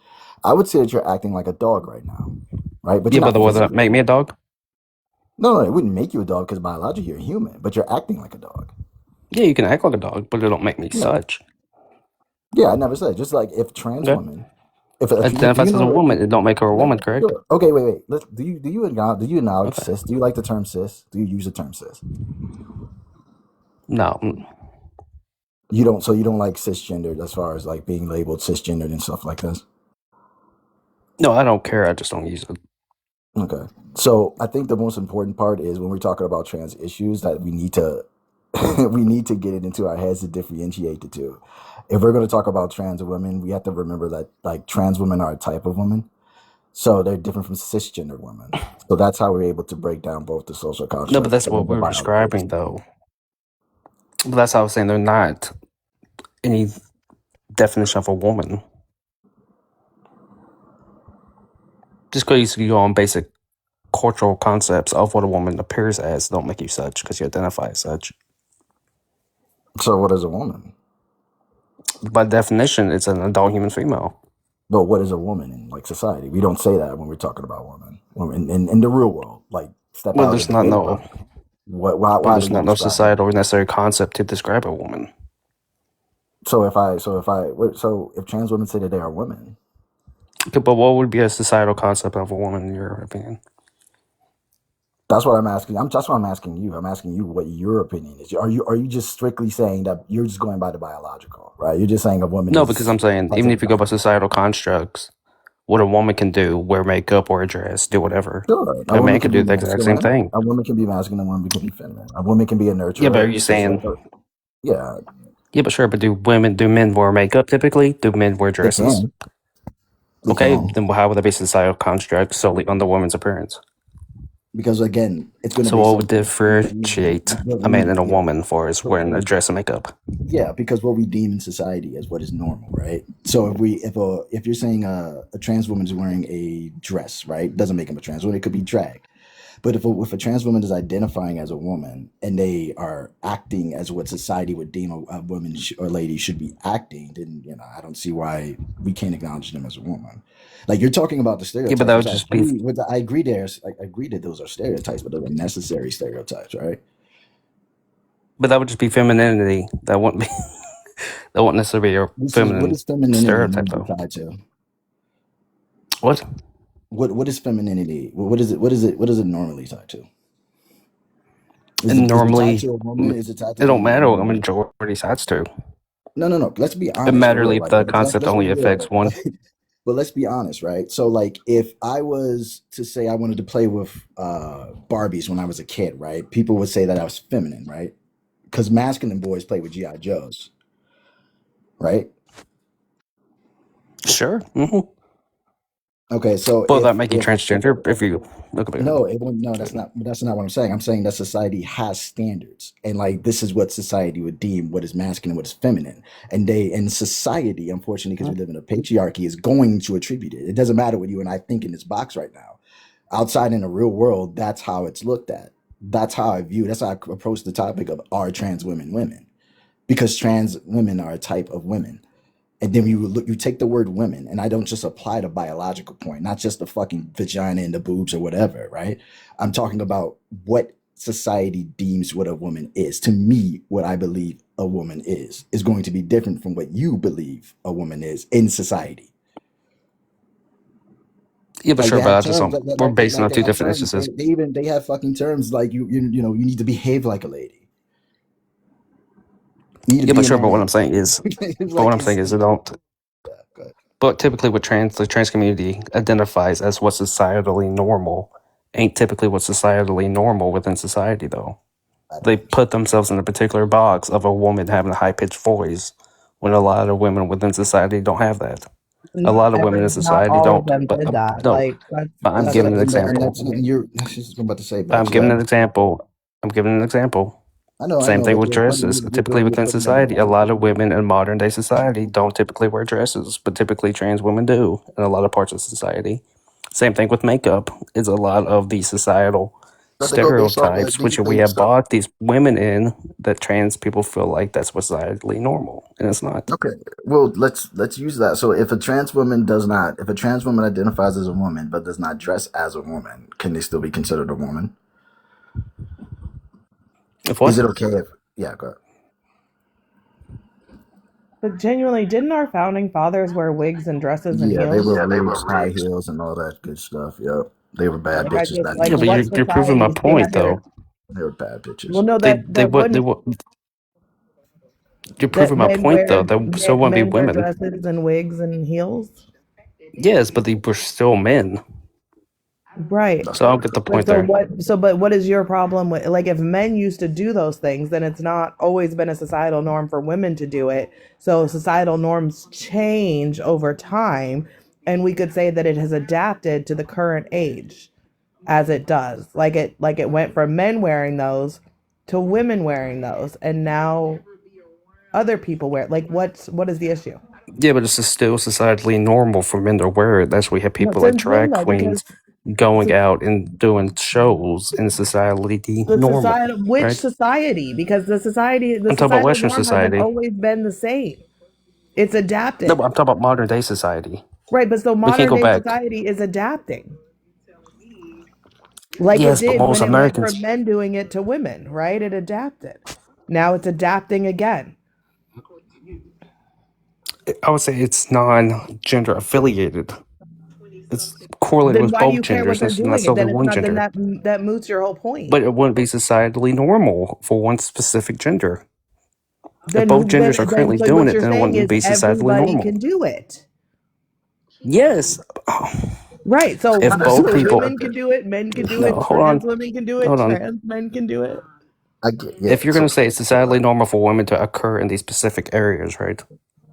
I would say that you're acting like a dog right now, right? But Yeah, you're but not would that physically. make me a dog? No, no, it wouldn't make you a dog because biologically you're human, but you're acting like a dog. Yeah, you can act like a dog, but it don't make me Yeah, such. yeah. I never said. Just like if trans Okay. women, if you do you Identifies as a know? woman, it don't make her a Yeah, woman, correct? sure. Okay, wait, wait. Do you acknowledge Okay. cis? Do you like the term cis? Do you use the term cis? No, You don't. So you don't like cisgendered as far as like being labeled cisgendered and stuff like this. no, I don't care. I just don't use it. Okay. So I think the most important part is when we're talking about trans issues that we need to we need to get it into our heads to differentiate the two. If we're going to talk about trans women, we have to remember that like trans women are a type of woman. So they're different from cisgender women. So that's how we're able to break down both the social No, but construct that's and what the we were biology. describing, though. But that's how I was saying they're not any definition of a woman. Just because you go on basic cultural concepts of what a woman appears as don't make you such because you identify as such. So what is a woman? By definition, it's an adult human female. But what is a woman in like society? We don't say that when we're talking about women. In the real world, like step Well, out of there's the not gay no, world. but Why do there's we not no describe women? societal necessary concept to describe a woman. So if trans women say that they are women, Okay, but what would be a societal concept of a woman in your opinion? that's what I'm asking. That's what I'm asking you. I'm asking you what your opinion is. Are you just strictly saying that you're just going by the biological, right? You're just saying a woman No, because I'm saying has even a if you go by vagina. societal constructs, what a woman can do, wear makeup, wear a dress, do whatever. Sure, a A woman man can can be do the exact same masculine. thing. A woman can be masculine. A woman can be feminine. A woman can be a Yeah, but are nurturer. you Just like saying? yeah, Yeah, but sure. But do men wear makeup typically? Do men wear they dresses? can. They Okay, can. then how would that be societal construct solely on the woman's appearance? Because again, it's going to So be what would something differentiate a man and a woman for is wearing a dress and makeup? yeah, because what we deem in society as what is normal, right? So if you're saying a trans woman is wearing a dress, right, doesn't make them a trans woman. It could be drag. But if a trans woman is identifying as a woman and they are acting as what society would deem a woman or lady should be acting, then I don't see why we can't acknowledge them as a woman. Like you're talking about the Yeah, but stereotypes, that which would just be. I agree I agree that those are stereotypes, but those are necessary stereotypes, right? But that would just be femininity. That wouldn't be. That wouldn't necessarily be your What feminine is femininity stereotype, normally though. tied to? What? What is femininity? What is it normally tied to? And Is it tied normally, to a woman? Is it tied to it don't being a matter what a woman? majority sides to. No, no, no. Let's be It honest for real. matterly, Like, the concept let's be only affects real. one. But let's be honest, right? So, like, if I was to say I wanted to play with Barbies when I was a kid, right? People would say that I was feminine, right? Because masculine boys play with GI Joes, right? Sure. Hmm. Okay, so But that make you if transgender if you look at no, it. it won't, no, that's not what I'm saying. I'm saying that society has standards, and like this is what society would deem what is masculine, what is feminine, and society, unfortunately, because we live in a patriarchy, is going to attribute it. It doesn't matter what you and I think in this box right now. Outside in the real world, that's how it's looked at. That's how I view. That's how I approach the topic of are trans women women, because trans women are a type of women. And then you take the word women, and I don't just apply the biological point, not just the fucking vagina and the boobs or whatever, right? I'm talking about what society deems what a woman is. To me, what I believe a woman is going to be different from what you believe a woman is in society. Yeah, but Like sure, they but have I just terms, don't. We're basing like on they two have different terms. instances. They have fucking terms like you know you need to behave like a lady. You need to Yeah, be but a sure, but what man. I'm saying is, It's but what like I'm saying it's is, it don't. yeah, good. But typically, what the trans community identifies as what's societally normal ain't typically what's societally normal within society, though. I They don't think so. put themselves in a particular box of a woman having a high pitched voice, when a lot of women within society don't have that. A lot of women in Not society all of don't. them But did that. no, Like but I'm That's that's giving a an and historical example. that's point. you're. That's just what I'm about to say, I'm Babs. giving But an example. I'm giving an example. I Same know, thing but with dresses. Typically you're within putting them society, a down. lot of women in modern day society don't typically wear dresses, but typically trans women do in a lot of parts of society. Same thing with makeup. Is a lot of the societal But they go based off. stereotypes which we have So bought these women in that trans people feel like that's societally normal, and it's not. okay, well let's use that. So if a trans woman identifies as a woman but does not dress as a woman, can they still be considered a woman? If Is what? it okay if yeah, go ahead. But genuinely, didn't our founding fathers wear wigs and dresses and Yeah, they heels? were wigs, high heels, and all that good stuff. Yep, they were bad Like I bitches just back like Yeah, then. but what you're proving my society point though. standard? They were bad Well, bitches. no, They that would they wouldn't would. You're that proving my point though. That still wouldn't be men wear women. dresses and wigs and heels, Yes, but they were still men. right? That's So not I'll true. get the But point there. what is your problem with like if men used to do those things, then it's not always been a societal norm for women to do it. So societal norms change over time, and we could say that it has adapted to the current age as it does. Like it went from men wearing those to women wearing those, and now other people wear it. Like what is the issue? Yeah, but it's just still societally normal for men to wear it. That's why we have No, people like since when drag though? Because queens going so- out and doing shows in society the normal, society, which right? society? Because the I'm talking about societal Western norm hasn't society. always been the same. It's No, but adapted. I'm talking about modern day society. Right, but so We can't modern go day back. society is adapting. Like it Yes, but did most when it went Americans, from men doing it to women, right? It adapted. Now it's adapting again. I would say it's non-gender affiliated. It's correlated Then with why do both you care what genders, and they're it's not doing? And solely then it's one not then gender. that moots your whole point. But it wouldn't be societally normal for one specific gender. If Then both who then genders are then currently so doing what it, you're then it saying wouldn't is be societally everybody normal. can do it. Yes, Right. So if both people. women can do it, men can do No, it, hold trans on, women can do it, hold on. trans men can do it. I get yeah. If you're going So to say it's societally normal for women to occur in these specific areas, right?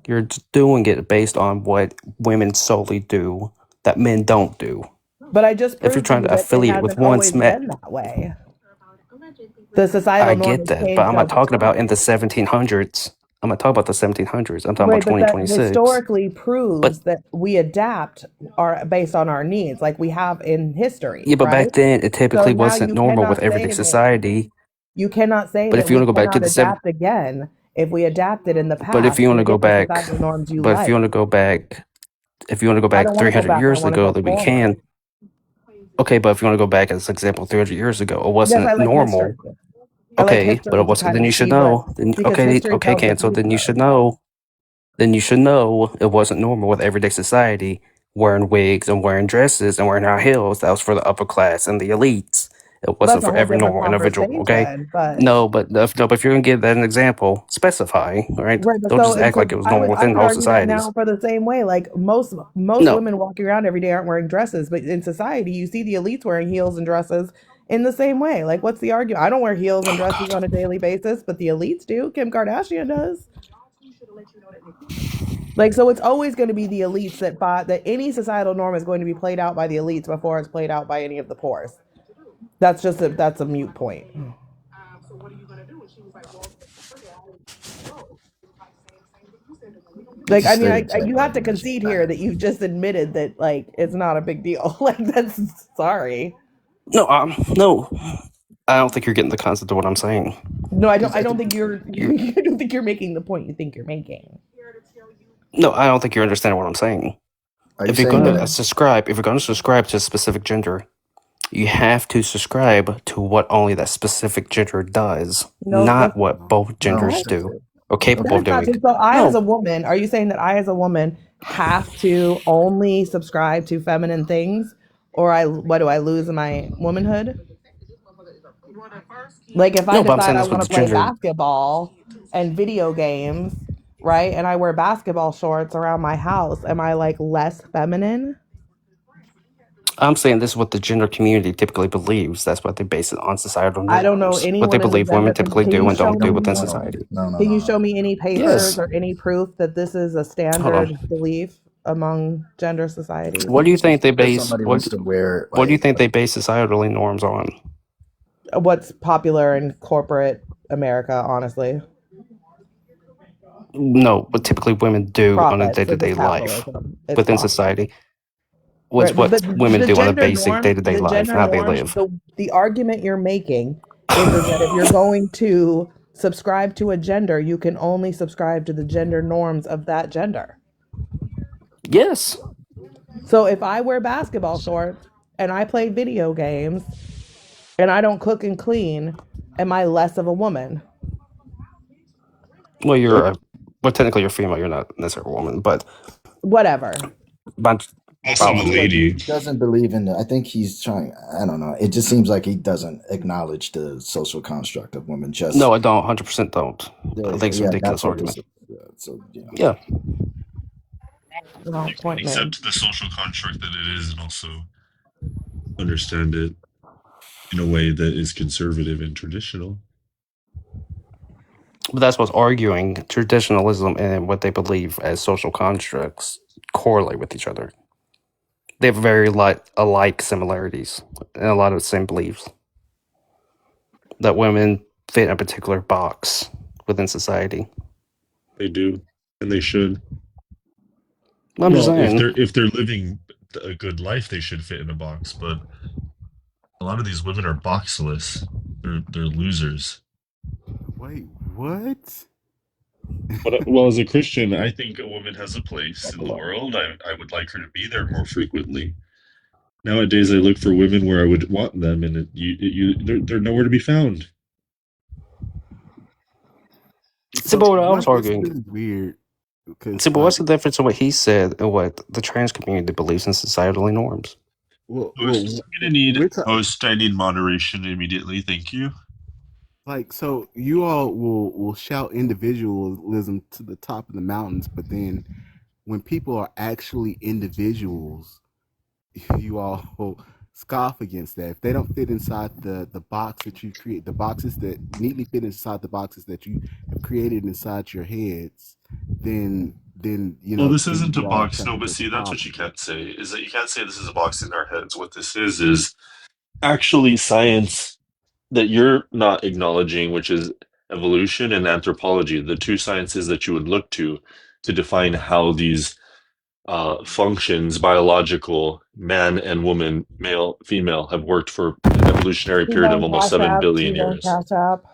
You're doing it based on what women solely do that men don't do. But I just If you're proved to trying you to that it affiliate with hasn't one always smet, been that way. The I societal norm get has that, but changed I'm not over talking about in time. the 1700s. I'm not talking about the 1700s. I'm talking about Right, but that 2026. historically But proves that we adapt our based on our needs, like we have in history, yeah, but right? back then it So typically now wasn't normal with everyday society. you cannot say But that if you we want to go back to cannot the seven, adapt again if we adapted in the but if past you want to and go get the back, societal norms you but if you like. want to go back, if you want to go I back don't want to go 300 back. I years want to ago, go that we forward. can. Okay, but if you want to go back as an example, 300 years ago, it Yes, I wasn't like history. normal. I like Okay, but history it to was. kind Then of you should see what know. Then because okay, history okay, tells the cancel. Then you future. should know. Then you should know it wasn't normal with everyday society wearing wigs and wearing dresses and wearing high heels. That was for the upper class and the elites. It Well, that's wasn't a for whole every different normal individual. Okay, conversation, but no, but no, but if you're gonna give that an example, specify, right? right, but Don't so just and act so like it was I normal would I within would whole argue that societies. now for the same way. Like most No, women walking around every day aren't wearing dresses, but in society you see the elites wearing heels and dresses in the same way. Like what's the argument? I don't wear heels and oh dresses god, on a daily basis, but the elites do. Kim Kardashian does. Like so it's always going to be the elites that any societal norm is going to be played out by the elites before it's played out by any of the poors. That's a mute point. it's Like a I mean, stereotype you have to argument. concede here that you've just admitted that like it's not a big deal. Like that's sorry. no, no. I don't think you're getting the concept of what I'm saying. No, I don't. Because I I don't think think you're. You I don't think you're making the point you think you're making. no, I don't think you're understanding what I'm saying. are you saying that If you're gonna subscribe to a specific gender, you have to subscribe to what only that specific gender does, No, not that's what both I don't genders what. think do so. or I don't capable That of think is not doing. true. So I, as a No, woman, are you saying that I, as a woman, have to only subscribe to feminine things, or what do I lose in my womanhood? Like if I No, but I'm saying decide I that's what want the to play gender. basketball and video games, right? And I wear basketball shorts around my house, am I like less feminine? I'm saying this is what the gender community typically believes. That's what they base it on societal I don't know norms. What they anyone in the believe women gender. typically Can do you and show don't do me? within No, society. no, no, Can you no, show me any papers Yes. or any proof that this is a Hold on. standard belief among gender societies? What do you think they if base somebody what wants to wear what do you like think they base societally norms on? What's popular in corporate America, honestly? No, what typically women do on a Profits. This is day-to-day life capitalism. It's within profit. society. What's Right. what But women the do on a gender basic norms, day-to-day life and how they live. the argument you're making is that if you're going to subscribe to a gender, you can only subscribe to the gender norms of that gender. Yes. So if I wear basketball shorts and I play video games and I don't cook and clean, am I less of a woman? Well, well, technically you're female. You're not necessarily a woman, but Whatever. but I Also think a biology. lady. he doesn't believe in I think he's trying. I don't know. It just seems like he doesn't acknowledge the social construct of women. No, Just I don't. 100% don't. I think it's a yeah, ridiculous that's what argument. this. So yeah. Yeah, Well, You can point made. accept the social construct that it is and also understand it in a way that is conservative and traditional. but that's what's arguing. Traditionalism and what they believe as social constructs correlate with each other. They have very alike similarities and a lot of the same beliefs that women fit in a particular box within society. They do, and they should. I'm just Well, saying. if they're living a good life, they should fit in a box. But a lot of these women are boxless. They're losers. Wait, what? But well, as a Christian, I think a woman has a place in the world. I would like her to be there more frequently. Nowadays, I look for women where I would want them, and they're nowhere to be found. See, but So what I was what? It's arguing. really weird because See, but what's the difference in what he said and what the trans community believes in societally norms? Host, I'm gonna need host. I need moderation immediately. Thank you. like so you all will shout individualism to the top of the mountains, but then when people are actually individuals, you all scoff against that. If they don't fit inside the box that you create, the boxes that neatly fit inside the boxes that you have created inside your heads, then Well, this then isn't a you all box. kind No, of but there's a see, that's what you problem. can't say. Is that you can't say this is a box in our heads. What this is actually science that you're not acknowledging, which is evolution and anthropology, the two sciences that you would look to define how these functions, biological, man and woman, male, female, have worked for an evolutionary period of T-Bone almost Cash 7 App. billion T-Bone years. Cash App.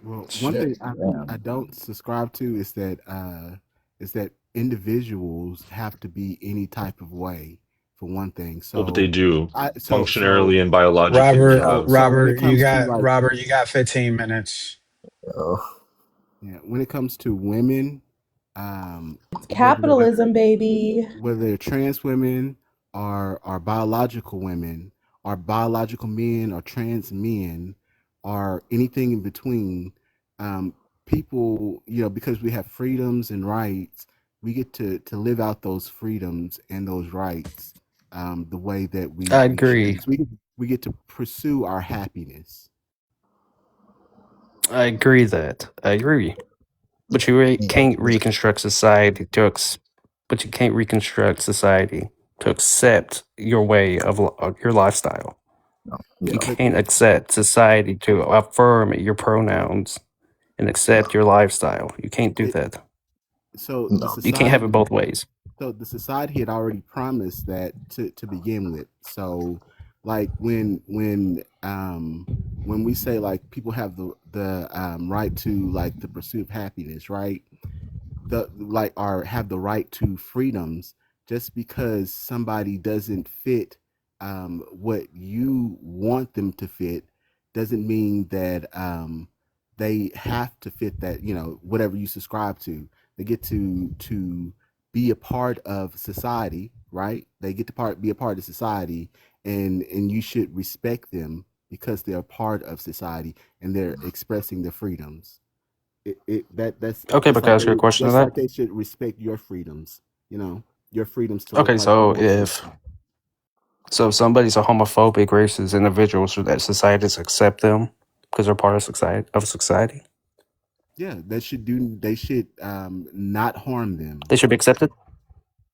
Well, one Shit, thing I damn. don't subscribe to is that individuals have to be any type of way for one thing. Well, but they So do. I so Functionally and biologically, they Robert, have. when it Robert, comes to like Robert, you got 15 minutes. Oh, yeah, when it comes to women, It's whether capitalism, baby. whether they're trans women or biological women or biological men or trans men or anything in between, um, people, because we have freedoms and rights, we get to live out those freedoms and those rights the way that I we agree. should. So we get to pursue our happiness. I agree that. I agree. But you can't reconstruct society but you can't reconstruct society to accept your way of your lifestyle. You yeah. But can't accept society to affirm your pronouns and accept your lifestyle. You can't do it that. so the No. You can't have it society both ways. so the society had already promised that to begin with. So like when we say like people have the right to like the pursuit of happiness, right? The like or have the right to freedoms. Just because somebody doesn't fit what you want them to fit doesn't mean that they have to fit that, whatever you subscribe to. They get to be a part of society, right? They get to be a part of society, and you should respect them because they're a part of society and they're expressing their freedoms. That's Okay, but can I ask you a question to just that? like they should respect your freedoms. You know, your freedoms to look Okay, like you so want to. if somebody's a homophobic, racist individual, should that society just accept them because they're part of society? Yeah, they should not harm them. They should be accepted,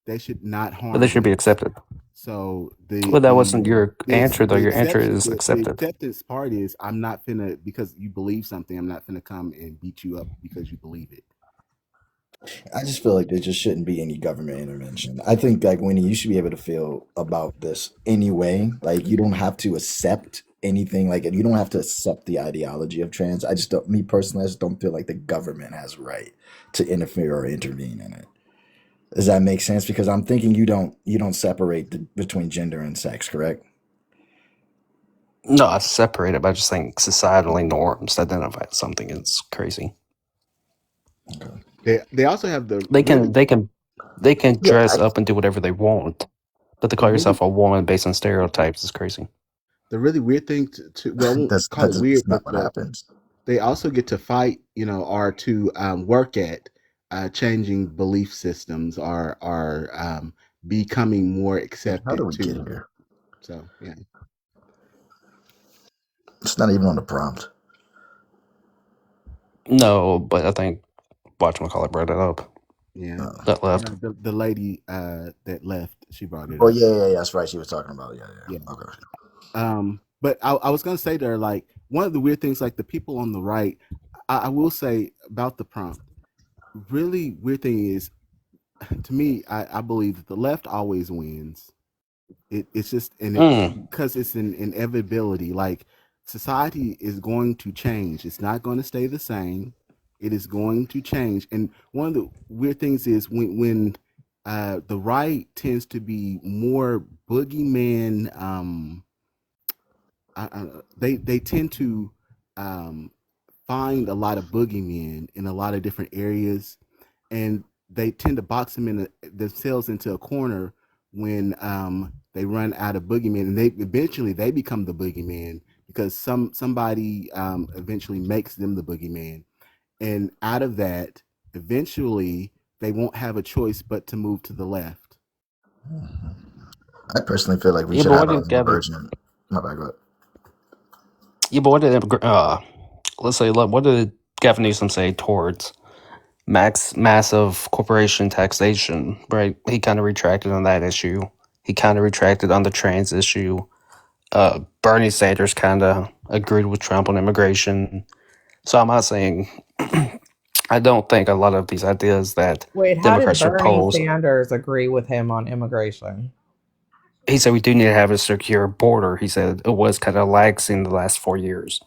They should not but they harm should be them. accepted. So Well, that wasn't your answer, though. Your answer is the accepted. acceptance part is I'm not finna, because you believe something, I'm not finna come and beat you up because you believe it. I just feel like there just shouldn't be any government intervention. I think like Winnie, you should be able to feel about this anyway. Like you don't have to accept anything, like you don't have to accept the ideology of trans. I just don't, me personally, I just don't feel like the government has a right to interfere or intervene in it. Does that make sense? Because I'm thinking you don't separate between gender and sex, correct? No, I separate it by just saying societally norms to identify something is crazy. Okay. They also have the They can really they can they can Yeah, dress up and do whatever they want, but to the call really yourself a woman based on stereotypes is crazy. the really weird thing to well, I won't call it weird, that's not but what happens. they also get to fight, or to work at changing belief systems, or becoming more How do accepted we get too. here? So yeah, It's not even on the prompt. No, but I think whatchamacallit brought it up. yeah. Uh, That left. The lady that left, she brought it oh up. yeah, that's right. She was talking about Yeah. yeah. Okay. But I was gonna say there, like, one of the weird things, like the people on the right, I will say about the prompt. Really weird thing is, to me, I believe that the left always wins. It's just, and it Mm. because it's an inevitability. Like, society is going to change. It's not going to stay the same. It is going to change. And one of the weird things is when the right tends to be more boogeyman. They tend to um, find a lot of boogeymen in a lot of different areas, and they tend to box them themselves into a corner when they run out of boogeymen, and they eventually they become the boogeyman because somebody eventually makes them the boogeyman, and out of that, eventually they won't have a choice but to move to the left. I personally feel like we Yeah, should but what have an did Gavin? emergent. My bad. Go ahead. Yeah, but what did let's say what did Gavin Newsom say towards massive corporation taxation? Right, he kind of retracted on that issue. He kind of retracted on the trans issue. Bernie Sanders kind of agreed with Trump on immigration. So I'm not saying I don't think a lot of these ideas that Wait, how did Democrats Bernie propose. Sanders agree with him on immigration? He said we do need to have a secure border. He said it was kind of lax in the last 4 years.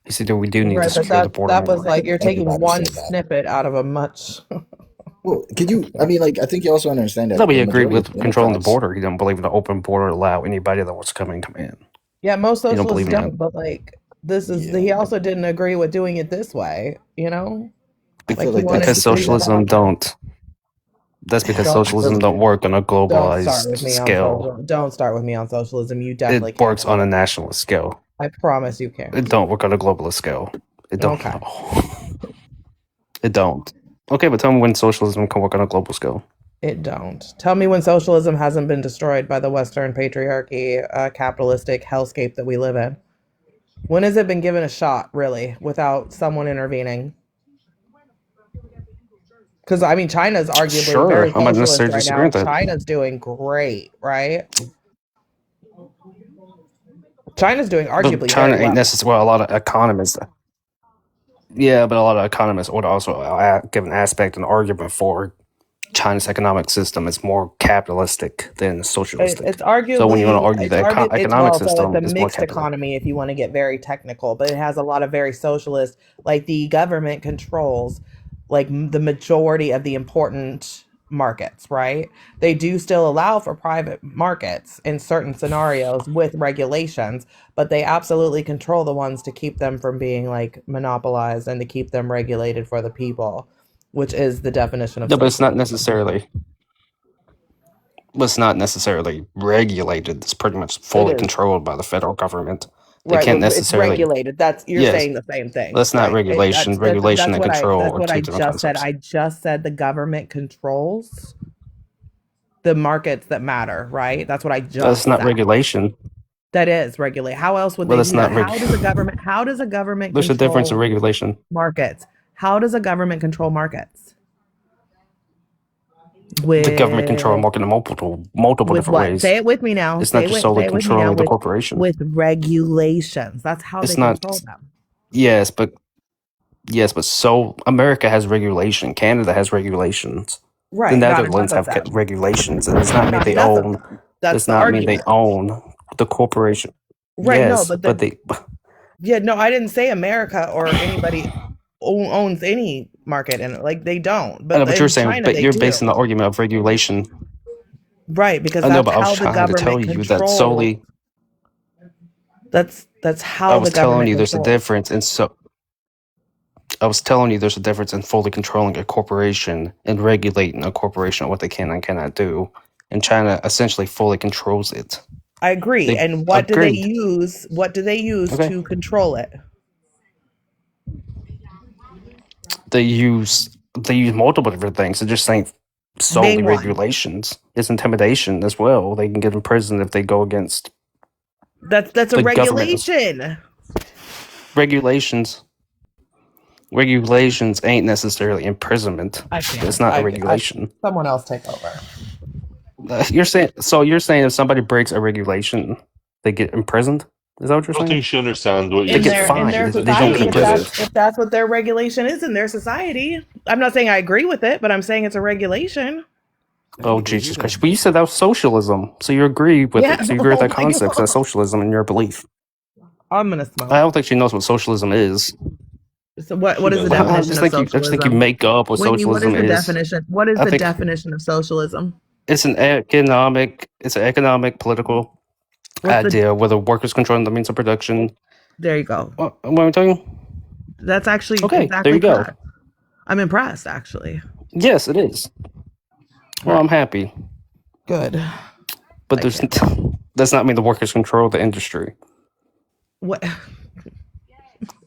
He said that we do need to Right, but secure the border that was more. I like think you're taking everybody one said that. snippet out of a much. Well, could you? I mean, like, I think you also understand No, that but the he agreed majority of with controlling the Democrats. border. He don't believe in the open border allow anybody that wants to come in. Yeah, most He don't socialists believe in that don't, but like this is Yeah, he also didn't agree with doing it this way, you know? I Like feel he like that's wanted because the to do thing. socialism stuff. don't. That's because Don't I feel socialism like don't work on a don't start globalized with me on scale. social. Don't start with me on socialism. You definitely It can't works do on a it. nationalist scale. I promise you It can't. don't work on a globalist scale. It don't Okay. know. It don't. Okay, but tell me when socialism can work on a global scale. It don't. Tell me when socialism hasn't been destroyed by the Western patriarchy, capitalistic hellscape that we live in. When has it been given a shot, really, without someone intervening? Because I mean, China's arguably Sure, very I'm not socialist necessarily right now. disagreeing with that. China's doing great, right? China's doing But arguably China very ain't well. necessarily, well, a lot of economists. Yeah, but a lot of economists would also give an aspect, an argument for China's economic system is more capitalistic than socialistic. It's So when you want to arguably argue the it's economic well, so it's system a is more mixed capitalist. economy if you want to get very technical, but it has a lot of very socialist. Like the government controls like the majority of the important markets, right? They do still allow for private markets in certain scenarios with regulations, but they absolutely control the ones to keep them from being like monopolized and to keep them regulated for the people. which is the definition of No, but it's not socialism. necessarily. But it's not necessarily regulated. It's pretty much It fully is. controlled by the federal government. They Right, can't it's necessarily. regulated. That's you're Yes, saying the same thing, that's not right? regulation. Regulation and control That's are what two I different just said. concepts. I just said the government controls the markets that matter, right? That's what I That's just not said. regulation. That is regulate. How else would Well, they that's do that? not How does a government There's a difference in control regulation. markets? How does a government control markets? The government control With market in multiple with different what? ways. Say it with me now. It's not just Say solely it with me now controlling the corporation. with regulations. That's how It's they not. control them. Yes, but so America has regulation. Canada has regulations. The Right, not enough Netherlands of have them. regulations. It does not mean Not they enough of own. them. That's Does the not mean they argument. own the corporation. Right, no, Yes, but but they. yeah, no, I didn't say America or anybody owns any market and like they don't. I know, But but you're in saying, China but they you're basing do. the argument of regulation. Right, because I know, that's but I was how the trying to tell government you that controls. solely. That's I how the was telling government you there's a controls. difference, and so I was telling you there's a difference in fully controlling a corporation and regulating a corporation on what they can and cannot do. And China essentially fully controls it. I agree. They And what do they agreed. use? What do they use Okay. to control it? They use multiple different things. They're just saying solely Name one. regulations. It's intimidation as well. They can get in prison if they go against That's a the government. regulation. Regulations. Regulations ain't necessarily imprisonment. I can't. It's not a regulation. Someone else take over. You're saying if somebody breaks a regulation, they get imprisoned? Is that what I you're don't saying? think she understands what They you're get saying. In She their fined. doesn't. They She don't society, get doesn't get it. imprisoned. if that's what their regulation is in their society. I'm not saying I agree with it, but I'm saying it's a regulation. Oh, Jesus Christ. But you said that was socialism. So you agree with Yeah. it. So you agree with Oh that my concept. So god. that's socialism in your belief. I'm gonna I smoke. don't think she knows what socialism is. So what She is the doesn't. I definition just of think you socialism? make up what Winnie, what socialism is the is. definition? What is I the think definition of socialism? it's an economic, political What's the idea where the workers controlling the means of production. There you go. What am I telling you? That's actually Okay, there exactly you go. correct. I'm impressed actually. Yes, it is. Well, Right. I'm happy. Good. But I there's can't. does not mean the workers control the industry. What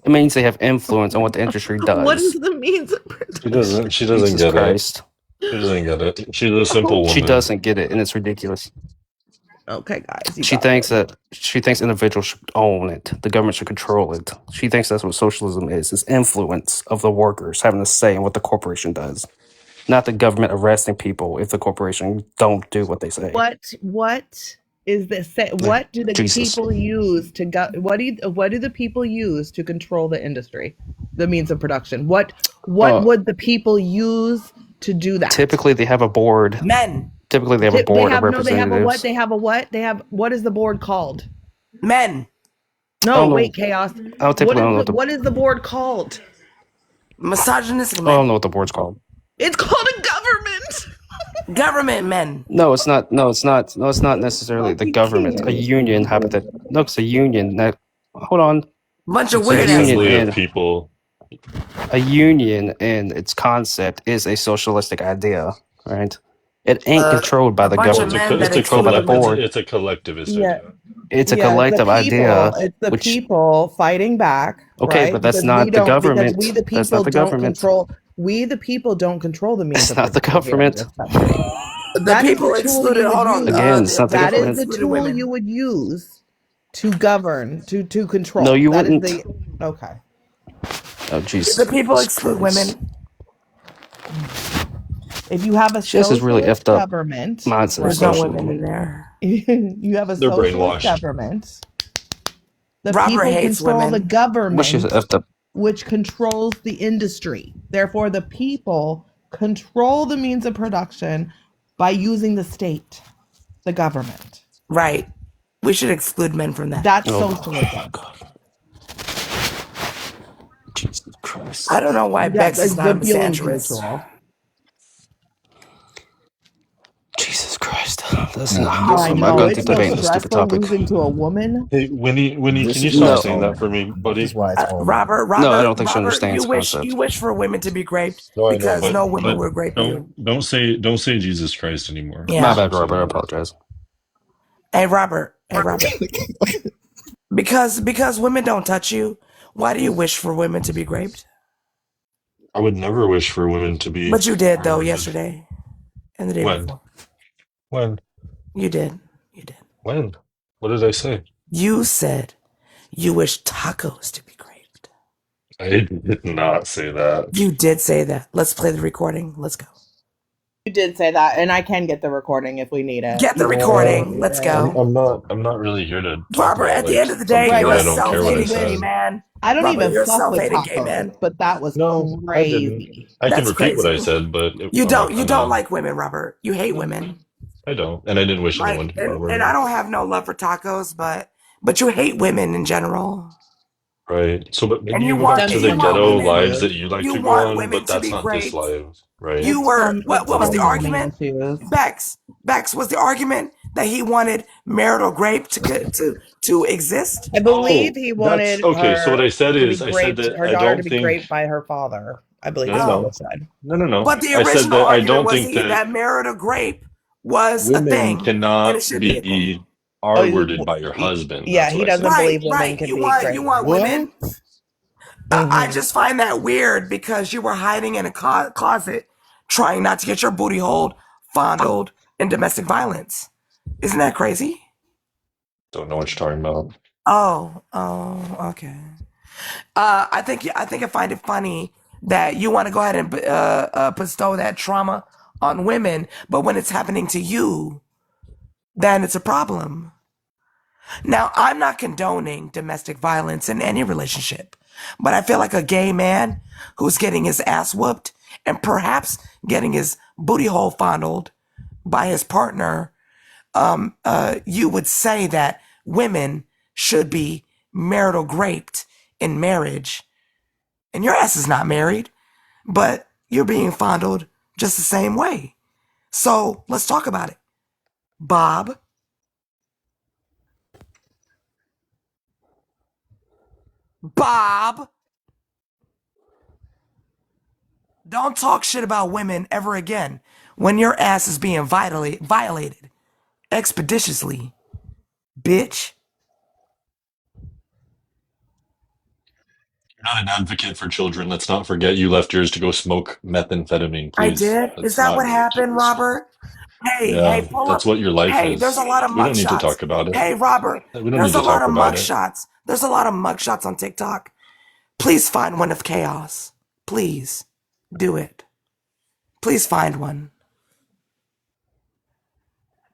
It means they have influence on what the industry what is does. the means of She production? doesn't. She doesn't Jesus get it. Christ. She doesn't get it. She's a Oh, simple She woman. doesn't get it, and it's ridiculous. okay, guys, you She got it. thinks individuals should own it. The government should control it. She thinks that's what socialism is. It's influence of the workers having a say in what the corporation does. Not the government arresting people if the corporation don't do what they say. What is this? What do the Jesus. people use to go? What do the people use to control the industry, the means of production? What would the people use to do that? Typically, they have a board. Men. Typically, they have a board of representatives. They have a what? They have a what? They have what is the board called? Men. No, wait, Chaos. What is the board called? Misogynistic I men. don't know what the board's called. It's called a government. Government men. No, it's not. No, it's not. No, it's not necessarily the government. A union habitat. No, it's a union. That, hold on. Bunch of It's weird an ass. assembly of people. A union and its concept is a socialistic idea, right? It ain't controlled by the government. It's controlled by the board. It's a collectivist Yeah. idea. It's a collective idea. It's the people fighting back. Okay, right? but that's Because not the government. Because we the That's not people the don't government. control. We the people don't control the means It's of not the production here in government. this country. The people excluded. Hold on. Again, it's not the That is government. the tool you would use to govern, to control. No, you That is wouldn't. okay. Oh, Jesus. The people exclude women. If you have a She has this really socialist effed up government, mindset. There's no women in there. you have a They're socialist brainwashed. government. The Robert people hates control women. the government, But she's effed up. which controls the industry. Therefore, the people control the means of production by using the state, the government. Right. We should exclude men from that. That's socialism. God. Jesus Christ. I don't know why Bex is not a feelings misandrist. mutual. Jesus Christ. That's No, not. this I I'm is not know going to it's so debate this stupid stressful topic. losing to a woman. Hey, Winnie, can this you is stop why No. it's saying that over. for me, This is buddy? why it's over. No, I don't think she understands You the wish concept. for women to be raped No, I know, because but no women but would rape you. don't say Jesus Christ anymore. My Yeah. bad, Stop Robert. saying I that. apologize. Hey Robert. Hey Robert. Because women don't touch you, why do you wish for women to be raped? I would never wish for women to be But you did though harmed. yesterday and the day When? before. When? You did. You did. When? What did I say? You said you wish tacos to be raped. I did not say that. You did say that. Let's play the recording. Let's go. You did say that, and I can get the recording if we need it. Get the Uh, recording. Let's I'm go. I'm not I'm not really here to talk Robert, about at the like end of the day, something Right, you're that a I but don't care what I self-hating gay said. man. I don't Robert, even you're a fuck with self-hating gay tacos, man. but that was No, I didn't. crazy. I can That's repeat what I crazy. said, but You I'm not don't you don't gonna. like women, Robert. You hate women. I don't, and I didn't wish anyone Like to, and I Robert. don't have no love for tacos, but you hate women in general. Right. So, but maybe And you go back to Stems the from ghetto mommy lives issues. that you like you to go want on, women but to that's be not this raped. life, right? You were It's what was the from mommy argument? issues. Bex was the argument that he wanted marital grape to exist? I believe Oh, he that's wanted okay. So what her I said to be is, I said raped, that her I daughter to don't be think. raped by her father. I believe No, no, is what Oh. was said. no. But the I said original that I argument don't was think he, that that marital grape was a women thing and it cannot should be a thing. be Oh, R-worded by your husband. yeah, That's he what I doesn't said. Right, believe women right. can You be want raped. you want What? women. I Hmm. just find that weird because you were hiding in a closet, trying not to get your booty hole fondled in domestic violence. Isn't that crazy? Don't know what you're talking about. Okay. I find it funny that you want to go ahead and bestow that trauma on women, but when it's happening to you, then it's a problem. Now, I'm not condoning domestic violence in any relationship, but I feel like a gay man who's getting his ass whooped and perhaps getting his booty hole fondled by his partner, you would say that women should be marital raped in marriage. And your ass is not married, but you're being fondled just the same way. So let's talk about it. Bob, Bob, don't talk shit about women ever again when your ass is being violated expeditiously, bitch. You're not an advocate for children. Let's not forget you left yours to go smoke methamphetamine, I please. did. Is Let's that what not. happened, Robert? Yeah, Pull that's up. what your life Hey, there's is. a lot of We don't need to mugshots. talk about it. Hey, Robert, We don't need there's a to lot talk of about it. mugshots. There's a lot of mugshots on TikTok. Please find one of Chaos. Please do it. Please find one.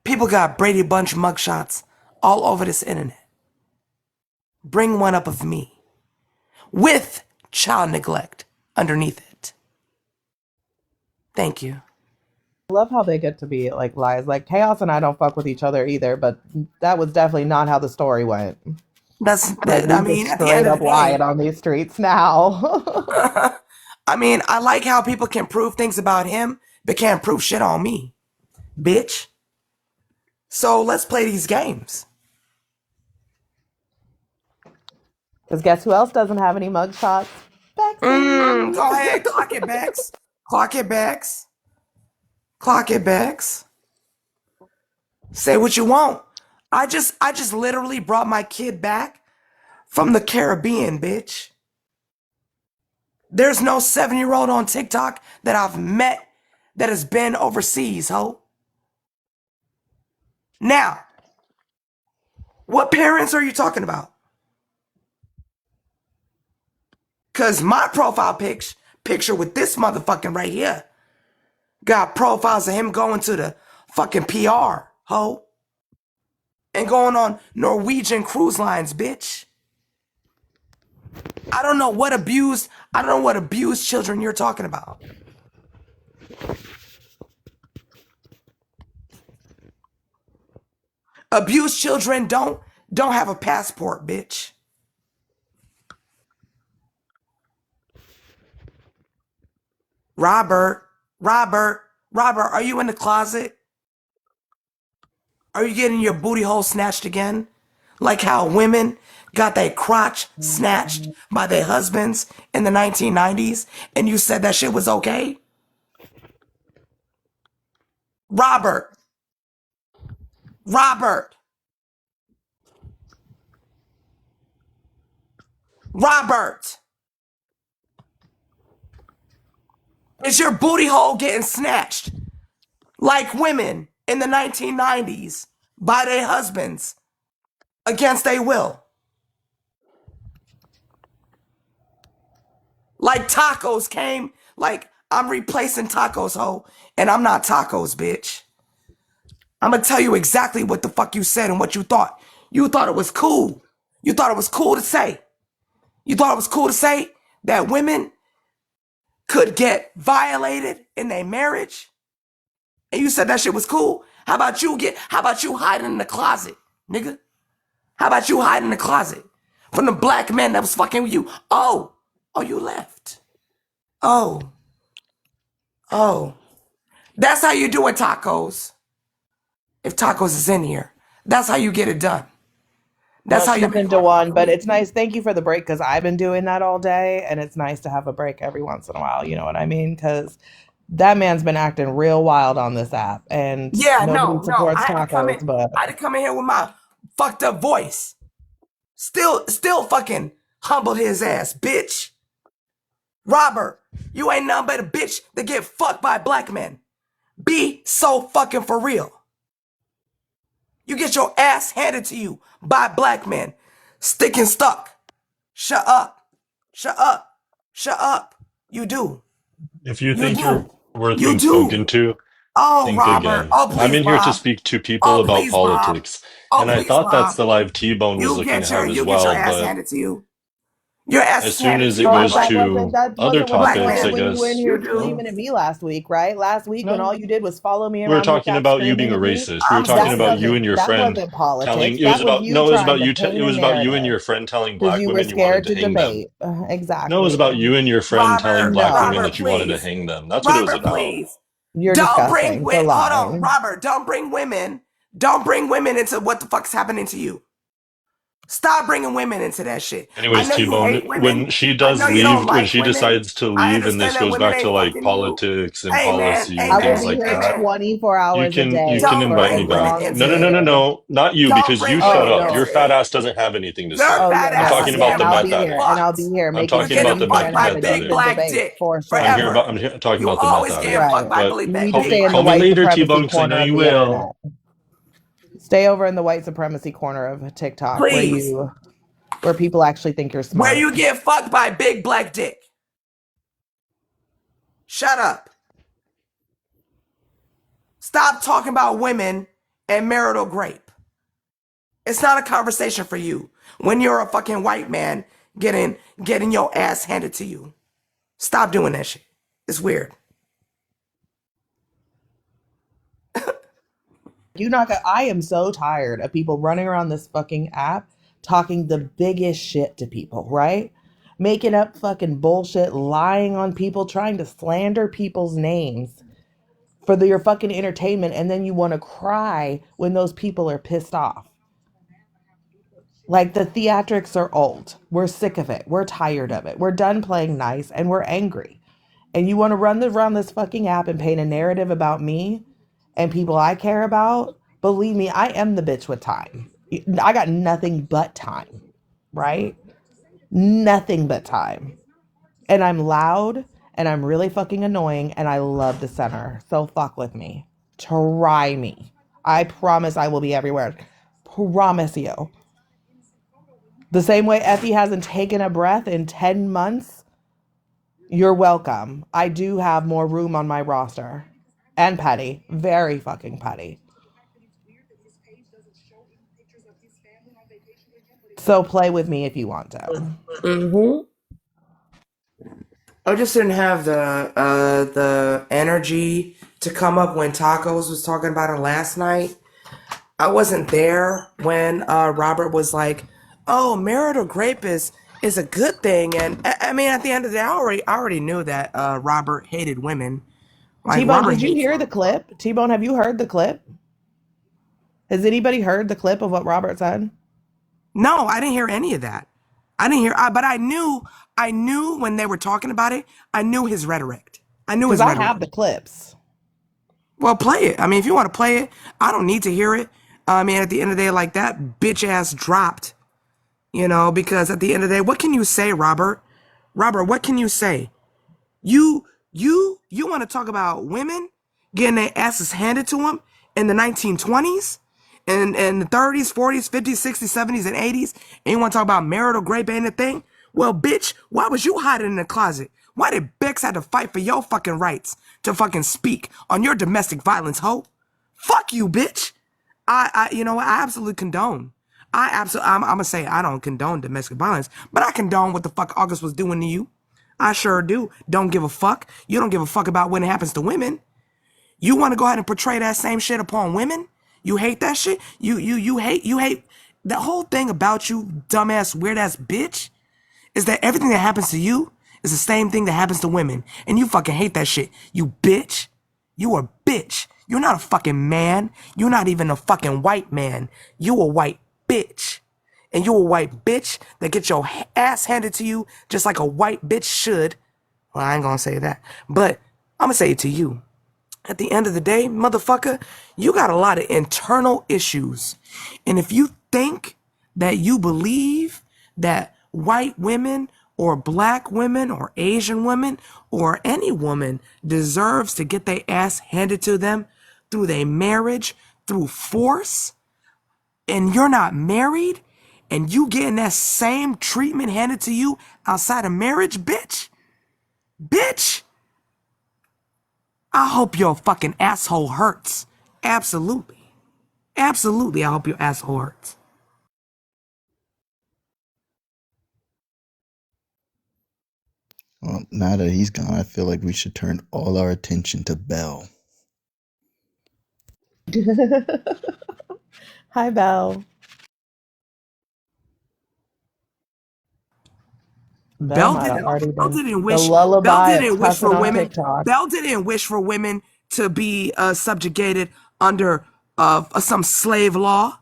People got Brady Bunch mugshots all over this internet. Bring one up of me with child neglect underneath it. Thank you. I love how they get to be like lies. Like Chaos and I don't fuck with each other either, but that was definitely not how the story went. Like we I just mean, at the end straight of up the day, lying on these streets now. I mean, I like how people can prove things about him, but can't prove shit on me, bitch. So let's play these games. Because guess who else doesn't have any mugshots? Bexy. Go ahead, clock it, Bex. Clock it, Bex. Clock it, Bex. Say what you want. I just literally brought my kid back from the Caribbean, bitch. There's no 7-year-old on TikTok that I've met that has been overseas, ho. Now, what parents are you talking about? Cause my profile picture with this motherfucking right here got profiles of him going to the fucking PR, ho. And going on Norwegian cruise lines, bitch. I don't know what abused children you're talking about. Abused children don't have a passport, bitch. Robert, Robert, are you in the closet? Are you getting your booty hole snatched again? Like how women got their crotch snatched by their husbands in the 1990s and you said that shit was okay? Robert, Robert, Robert, is your booty hole getting snatched like women in the 1990s by their husbands against their will? Like tacos came, like I'm replacing tacos, ho, and I'm not tacos, bitch. I'm gonna tell you exactly what the fuck you said and what you thought. You thought it was cool. You thought it was cool to say. You thought it was cool to say that women could get violated in their marriage? And you said that shit was cool? How about you hiding in the closet, nigga? How about you hiding in the closet from the black men that was fucking with you? Oh, you left. Oh, that's how you do it, tacos. If tacos is in here, that's how you get it done. That's No, how you she's make into a one, fucking but move. it's nice. Thank you for the break because I've been doing that all day, and it's nice to have a break every once in a while. You know what I mean? Because that man's been acting real wild on this app, and Yeah, nobody no. supports tacos. But I had to come in here with my fucked up voice. Still fucking humbled his ass, bitch. Robert, you ain't nothing but a bitch that get fucked by black men. Be so fucking for real. You get your ass handed to you by black men. Stick and stuck. Shut up. Shut up. Shut up. You do. If you You think you're do. worth You being spoken do. to, Oh, think Robert. again. Oh, I'm please, in here to Bob. speak to people Oh, about please, Bob. politics. Oh, And I please, thought that's Bob. the live T-Bone was looking to have as You get your well, ass but handed to you. Your ass as is soon handed as to it you oh, by but goes black men. to that other wasn't what you Black topics, I wanted men. when you were in guess, here You do. screaming at me last week, right? Last week when no, all you did was follow me we were around this talking app about you being screaming a at me. racist. We were I'm talking just about you saying. and your That friend wasn't politics. telling, it was That was about, you no, it was about trying to you, paint it a was about you and narrative your friend telling because black you were women you wanted scared to to hang them. debate. No, it was Exactly. about you and your friend telling black women No, Robert, that you wanted to please. hang them. That's what it was Robert, about. please. you're Don't bring disgusting for hold on, lying. Robert. Don't bring women. Don't bring women into what the fuck's happening to you. Stop bringing women into that shit. I Anyways, know you T-Bone, hate women. when she I does know you don't leave, when like she women. decides to I leave, and understand this that goes women back to ain't like fucking you. politics and Amen. policy and I will things be Amen. like here that, Amen. 24 you hours a can you day can Don't for invite as me bring women back. long as No, into no, you no, no, it. care. no, not you, Don't because you bring shut Oh women up. Your into no. fat it. ass doesn't have anything to Your say. Oh fat I'm yeah, ass no, is talking yeah, about and the getting I'll meth be fucking here, addict. and I'll fucked. be here I'm making You're talking sure about getting you the fucked can't by have meth a big decent addict. black debate dick for I'm here sure. about forever. talking You about the meth always getting addict. fucked Right. by But Billy You need to Big stay in the call me white Black. later, supremacy T-Bone, because I know corner of you the will. internet. Stay over in the white supremacy corner of TikTok Please. where people actually think you're Where smart. you get fucked by big black dick. Shut up. Stop talking about women and marital grape. It's not a conversation for you when you're a fucking white man getting your ass handed to you. Stop doing that shit. It's weird. You not gonna, I am so tired of people running around this fucking app talking the biggest shit to people, right? Making up fucking bullshit, lying on people, trying to slander people's names for your fucking entertainment, and then you want to cry when those people are pissed off. Like the theatrics are old. We're sick of it. We're tired of it. We're done playing nice and we're angry. And you want to run around this fucking app and paint a narrative about me and people I care about? Believe me, I am the bitch with time. I got nothing but time, right? Nothing but time. And I'm loud and I'm really fucking annoying and I love the center. So fuck with me. Try me. I promise I will be everywhere. Promise you. The same way Effie hasn't taken a breath in 10 months, you're welcome. I do have more room on my roster. And petty. Very fucking petty. So play with me if you want to. Mm-hmm. I just didn't have the energy to come up when Tacos was talking about it last night. I wasn't there when Robert was like, "Oh, marital grape is a good thing," and I mean, at the end of the day, I already knew that Robert hated women. Like T-Bone, Robert did you hates hear women. the clip? T-Bone, have you heard the clip? Has anybody heard the clip of what Robert said? No, I didn't hear any of that. I didn't hear, but I knew when they were talking about it, I knew his rhetoric. I knew Because his I rhetoric. have the clips. Well, play it. I mean, if you want to play it, I don't need to hear it. I mean, at the end of the day, like that bitch ass dropped, because at the end of the day, what can you say, Robert? Robert, what can you say? You want to talk about women getting their asses handed to them in the 1920s and the 30s, 40s, 50s, 60s, 70s, and 80s, and you want to talk about marital rape ain't a thing? Well, bitch, why was you hiding in the closet? Why did Bex have to fight for your fucking rights to fucking speak on your domestic violence, hoe? Fuck you, bitch. You know what? I absolutely condone. I'm gonna say I don't condone domestic violence, but I condone what the fuck August was doing to you. I sure do. Don't give a fuck. You don't give a fuck about when it happens to women. You want to go ahead and portray that same shit upon women? You hate that shit? You hate the whole thing about you, dumbass, weird ass bitch, is that everything that happens to you is the same thing that happens to women. And you fucking hate that shit. You bitch. You a bitch. You're not a fucking man. You're not even a fucking white man. You a white bitch. And you a white bitch that gets your ass handed to you just like a white bitch should. Well, I ain't gonna say that, but I'm gonna say it to you. At the end of the day, motherfucker, you got a lot of internal issues. And if you think that you believe that white women or black women or Asian women or any woman deserves to get their ass handed to them through their marriage, through force, and you're not married, and you getting that same treatment handed to you outside of marriage, bitch, I hope your fucking asshole hurts. Absolutely. Absolutely, I hope your asshole hurts. Well, now that he's gone, I feel like we should turn all our attention to Belle. Hi, Belle. Belle Bell might have didn't already Bell been didn't the wish Bell lullaby of didn't wish cussing for on women. TikTok. Bell didn't wish for women to be subjugated under some slave law.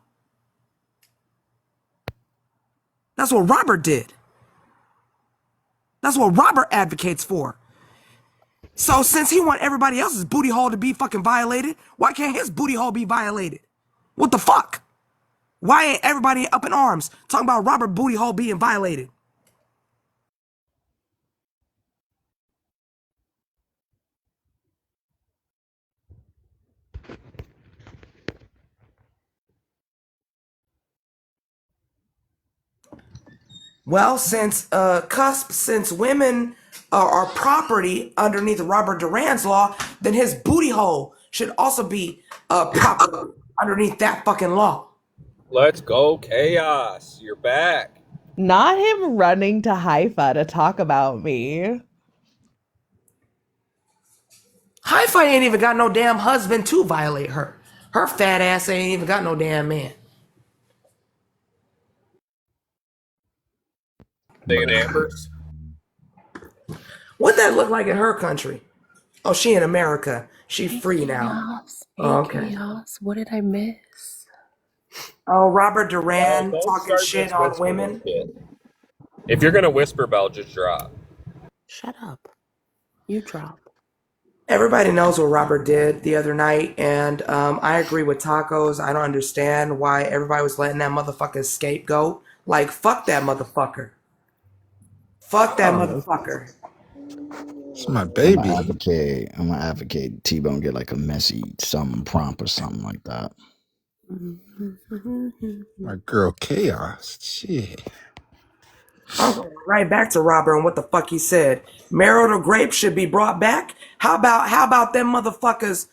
That's what Robert did. That's what Robert advocates for. So since he want everybody else's booty hole to be fucking violated, why can't his booty hole be violated? What the fuck? Why ain't everybody up in arms talking about Robert booty hole being violated? Well, since women are property underneath Robert Duran's law, then his booty hole should also be property underneath that fucking law. Let's go, Chaos. You're back. Not him running to Haifa to talk about me. Hi-Fi ain't even got no damn husband to violate her. Her fat ass ain't even got no damn man. They in Amber's. What that look like in her country? Oh, she in America. She Hey free now. Chaos. Oh, Hey okay. Chaos. What did I miss? Oh, Robert Belle, Duran don't talking start shit just on whispering women. shit. If you're gonna whisper, Belle, just drop. Shut up. You drop. Everybody knows what Robert did the other night, and I agree with Tacos. I don't understand why everybody was letting that motherfucker scapegoat. Like, fuck that motherfucker. Fuck that Oh, motherfucker. It's my I'm gonna baby. advocate. I'm gonna advocate T-Bone get like a messy something prompt or something like that. My girl Chaos. Shit. I'm going right back to Robert and what the fuck he said. Marital grape should be brought back. How about them motherfuckers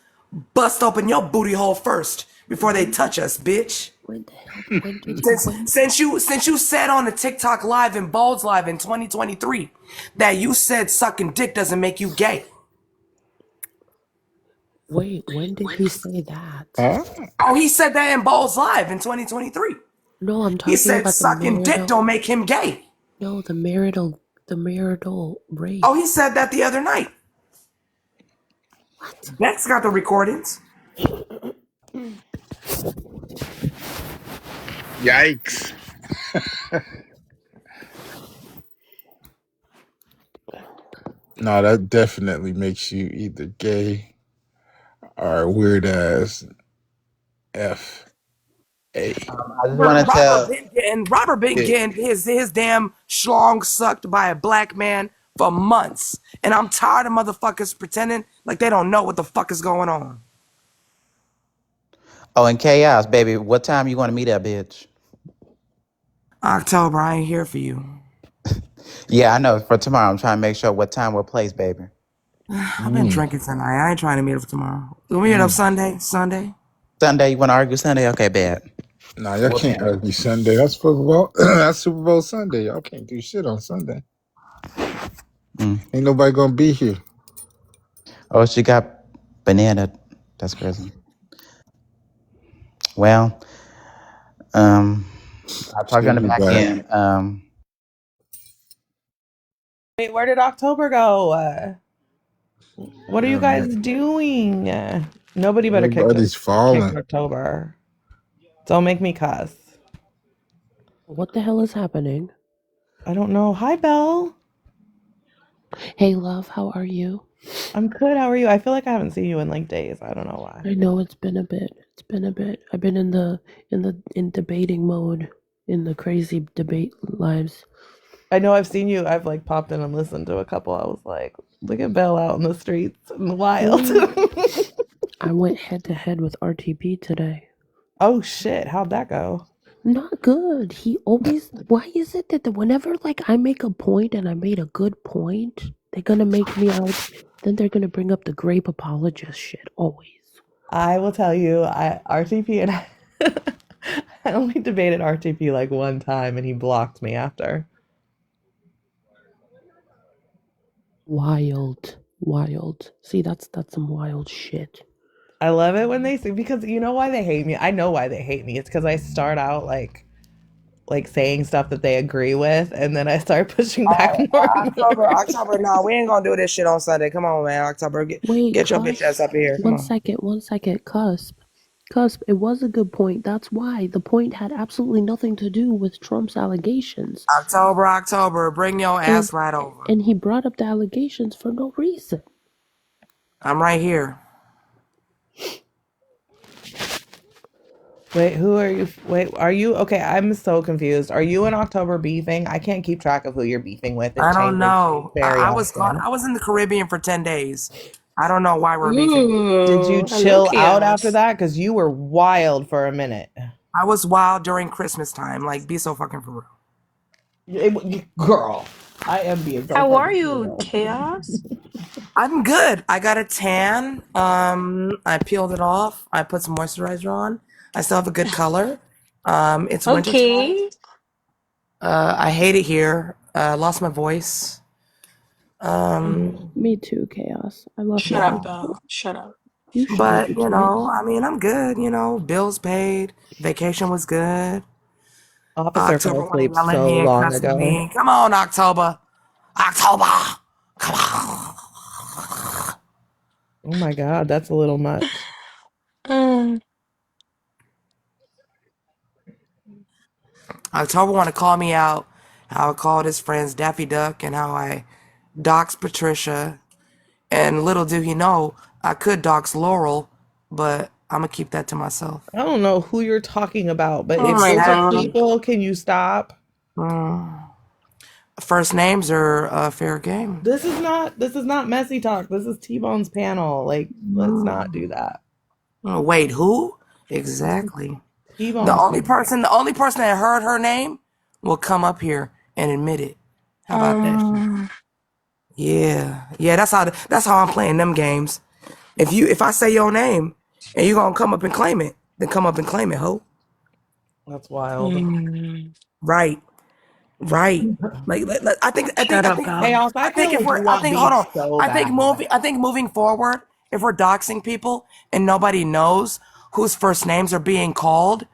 bust open your booty hole first before they touch us, bitch? When the hell? When did you? Since When? since you since you said on the TikTok live and Balls live in 2023 that you said sucking dick doesn't make you gay. Wait. When did he say that? Huh? Oh, he said that in Balls live in 2023. No, I'm He talking said about the sucking dick marital. don't make him gay. No, the marital. The marital rape. Oh, he said that the other night. What? Bex got the recordings. Yikes. No, that definitely makes you either gay or weird ass F A. I just want to tell. Robert been Yeah. getting his damn schlong sucked by a black man for months, and I'm tired of motherfuckers pretending like they don't know what the fuck is going on. Oh, and Chaos, baby, what time you want to meet that bitch? October, I ain't here for you. Yeah, I know. For tomorrow, I'm trying to make sure what time, what place, baby. I've been Mm, drinking tonight. I ain't trying to meet up tomorrow. Can we meet up mm. Sunday? Sunday? Sunday, you want to argue Sunday? Okay, bad. Nah, y'all What can't time? argue Sunday. That's football. That's Super Bowl Sunday. Y'all can't do shit on Sunday. Mm. Ain't nobody gonna be here. Oh, she got banana. That's crazy. Well, I'll talk on She'll the be back back. end. Wait, where did October go? What are you Yeah, guys doing? Nobody better everybody's kick falling. October. Don't make me cuss. What the hell is happening? I don't know. Hi, Belle. Hey, love, how are you? I'm good. How are you? I feel like I haven't seen you in like days. I don't know why. I know it's been a bit. It's been a bit. I've been in debating mode, in the crazy debate lives. I know I've seen you. I've like popped in and listened to a couple. I was like, look at Belle out in the streets in the wild. I went head to head with RTP today. Oh shit! How'd that go? Not good. He always. Why is it that whenever like I make a point and I made a good point, they're gonna make me out. Then they're gonna bring up the grape apologist shit. Always. I will tell you, RTP and I only debated RTP like one time, and he blocked me after. Wild, wild. See, that's some wild shit. I love it when they say, because you know why they hate me. I know why they hate me. It's because I start out like saying stuff that they agree with, and then I start pushing back more and more. October, no, we ain't gonna do this shit on Sunday. Come on, man. October, Wait, get your bitch ass Cusp. up here. Come on. One second, Cusp. Cusp, it was a good point. That's why. The point had absolutely nothing to do with Trump's allegations. October, bring your And ass right over. and he brought up the allegations for no reason. I'm right here. Wait, who are you? Wait, are you okay? I'm so confused. Are you in October beefing? I can't keep track of who you're beefing with. It I don't changes know. very I often. was in the Caribbean for 10 days. I don't know why we're beefing. Did you Ooh, hello, chill out after chaos. that? Because you were wild for a minute. I was wild during Christmas time. Like, be so fucking for real. Girl, I am being so How are fucking you, real. chaos? I'm good. I got a tan. I peeled it off. I put some moisturizer on. I still have a good color. It's wintertime. Okay. I hate it here. Lost my voice. Me too, Chaos. I love my Shut up, Yeah. voice. Belle. Shut up. You shut up, But, you know, bitch. I mean, I'm good. You know, bills paid. Vacation was good. Officer fell October want to asleep yell at so me and long cuss at ago. me. Come on, October. October. Come on. Oh my god, that's a little much. Mm. October want to call me out. How I called his friends Daffy Duck and how I doxed Patricia. And little do he know, I could dox Laurel, but I'm going to keep that to myself. I don't know who you're talking about, but Oh if my those are Exactly. god. people, can you stop? Mm. First names are fair game. This is not messy talk. This is T-Bone's panel. Like, let's not do Mm. that. Wait, who? This is Exactly. T-Bone's panel. The only person that heard her name will come up here and admit it. How about that shit? Um, Yeah. Yeah, that's how I'm playing them games. If I say your name and you gonna come up and claim it, then come up and claim it, ho. That's wild. mm. Right. Right. Shut up, Belle. Chaos, I feel like you I want think hold beef on. so bad. I think moving forward, if we're doxing people and nobody knows whose first names are being called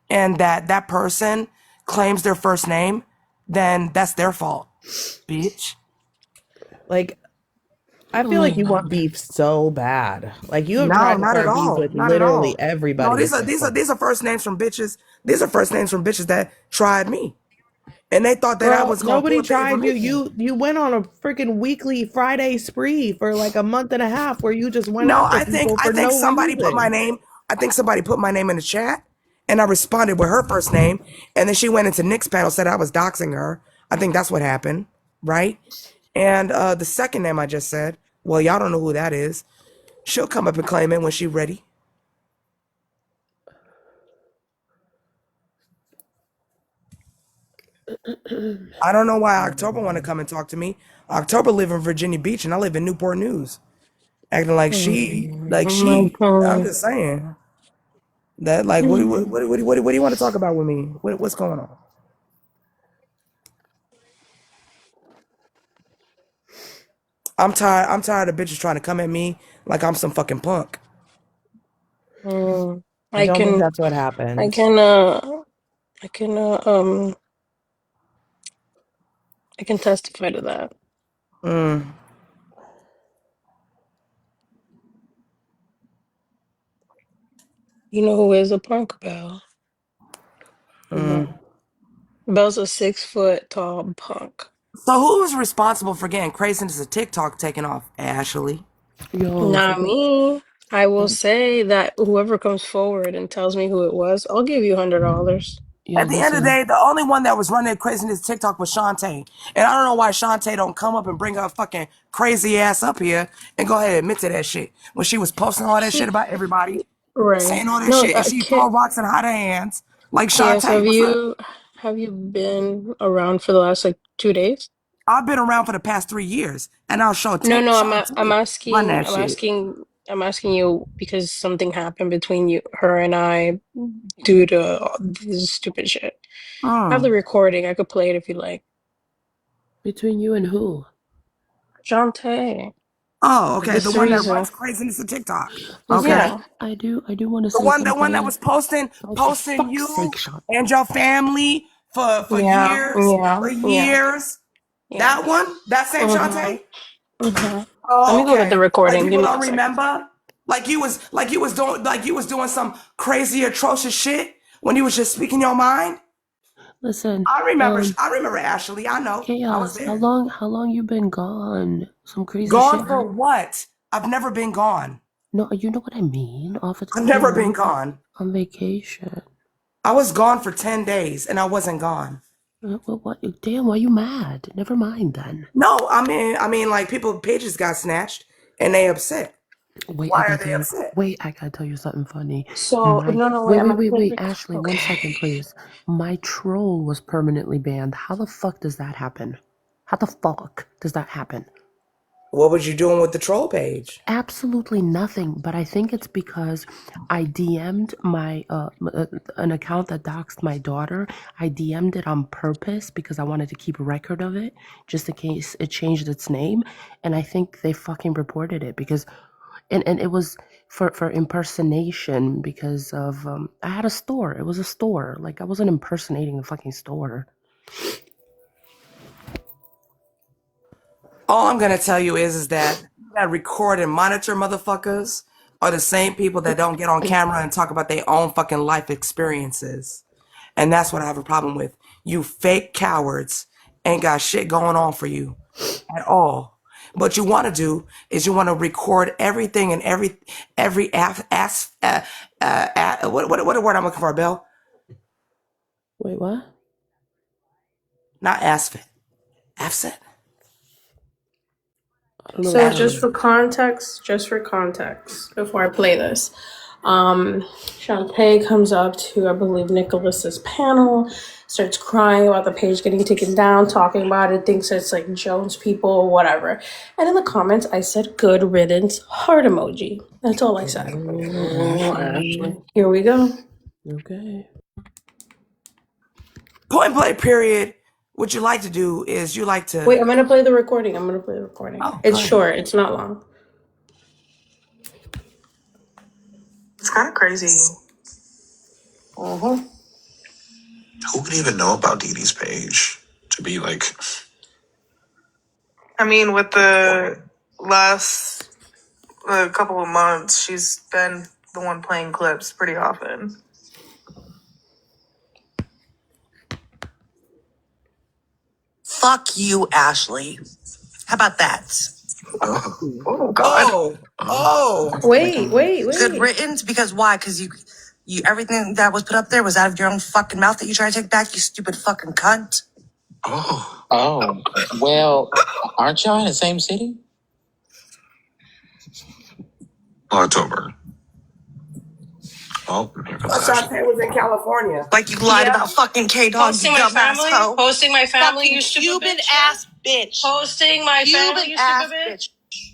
and that person claims their first name, then that's their fault, bitch. Like, I feel like you want beef so bad. Like you have No, tried to not at start beef all. with Not at literally all. No, everybody these at are this these are point. these are first names from bitches. These are first names from bitches that tried me, and they thought that I Girl, was gonna nobody pull their tried you. information. You went on a freaking weekly Friday spree for like a month and a half where you just went No, after people I for think no somebody put my reason. name. I think somebody put my name in the chat, and I responded with her first name, and then she went into Nick's panel, said I was doxing her. I think that's what happened, right? And the second name I just said, well, y'all don't know who that is. She'll come up and claim it when she's ready. I don't know why October want to come and talk to me. October live in Virginia Beach, and I live in Newport News, acting like Oh my I'm god. just saying that, like, what do you want to talk about with me? What's going on? I'm tired. I'm tired of bitches trying to come at me like I'm some fucking punk. I I don't think can that's what I happened. can I can I can testify to that. Mm, You know who is a punk, Belle? mm. No. Belle's a 6 foot tall punk. So who's responsible for getting craziness of TikTok taken off? Ashley. Yo, Not forget me. I will that. say that whoever comes forward and tells me who it was, I'll give you $100. Yo, At the end of the listen. day, the only one that was running craziness TikTok was Shantae. And I don't know why Shantae don't come up and bring her fucking crazy ass up here and go ahead and admit to that shit. When she was posting all that shit She, about everybody, right. saying all that No, shit, and she throw rocks and hide her hands. Like Chaos, Shantae, what's up? have you been around for the last like 2 days? I've been around for the past 3 years, and I'll show No, no, Shantae run that shit. I'm asking you because something happened between her and I due to all this stupid shit. I have the Mm. recording. I could play it if you like. Between you and who? Oh, okay. The This one that reason. runs craziness to TikTok. Listen, Okay. Yeah. I do want to The say one, the one that something. was posting, Oh, for posting fuck's sake, you Sean. and your family for Yeah, years, yeah, for yeah, years. yeah. That one, that same Mm-hmm. Shantae. Mm-hmm. Let Oh, me go get the okay. Like recording. Give people me don't 1 second. remember. Like you was doing some crazy atrocious shit when you was just speaking your mind. Listen, I remember. I remember Ashley. I know. I was Chaos, there. how long you been gone? Some crazy Gone shit for happened. what? I've never been gone. No, you know what I mean? Off of, I've never been gone. on vacation. I was gone for 10 days and I wasn't gone. What? Damn, why you mad? Never mind then. No, I mean, like people pages got snatched and they upset. Wait, Why are they upset? I gotta tell you something funny. So My, no, no, wait. I'm gonna play the Ashley, one second, okay. please. My troll was permanently banned. How the fuck does that happen? How the fuck does that happen? What was you doing with the troll page? Absolutely nothing, but I think it's because I DM'd my an account that doxed my daughter. I DM'd it on purpose because I wanted to keep a record of it, just in case it changed its name. And I think they fucking reported it because, and it was for impersonation because of I had a store. It was a store. Like I wasn't impersonating the fucking store. All I'm gonna tell you is that record and monitor motherfuckers are the same people that don't get on camera and talk about their own fucking life experiences. And that's what I have a problem with. You fake cowards ain't got shit going on for you at all. What you want to do is you want to record everything and every what word I'm looking for, Bill? Wait, what? Not asfit. Asset? I don't know what So that Ashley. means. just for context, before I play this, Shantae comes up to, I believe, Nicholas's panel, starts crying about the page getting taken down, talking about it, thinks it's like Jones people, whatever. And in the comments, I said, "Good riddance," heart emoji. That's all I said. Ashley. Here we go. Okay. Point blank period. What you like to do is you like to. Wait, I'm gonna play the recording. Oh, go It's ahead. short. It's not long. It's kind of crazy. Uh-huh. Who would even know about Dee Dee's page to be like? I mean, with the last a couple of months, she's been the one playing clips pretty often. Fuck you, Ashley. How about that? Oh God. Oh. Wait. Good riddance. Because why? Because you everything that was put up there was out of your own fucking mouth that you try to take back. You stupid fucking cunt. Oh, well, aren't y'all in the same city? October. Oh, here comes Ashley. Shantae was in California. Like you lied about fucking K Dog, you dumbass hoe. Posting my family, Fucking you stupid Cuban bitch. ass bitch. Posting my family, you ass stupid bitch.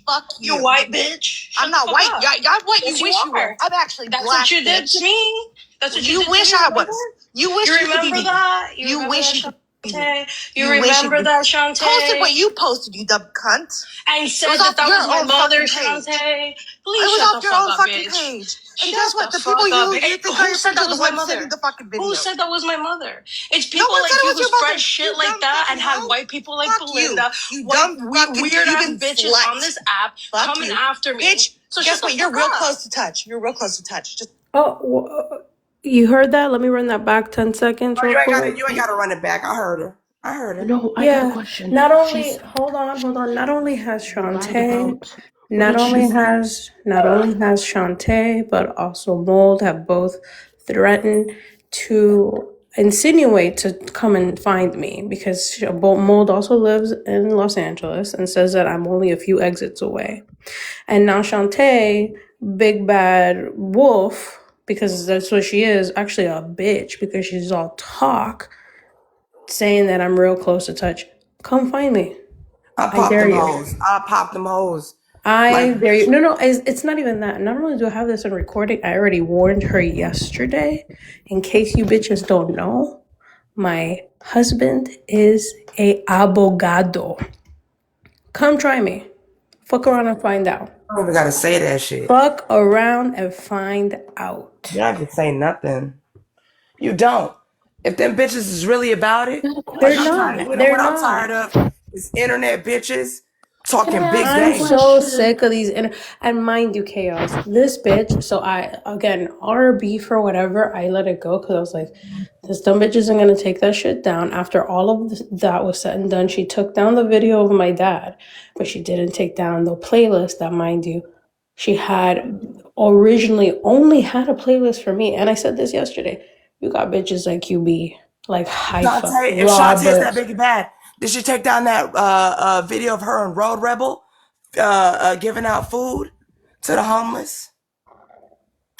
Fuck you. You white bitch. I'm not white. Up. I'm white. Yes, you wish you were. I'm actually That's black. what you did bitch. to me. That's what you did wish to me. I was. You wish You you could remember be me. that? You wish you could be me. Shantae? You wish remember that, Shantae? Posted what you posted, you dumb cunt. And It said was that off that your was my own mother, fucking page. Shantae. It Please was shut off the your fuck own up, fucking bitch. page. And Shut guess what? the The people fuck up, you bitch. think Who are your said friends that are the was my ones sending mother? the fucking video. Who said that was my mother? It's No people one like said it you was who your spread mother. shit You like dumb that fucking and have hoe. white people like Fuck Belinda, you white dumb fucking weird ass Cuban bitches slut. on this app Fuck coming you. after me. Bitch, So guess shut the what? You're fuck real up. close to touch. You're real close to touch. Just You heard that? Let me run that back 10 seconds Oh, real quick. you ain't gotta run it back. I heard her. I heard her. No, I got a Yeah. question. Not only She's hold on. Not only has you lied Shantae, about what did she say? not only has Shantae, but also Mold have both threatened to insinuate to come and find me because Mold also lives in Los Angeles and says that I'm only a few exits away. And now Shantae, big bad wolf, because that's what she is, actually a bitch because she's all talk, saying that I'm real close to touch. Come find me. I I popped dare them you. hoes. I popped them hoes. I Like, dare you. bitch. No, it's not even that. Not only do I have this on recording, I already warned her yesterday. In case you bitches don't know, my husband is a abogado. Come try me. Fuck around and find out. I don't even gotta say that shit. Fuck around and find out. You don't have to say nothing. You don't. If them bitches is really about it, like They're I'm tired. not. You know They're what I'm not. tired of? Is internet bitches talking big I'm game. so sick of these and mind you, Chaos. This bitch. So I again our beef or whatever. I let it go because I was like, this dumb bitch isn't gonna take that shit down. After all of that was said and done, she took down the video of my dad, but she didn't take down the playlist. That, mind you, she had originally only had a playlist for me. And I said this yesterday. You got bitches like QB, like Haifa, Shantae, if Shantae's that Robert. big and bad, did she take down that video of her and Road Rebel giving out food to the homeless?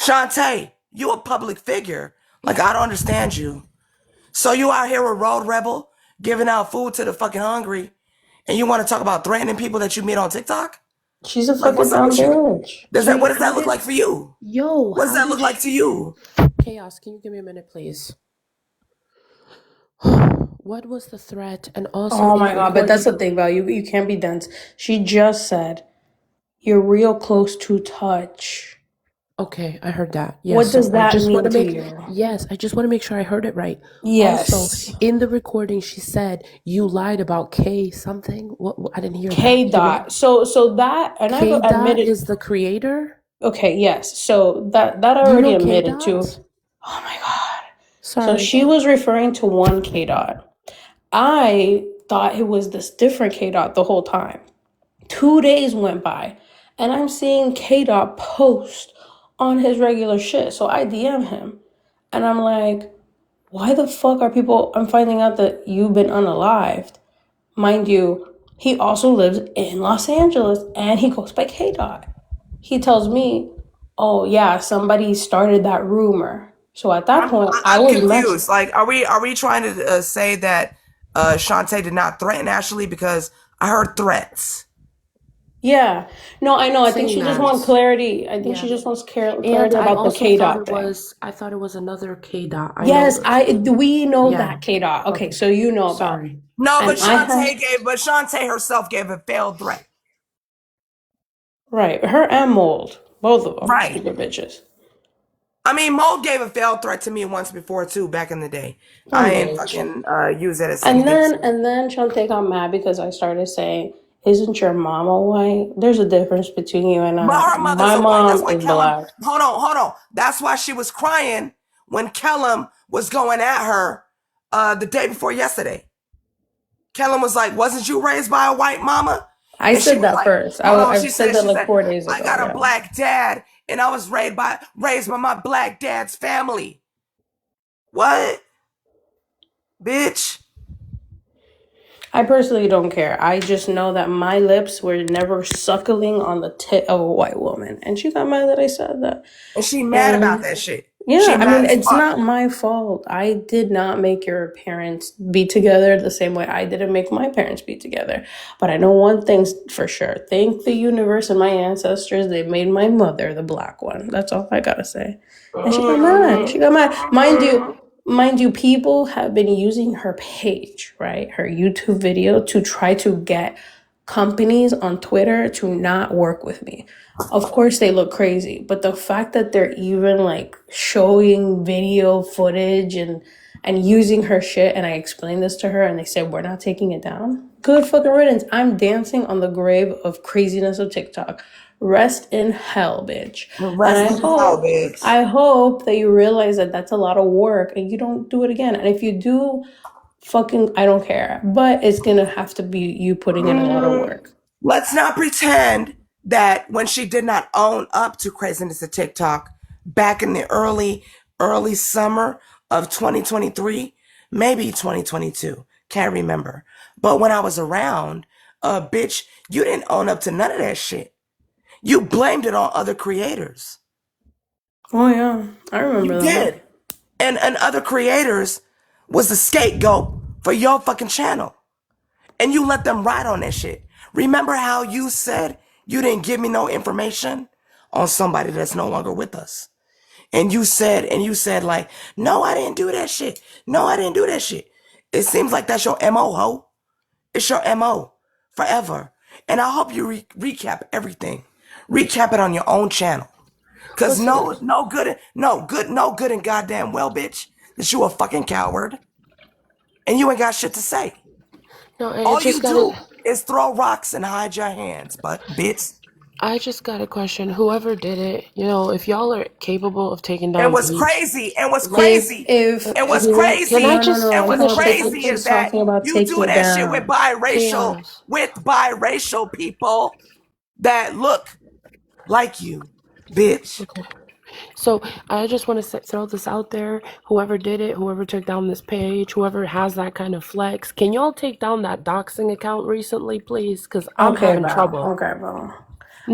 Shantae, you a public figure. Like, I don't understand you. So you out here with Road Rebel giving out food to the fucking hungry, and you want to talk about threatening people that you meet on TikTok? She's a Like, fucking what's up dumb with you? bitch. What Wait, does how that look did like for you? yo, What does how that did look like to you? Chaos, can you give me a minute, please? What was the threat? And also Oh in my the god, but that's recording. the thing, Val. You can't be dense. She just said you're real close to touch. Okay, I heard that. Yes, What does so I that just want mean to to make you? yes, I just want to make sure I heard it right. Also, Yes. in the recording, she said you lied about K something. What I didn't hear that. K Can you repeat? dot. So that and I've K dot admitted. is the creator. Okay, yes. So that I Do you already know K admitted to. dot? Oh my god. So Sorry. she was referring to one K dot. I thought it was this different K dot the whole time. 2 days went by, and I'm seeing K dot post on his regular shit. So I DM him, and I'm like, why the fuck are people? I'm finding out that you've been unalived. Mind you, he also lives in Los Angeles, and he goes by K dot. He tells me, oh yeah, somebody started that rumor. So at that point, I I'm was messed. confused. Like, are we trying to say that Shantae did not threaten Ashley? Because I heard threats. Yeah. No, I know. I think Saying she just that. wants clarity. I think she Yeah. just wants And clarity I about the also K thought dot it thing. was another K dot. I know. Yes, we know Yeah. that K dot. Okay, Okay. so you know about. Sorry. No, And but I had Shantae herself gave a failed threat. right, her and Mold, both of them, Right. stupid bitches. I mean, Mold gave a failed threat to me once before too, back in the day. Dumb I ain't bitch. fucking use that as And anything. then Shantae got mad because I started saying isn't your mama white? There's a difference between you and But I. her mother's My a white. That's mom why is Kellum. black. Hold on. That's why she was crying when Kellum was going at her the day before yesterday. Kellum was like, "Wasn't you raised by a white mama?" I And she said was that like, first. "Hold on." I said that She like said, 4 days "I ago. got a Yeah. black dad, and I was raised by my black dad's family." What, bitch? I personally don't care. I just know that my lips were never suckling on the tit of a white woman, and she got mad that I said that. And she mad about And that shit. She yeah, I mad mean, as it's fuck. not my fault. I did not make your parents be together the same way I didn't make my parents be together. But I know one thing for sure. Thank the universe and my ancestors, they made my mother the black one. That's all I gotta say. And she got mad. She got mad. Mind you, people have been using her page, right? Her YouTube video to try to get companies on Twitter to not work with me. Of course they look crazy, but the fact that they're even like showing video footage and using her shit, and I explained this to her and they said we're not taking it down. Good fucking riddance. I'm dancing on the grave of craziness of TikTok. Rest in hell, bitch. And Rest in hell, bitch. I hope that you realize that that's a lot of work and you don't do it again. And if you do, fucking, I don't care. But it's gonna have to be you putting in a lot of work. Let's not pretend that when she did not own up to craziness of TikTok back in the early summer of 2023, maybe 2022, can't remember. But when I was around, bitch, you didn't own up to none of that shit. You blamed it on other creators. Oh yeah, I You remember that. did. And other creators was the scapegoat for your fucking channel. And you let them ride on that shit. Remember how you said you didn't give me no information on somebody that's no longer with us? And you said like, no, I didn't do that shit. No, I didn't do that shit. It seems like that's your MO, ho. It's your MO forever. And I hope you recap everything. Recap it on your own channel. Cause Listen, no good and goddamn well, bitch, that you a fucking coward. And you ain't got shit to say. no, I All just you got it. do is throw rocks and hide your hands, but bitch. I just got a question. Whoever did it, if y'all are capable of taking And down what's page, crazy, and what's If crazy, if and what's who can I crazy, no just and no what's finish the no crazy she's is sentence? that talking about you do taking it that shit with down. Chaos. biracial people that look like you, bitch. Okay. So I just want to throw this out there. Whoever did it, whoever took down this page, whoever has that kind of flex, can y'all take down that doxing account recently, please? Because I'm Okay, having Val. trouble. Okay, Val.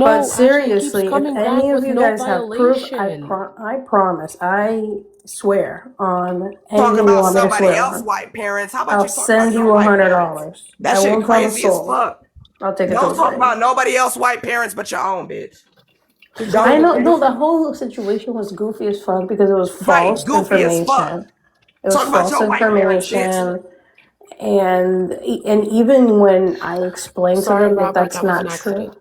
But No, Ashley, it keeps seriously, if coming any back of with you no guys have proof, violation. I promise, I swear on Talking anything you about want me to somebody swear else on, white parents. How about I'll you talk about send your you a white hundred parents? dollars. That I shit won't tell a crazy as soul. fuck. I'll take it to Don't the talk grave. about nobody else white parents but your own, bitch. Because I Don't, know. No, bitch. the whole situation was goofy as fuck because it was Right, false goofy as fuck. information. It was Talk about false your white parents, bitch. information, and even when I explained to sorry, them that Robert, that's that was an not true, accident.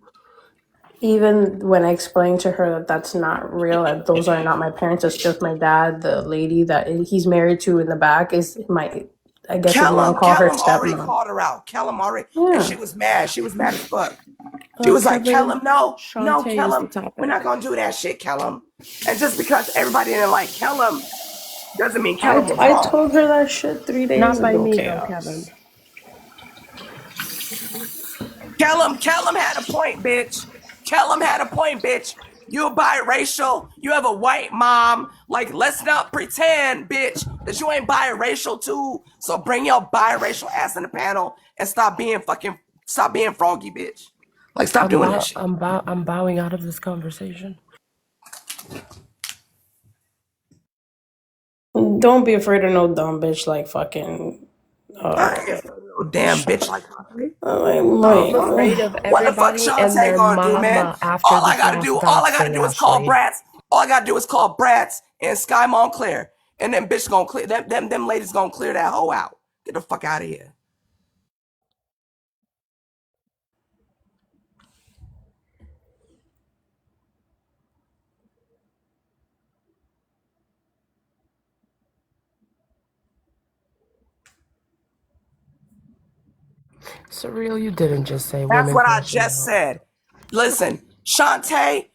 even when I explained to her that that's not real, that those are not my parents, it's just my dad. The lady that he's married to in the back is my, I guess if you want to call her Kellum already stepmom. called her out. Kellum already, and she Yeah. was mad. She was mad as fuck. She was like, Kevin, Kellum, no, Shantae is the Kellum, we're topic. not gonna do that shit, Kellum. And just because everybody didn't like Kellum doesn't mean Kellum was I wrong. told her that shit 3 days Not by ago, me, though, Kevin. Chaos. Kellum had a point, bitch. Kellum had a point, bitch. You're biracial. You have a white mom. Like, let's not pretend, bitch, that you ain't biracial too. So bring your biracial ass in the panel and stop being froggy, bitch. Like, stop doing that shit. I'm bowing out of this conversation. Don't be afraid of no dumb bitch like fucking. I ain't afraid of no damn bitch like Shantae. I'm afraid of What the fuck everybody and Shantae their gonna do, man? mama after this last All I gotta doxing, do is call Ashley. brats. All I gotta do is call brats and Sky Montclair. And then bitch gonna clear them ladies gonna clear that hoe out. Get the fuck out of here. Surreal, you didn't just say That's women what I crashing just out. said. Listen, Shantae,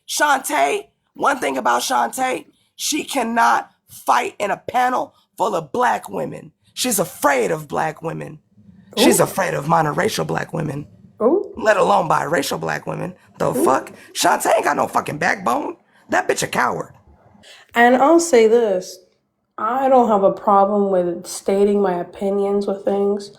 one thing about Shantae, she cannot fight in a panel full of black women. She's afraid of black women. She's Ooh, afraid of monoracial black women, ooh, let alone biracial black women. The ooh. fuck? Shantae ain't got no fucking backbone. That bitch a coward. And I'll say this. I don't have a problem with stating my opinions with things.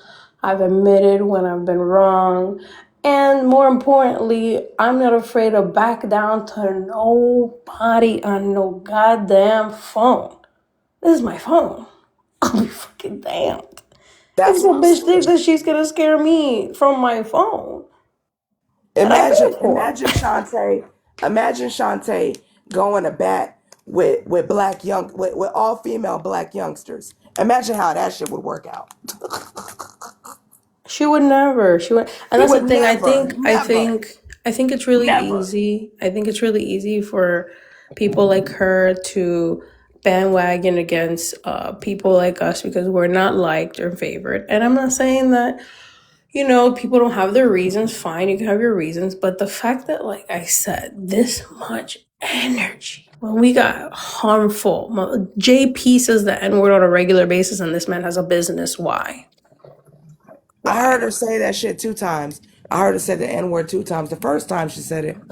I've admitted when I've been wrong. And more importantly, I'm not afraid to back down to nobody on no goddamn phone. This is my phone. I'll be fucking damned. If That's the what I'm bitch thinks saying. that she's gonna scare me from my phone, then I Imagine, paid for it. imagine Shantae, imagine Shantae going to bat with black with all female black youngsters. Imagine how that shit would work out. She would never. She would, and She that's the would thing. never, never, I think it's really never. easy. I think it's really easy for people like her to bandwagon against people like us because we're not liked or favored. And I'm not saying that people don't have their reasons. Fine, you can have your reasons, but the fact that, like I said, this much energy when we got harmful. JP says the N word on a regular basis, and this man has a business. Why? I heard Why? her say that shit 2 times. I heard her say the N word 2 times. The first time she said it,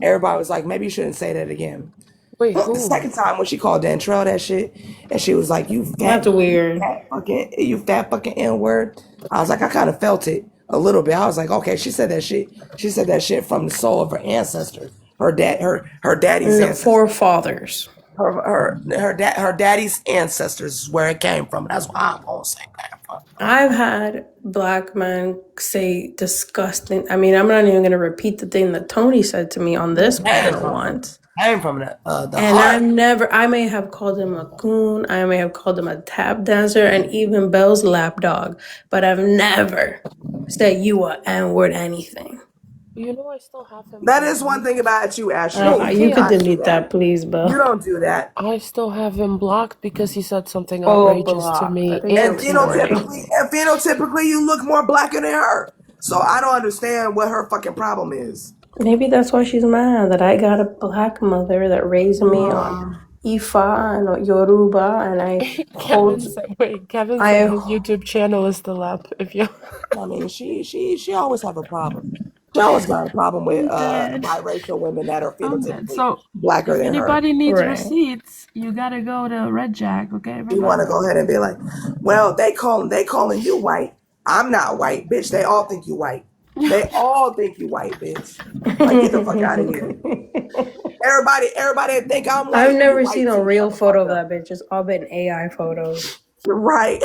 everybody was like, maybe you shouldn't say that again. Wait, The who? second time when she called Dantrell that shit, and she was like, That's weird. you fat fucking N word. I was like, I kind of felt it a little bit. I was like, okay, she said that shit. She said that shit from the soul of her ancestors, her daddy's No, ancestors, forefathers. her daddy's ancestors is where it came from. That's why I'm gonna say that. I've had black men say disgusting. I mean, I'm not even going to repeat the thing that Tony said to me on this panel once. Came from the And heart. I may have called him a coon, I may have called him a tap dancer, and even Bell's lapdog, but I've never said you a N word anything. You know I still have him That is one blocked. thing about you, Ashley. Wait, You You do could Kim. not do delete that. that, please, You Bell. don't do that. I still have him blocked because he said something Oh, outrageous to blocked. I me think And and you're to Ray. phenotypically, you look more blacker than her. So I don't understand what her fucking problem is. Maybe that's why she's mad that I got a black mother that raised me on Ifa and Yoruba, and Kevin said, wait, Kevin said I his YouTube channel is still up. If you I mean, she always have a problem. She always got a problem with I'm dead. biracial women that are I'm dead. phenotypically So blacker if than her. anybody needs right. receipts, you gotta go to Red Jack, okay? You want to Remember. go ahead and be like, well, they calling you white. I'm not white, bitch. They all think you white. They all think you white, bitch. Like, get the fuck out of here. Everybody think I'm I've white. You never seen white a too. real Shut the fuck photo of up. that bitch. It's all been AI photos. Right.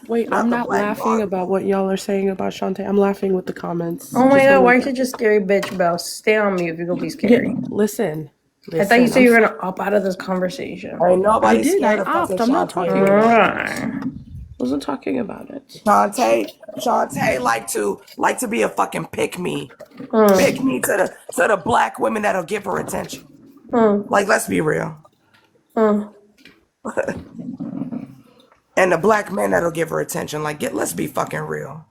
Wait, I'm Not the not black laughing Barbie. about what y'all are saying about Shantae. I'm laughing with the comments. Oh my Just god, wanna why let is that. it just scary bitch Bell? Stay on mute if you're gonna be Yeah, scary. listen, I thought you listen. said you were gonna up out of this conversation. Ain't I nobody did. scared I of fucking opt. I'm not Shantae talking bitch. about it. Alright. Wasn't talking about it. Shantae like to be a fucking pick me to the black women that'll give her attention. Like, let's be real. And the black men that'll give her attention. Like, let's be fucking real.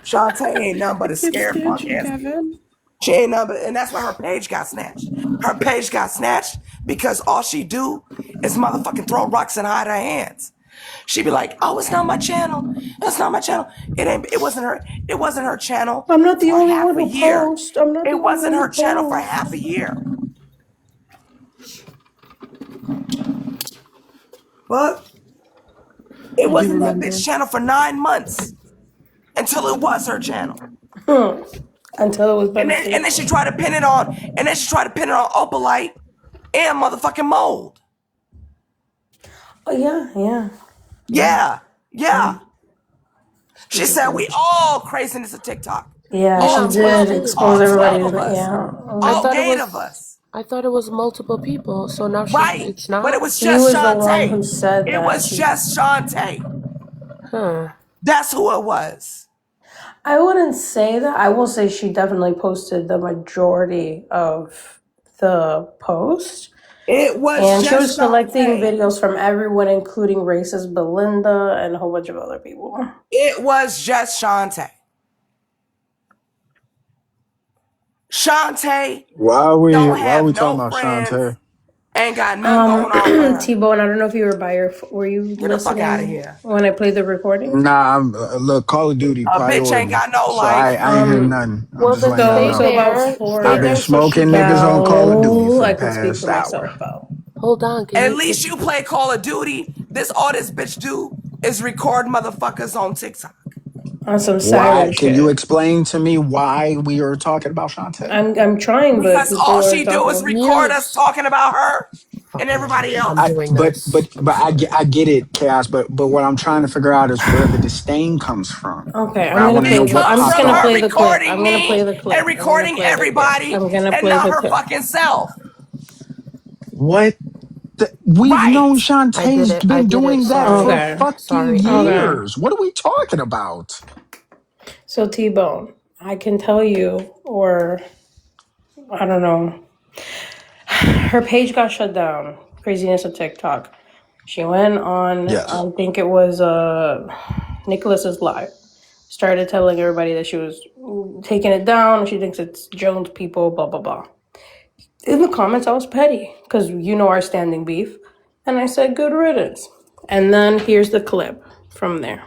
Shantae ain't nothing I but a can't scared stand punk you, ass bitch. Kevin. She ain't nothing but, and that's why her page got snatched. Her page got snatched because all she do is motherfucking throw rocks and hide her hands. She be like, "Oh, it's not my channel. It's not my channel. It wasn't her. It wasn't her channel I'm not the for only one half a who year. posts. I'm not the It only wasn't one who her channel for posts. half a year. But it I do wasn't that bitch remember. channel for 9 months until it was her channel. Until it was And then she beneficial. tried to pin it on. And then she tried to pin it on Opalite and motherfucking Mold. Oh yeah, yeah. Yeah, yeah. She Stupid said we bitch. all craziness of TikTok. Yeah, Yeah, she All me 12, did too. expose all 12 everybody's of us. yeah. I All thought it 8 of was. us. I thought it was multiple people. So now she's. Right. It's But it not. was She just was the one Shantae. who said It that. was just Shantae. Huh. That's who it was. I wouldn't say that. I will say she definitely posted the majority of the post. It was And she was just collecting Shantae. videos from everyone, including racist Belinda and a whole bunch of other people. It was just Shantae. Shantae Why are we don't why are have we talking no about friends, Shantae? ain't got nothing going on with her. T-Bone, I don't know if you were by your, were you Get the fuck out of listening here. when I played the recording? Nah, I'm look, Call of Duty A bitch ain't priority. got no So life. I ain't hear nothing. I'm Well, just then letting y'all stay know. So about there. Stay I've been there four, so she smoking can. niggas on Call of Duty for now the I can speak past for hour. myself though. Hold on. Can At you? least you play Call of Duty. All this bitch do is record motherfuckers on TikTok. On some Why? siren Can you shit. explain to me why we are talking about Shantae? I'm trying, but Because all people are she do is talking. record us Yes. talking about her and Fucking everybody hell. I'm I else. doing this. I'm sorry. I get it, Chaos. But what I'm trying to figure out is where the disdain comes from. Okay, Right? I'm I gonna want to know play It the. what comes I'm just popped from gonna off. her play the clip. recording I'm gonna me play the and clip. I'm gonna recording play the clip. everybody I'm gonna and play not the her clip. fucking self. What? We've known Right. I did Shantae's it. I been did it. doing that for Sorry. Okay. fucking Sorry, Annie. Okay. years. What are we talking about? So T-Bone, I can tell you, or I don't know. Her page got shut down. Craziness of TikTok. She went on. Yes. I think it was Nicholas's live. Started telling everybody that she was taking it down. She thinks it's Jones people. Blah blah blah. In the comments, I was petty because you know our standing beef, and I said good riddance. And then here's the clip from there.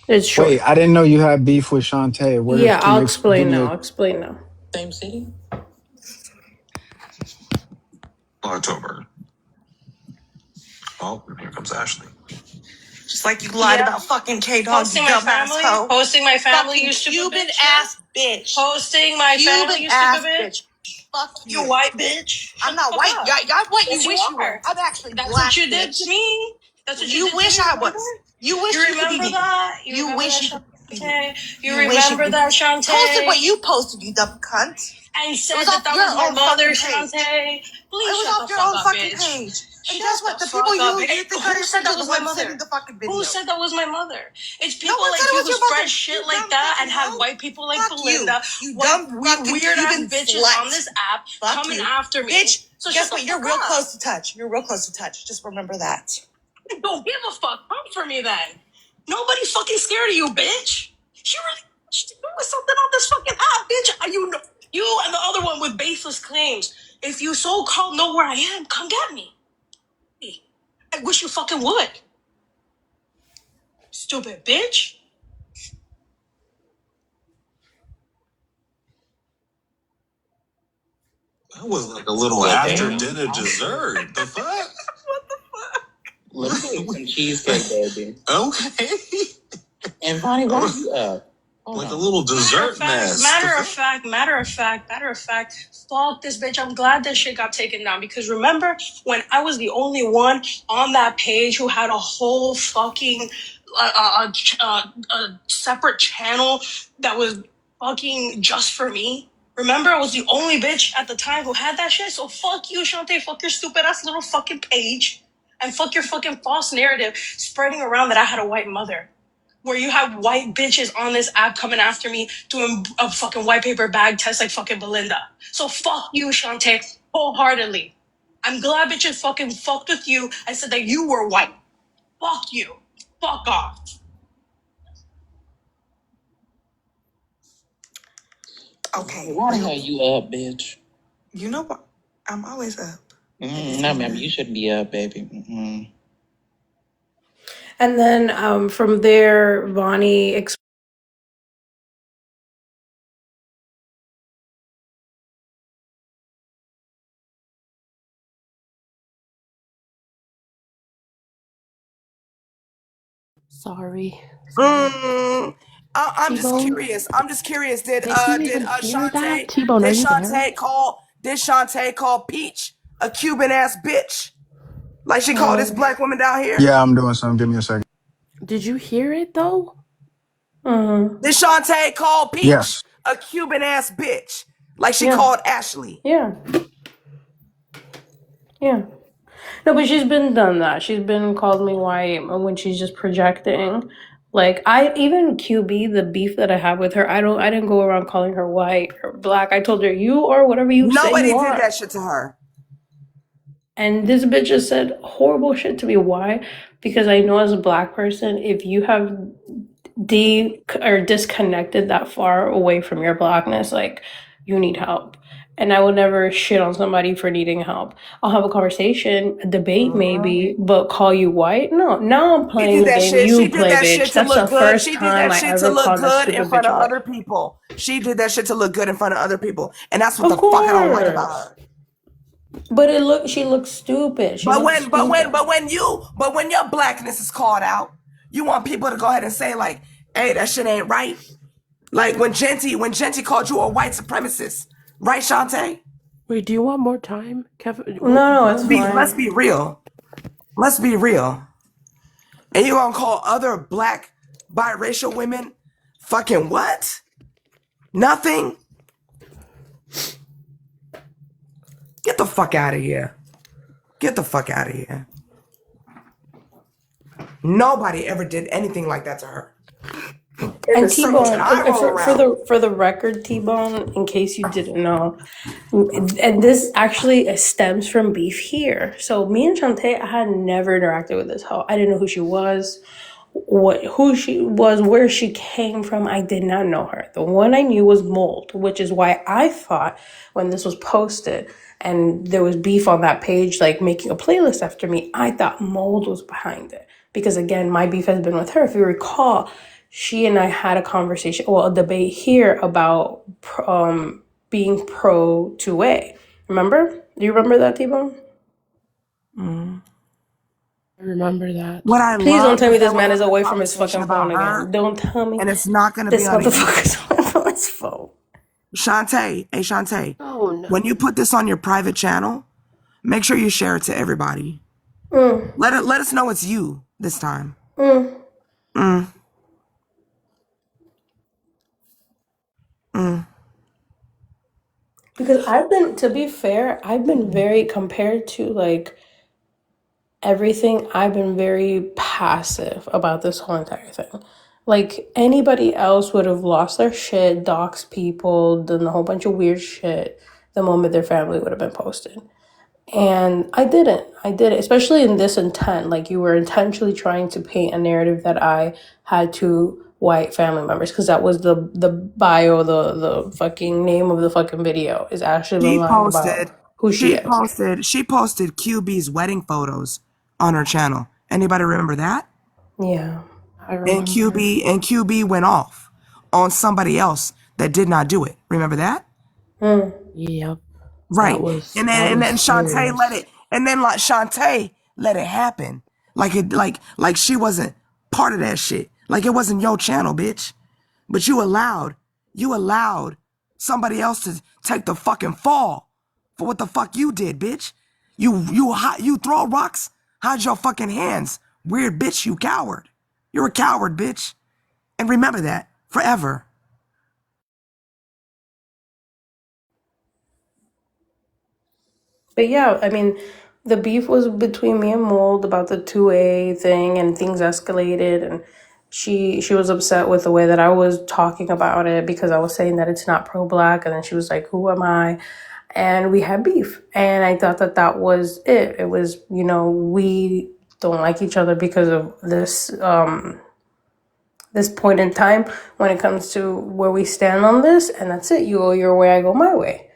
It's Wait, short. I didn't know you had beef with Shantae. Yeah, Can I'll you give explain me now. a? I'll explain now. Same city? October. Oh, here comes Ashley. Just like you lied about fucking K Dog, you Posting my dumbass family. hoe. Posting my family. Fucking You stupid Cuban bitch. Yeah? ass bitch. Posting my family. Cuban You ass stupid bitch. bitch. Fuck You you. white bitch. I'm Shut the not fuck white. up. I'm what you Yes, you wish you were. are. I'm actually That's black, what you did to bitch. me. That's what you You did to wish me. I Remember? was. You wish You you could be remember me. that? You You remember wish that, you could be me. Shantae? You You wish you remember could be. that, Posted what Shantae? you posted, you dumb cunt. And It said was that off that your was my own mother, fucking page. Shantae. It Please was shut the off your fuck own up, fucking bitch. page. And Shut guess the what? The people fuck up. you think are Who your said friends that are the was my ones sending mother? the fucking Who video. said that was my mother? It's No people one said like it you was who your spread mother. shit You like dumb that and fucking have hoe. white people like Fuck you. Belinda, You white dumb fucking fucking weird ass Cuban bitches on slut. this app Fuck coming you. after me. Bitch, So shut guess the what? You're fuck real up. close to touch. You're real close to touch. Just remember that. Don't give a fuck. Come for me then. Nobody fucking scared of you, bitch. She doing something on this fucking app, bitch. You know, you and the other one with baseless claims. If you so called know where I am, come get me. I wish you fucking would. Stupid bitch. That was like a little Well, after damn. dinner dessert. The fuck? Let me get some cheesecake, baby. Okay. And Bonnie, why you up? Hold Like a on. little dessert mess. Matter of fact, fuck this bitch. I'm glad that shit got taken down because remember when I was the only one on that page who had a whole fucking separate channel that was fucking just for me? Remember, I was the only bitch at the time who had that shit. So fuck you, Shantae. Fuck your stupid ass little fucking page, and fuck your fucking false narrative spreading around that I had a white mother where you have white bitches on this app coming after me doing a fucking white paper bag test like fucking Belinda. So fuck you, Shantae, wholeheartedly. I'm glad bitches fucking fucked with you and said that you were white. Fuck you. Fuck off. Okay. Why the hell you up, bitch? You know what? I'm always up. No, ma'am, you shouldn't be up, baby. And then from there, Vonnie Sorry. I'm just T-Bone, curious. I'm just curious. Did did you even hear that? T-Bone, are you there? Did Shantae call Peach a Cuban ass bitch? Like she called this Um, black woman down here? Yeah, I'm doing something. Give me a second. Did you hear it though? Did Shantae call Peach Yes. a Cuban ass bitch? Like she yeah, called Ashley. yeah, yeah. No, but she's been done that. She's been called me white when she's just projecting. Like I even QB the beef that I have with her. I didn't go around calling her white or black. I told her you are whatever you say you Nobody did are. that shit to her. And this bitch just said horrible shit to me. Why? Because I know as a black person, if you have disconnected that far away from your blackness, like you need help. And I will never shit on somebody for needing help. I'll have a conversation, a debate maybe, but call you white? No. Now I'm She playing did the that game shit. you She did play, that shit bitch. to That's the look good. first She did time that I shit to ever look called that good in stupid front bitch of white. other people. She did that shit to look good in front of other people. And that's what Of the fuck I don't like about course. her. But she looks stupid. She But looks when but stupid. when but when you but when your blackness is called out, you want people to go ahead and say like, hey, that shit ain't right. Like when Genty called you a white supremacist, right, Shantae? Wait, do you want more time, Kevin? No, it's Let's fine. be real. Let's be real. And you gonna call other black biracial women fucking what? Nothing? Get the fuck out of here. Get the fuck out of here. Nobody ever did anything like that to her. In the And circles that T-Bone, I roll around. for the record, T-Bone, in case you didn't know, and this actually stems from beef here. So me and Shantae, I had never interacted with this hoe. I didn't know who she was, who she was, where she came from. I did not know her. The one I knew was Mold, which is why I thought when this was posted and there was beef on that page, like making a playlist after me, I thought Mold was behind it. Because again, my beef has been with her. If you recall, she and I had a conversation, well, a debate here about being pro 2A. Remember? Do you remember that, T-Bone? I remember that. What I Please don't loved tell is me that this we're man is having a away from his conversation fucking phone about again. her, Don't tell me and it's not gonna be this on a motherfucker YouTube. is away from his phone. Shantae, hey Shantae, Oh no. when you put this on your private channel, make sure you share it to everybody. Let us know it's you this time. Mm. Mm, mm. Because to be fair, I've been very, compared to like everything, I've been very passive about this whole entire thing. Like anybody else would have lost their shit, doxed people, done a whole bunch of weird shit the moment their family would have been posted. And I didn't. I did it, especially in this intent. Like you were intentionally trying to paint a narrative that I had two white family members, because that was the bio, the fucking name of the fucking video is Ashley been She lying about posted, who she is. she posted QB's wedding photos on her channel. Anybody remember that? Yeah. I And remember. QB went off on somebody else that did not do it. Remember that? Mm. Yep. Right. That And was then Shantae let serious. it, and then like Shantae let it happen. Like she wasn't part of that shit. Like it wasn't your channel, bitch. But you allowed somebody else to take the fucking fall for what the fuck you did, bitch. You throw rocks, hide your fucking hands. Weird bitch, you coward. You're a coward, bitch. And remember that forever. But yeah, I mean, the beef was between me and Mold about the 2A thing, and things escalated, and she was upset with the way that I was talking about it because I was saying that it's not pro black, and then she was like, "Who am I?" And we had beef, and I thought that that was it. It was, we don't like each other because of this point in time when it comes to where we stand on this, and that's it. You go your way, I go my way.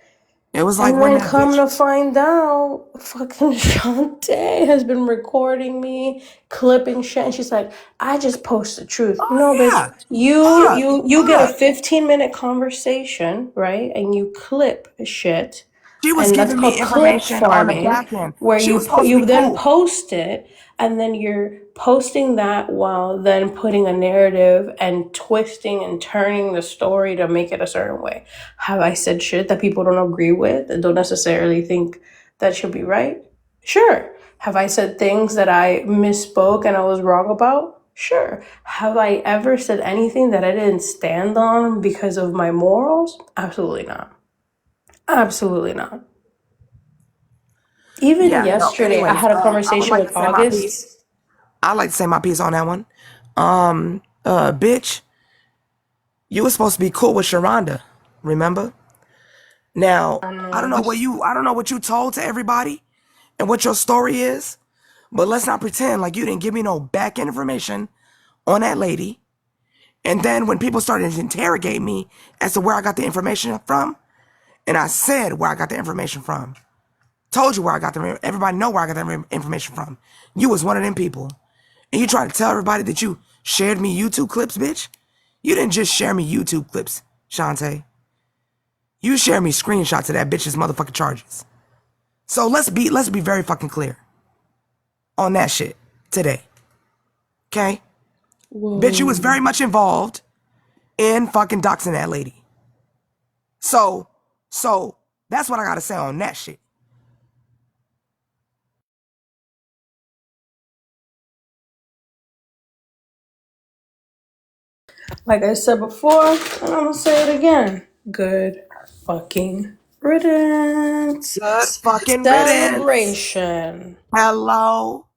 It was like And when then that come bitch. to find out, fucking Shantae has been recording me, clipping shit, and she's like, "I just post the truth." Oh No, bitch, yeah. you Oh you yeah. you get a Oh, 15-minute conversation, right? And you clip shit, she was and that's giving me called clip information on the farming, back end. where She you was supposed to you be then cool. post it, and then you're posting that while then putting a narrative and twisting and turning the story to make it a certain way. Have I said shit that people don't agree with and don't necessarily think that should be right? Sure. Have I said things that I misspoke and I was wrong about? Sure. Have I ever said anything that I didn't stand on because of my morals? Absolutely not. Absolutely not. Even Yeah. No. yesterday, I Anyways, had a I would conversation like with to say my August. piece. I like to say my piece on that one. Bitch, you were supposed to be cool with Sharonda. Remember? Now, I don't know what you told to everybody and what your story is, but let's not pretend like you didn't give me no back end information on that lady. And then when people started to interrogate me as to where I got the information from, And I said where I got the information from. Told you where I got the everybody know where I got that information from. You was one of them people. And you try to tell everybody that you shared me YouTube clips, bitch. You didn't just share me YouTube clips, Shantae. You shared me screenshots of that bitch's motherfucking charges. So let's be very fucking clear on that shit today. Okay? Bitch, you was very much involved in fucking doxing that lady. So that's what I gotta say on that shit. Like I said before, and I'm gonna say it again. Good fucking riddance. Good fucking riddance. Celebration. Hello.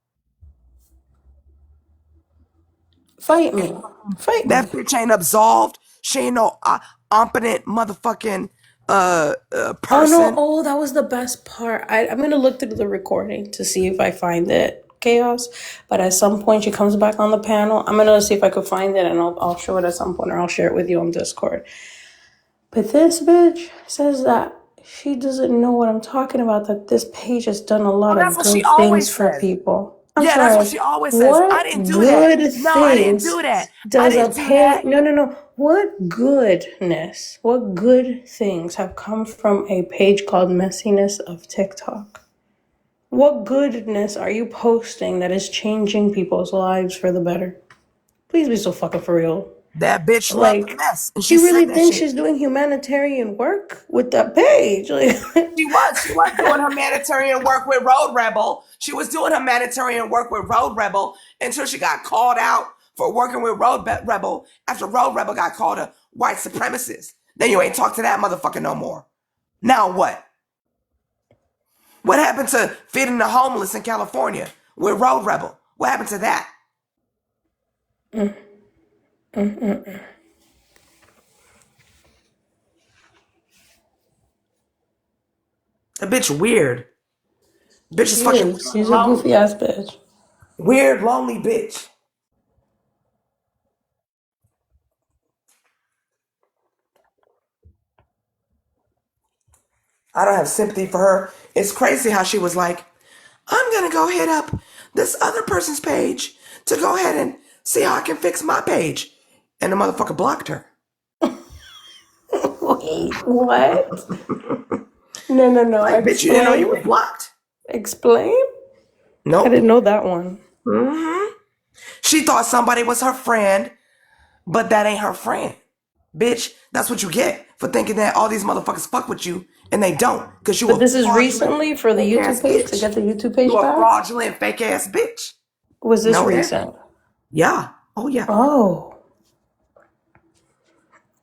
Fight me. Fight me. That bitch ain't absolved. She ain't no ompetent motherfucking Oh no! person. Oh, that was the best part. I'm gonna look through the recording to see if I find it, Chaos. But at some point, she comes back on the panel. I'm gonna see if I could find it, and I'll show it at some point, or I'll share it with you on Discord. But this bitch says that she doesn't know what I'm talking about. That this page has done a Well, lot that's of what she good things always for says. people. I'm Yeah, that's what sorry. she always says. I What didn't do that. good No, I didn't things do that. I does a didn't do page? that. No. What goodness? What good things have come from a page called Messiness of TikTok? What goodness are you posting that is changing people's lives for the better? Please be so fucking for real. That bitch loved the Like, mess, and she she said really that thinks shit. she's doing humanitarian work with that page. Like, She was doing humanitarian work with Road Rebel. She was doing humanitarian work with Road Rebel until she got called out for working with Rebel after Road Rebel got called a white supremacist. Then you ain't talk to that motherfucker no more. Now what? What happened to feeding the homeless in California with Road Rebel? What happened to that? The bitch weird. Bitch is she fucking is. weird and She's a lonely. goofy ass bitch. Weird, lonely bitch. I don't have sympathy for her. It's crazy how she was like, I'm gonna go hit up this other person's page to go ahead and see how I can fix my page. And the motherfucker blocked her. Wait, what? No. Like, bitch, you didn't know you Explain. was blocked? Explain? I Nope. didn't know that one. She thought somebody was her friend, but that ain't her friend. Bitch, that's what you get for thinking that all these motherfuckers fuck with you, and they don't, because you But a this is fraudulent, recently for the fake YouTube ass page to bitch. get the YouTube You page a back? fraudulent, fake ass bitch. Was this Know that? recent? Yeah. Oh, yeah. Oh.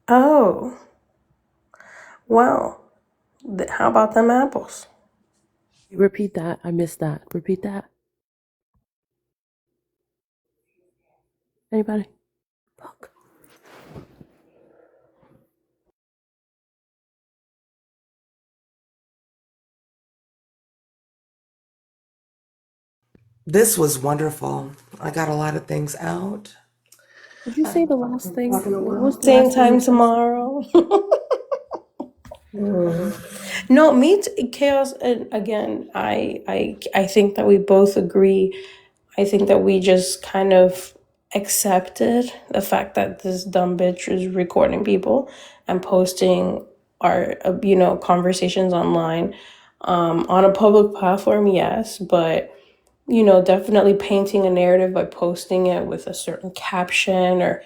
Oh. Well, how about them apples? Repeat that. I missed that. Repeat that. Anybody? Fuck. This was wonderful. I got a lot of things out. Did you say the last thing? Talking the What world. was the Same last thing time you said? tomorrow. No, chaos. And again, I think that we both agree. I think that we just kind of accepted the fact that this dumb bitch is recording people and posting our conversations online on a public platform. Yes, but definitely painting a narrative by posting it with a certain caption or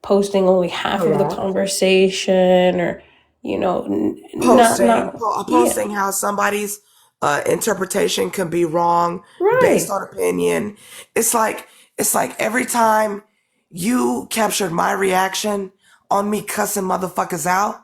posting only half of the Correct. conversation or not yeah, Posting how somebody's interpretation can be wrong based right. on opinion. It's like every time you captured my reaction on me cussing motherfuckers out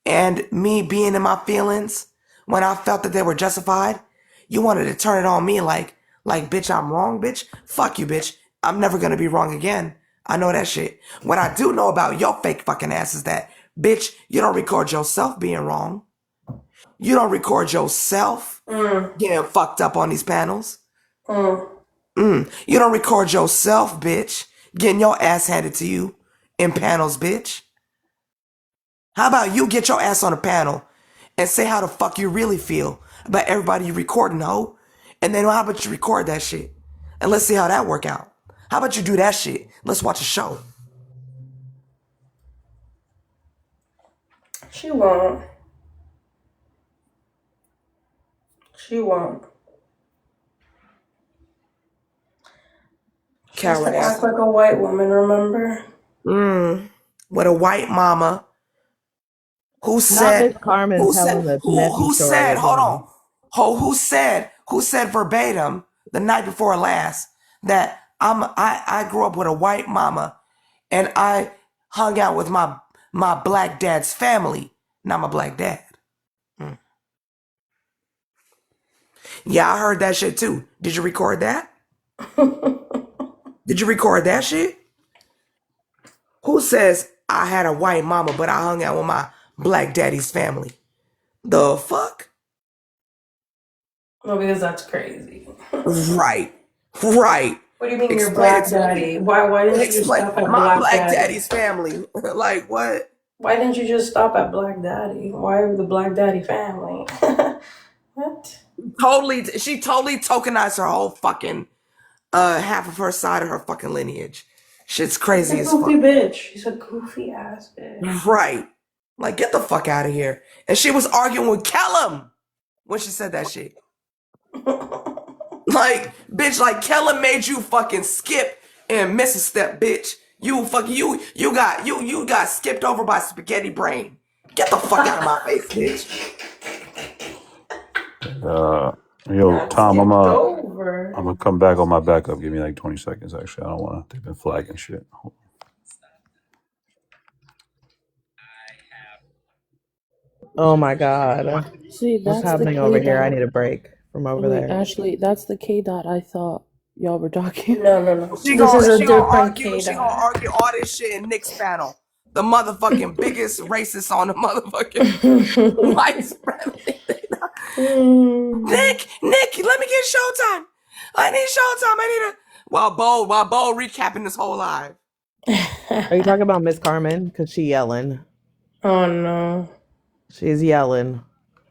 and me being in my feelings when I felt that they were justified, you wanted to turn it on me like bitch, I'm wrong, bitch. Fuck you, bitch. I'm never gonna be wrong again. I know that shit. What I do know about your fake fucking ass is that, bitch, you don't record yourself being wrong. You don't record yourself getting fucked up on these panels. You don't record yourself, bitch, getting your ass handed to you in panels, bitch. How about you get your ass on a panel and say how the fuck you really feel about everybody you recording, ho. And then how about you record that shit? And let's see how that work out. How about you do that shit? Let's watch a show. She won't. She won't. She has to act like a white woman, remember? With a white mama who Not said, Miss Carmen telling the messy who story said, hold again. on, who said verbatim the night before last that I grew up with a white mama and I hung out with my black dad's family, not my black dad. Yeah, I heard that shit too. Did you record that? Did you record that shit? Who says I had a white mama but I hung out with my black daddy's family? The fuck? Well, because that's crazy. Right. What do you mean your black daddy? Why didn't you just Explain stop at my black black daddy? daddy's family. Like what? Why didn't you just stop at black daddy? Why the black daddy family? What? She totally tokenized her whole fucking half of her side of her fucking lineage. Shit's crazy She's a as goofy fuck. bitch. She's a goofy ass bitch. Right. Like get the fuck out of here. And she was arguing with Kellum when she said that shit. Like, bitch, like Kellum made you fucking skip and miss a step, bitch. You got skipped over by spaghetti brain. Get the fuck out of my face, bitch. Yo, Tom, Over. I'm gonna come back on my backup. Give me like 20 seconds. Actually, I don't want to. They've been flagging shit. Oh my God. See, What's that's the happening over K here? I dot. need a break from over Wait, there. Ashley, that's the K dot I thought y'all were talking. No. She This is a gonna different argue. She gonna K-Dot. argue all this shit in Nick's panel. The motherfucking biggest racist on the motherfucking white supremacy. Nick, let me get Showtime. I need Showtime. I need a while Bo recapping this whole live. Are you talking about Miss Carmen? Because she yelling. Oh no. She's yelling.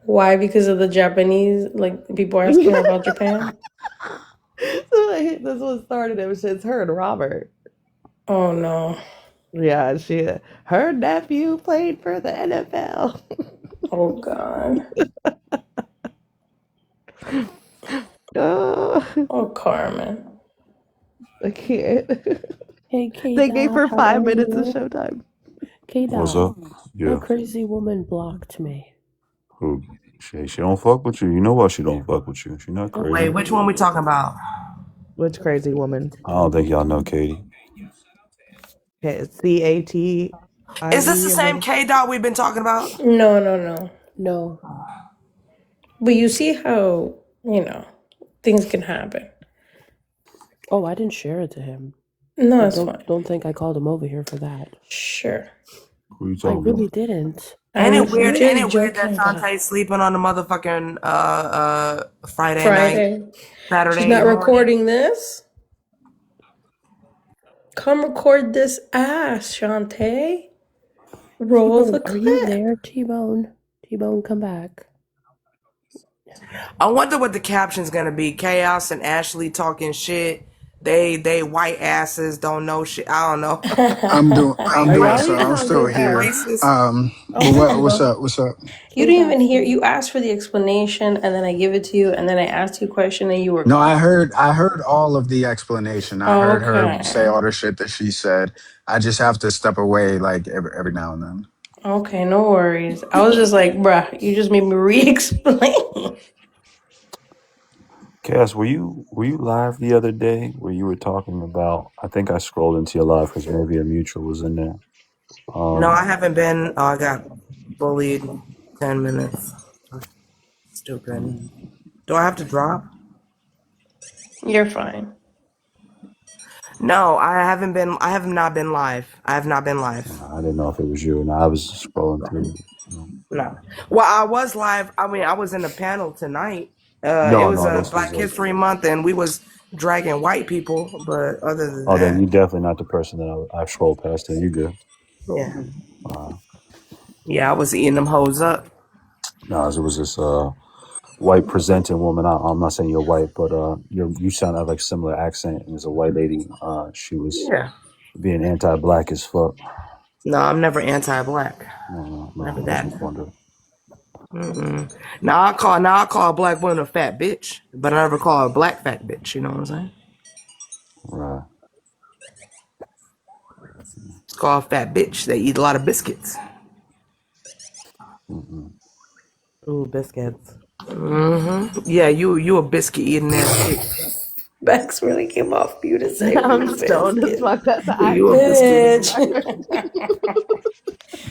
Why? Because of the Japanese, like people asking her about Japan? This was started. It was just her and Robert. Oh no. Yeah, her nephew played for the NFL. Oh god. Oh Carmen. I can't. Hey, K They gave dot, her how 5 minutes of are you? showtime. K What's dot, up? a Yeah. crazy woman blocked me. Who? She don't fuck with you. You know why she don't fuck with you? She not Don't crazy. Wait, which one we talking about? Which crazy woman? I don't think y'all know Katie. Okay, CATIE. Is this the or same whatever. K dot we've been talking about? No. No. But you see how, things can happen. Oh, I didn't share it to him. No, And it's fine. don't think I called him over here for that. Sure. Who you I talking really about? didn't. Ain't I'm it weird? just Ain't it weird that joking. Shantae's sleeping on the motherfucking Friday night, Friday. She's Saturday not morning? recording this. Come record this ass, Shantae. Roll the T-Bone, are you clip. there, T-Bone? T-Bone, come back. I wonder what the caption's gonna be. Chaos and Ashley talking shit. They white asses don't know shit. I don't know. I'm doing I'm Are doing y'all so. even I'm on still good here. terms? Racist. But Oh, what's hello. up? What's up? You didn't even hear. K-Dot. You asked for the explanation, and then I give it to you, and then I asked you a question, and you were No, gone. I heard all of the explanation. I heard her say Okay. all the shit that she said. I just have to step away like every now and then. Okay, no worries. I was just like, bruh, you just made me re-explain. Cass, were you live the other day where you were talking about? I think I scrolled into your live because maybe a mutual was in there. No, I haven't been. Oh, I got bullied 10 minutes. Stupid. Do I have to drop? You're fine. No, I haven't been. I have not been live. I have not been live. I didn't know if it was you, and I was scrolling through. No. Well, I was live. I mean, I was in a panel tonight. It No, was no, a this was Black a. History Month, and we was dragging white people. But other than Oh, then that, you definitely not the person that I scrolled past. Then you good. yeah, yeah, I was eating them hoes up. No, it was this white presenting woman. I'm not saying you're white, but you sound like similar accent. And there's a white lady. She was Yeah. being anti-black as fuck. No, I'm never anti-black. No, Never I was that. just wondering. Mm-mm. Now I call a black woman a fat bitch, but I never call her a black fat bitch. You know what I'm saying? Right. It's called a fat bitch. They eat a lot of biscuits. Mm-mm. Ooh, biscuits. Yeah, you a biscuit eating ass bitch. Bex really came off mute to say I'm ooh stoned as biscuit. fuck. That's You a actually biscuit eating Bitch. bitch.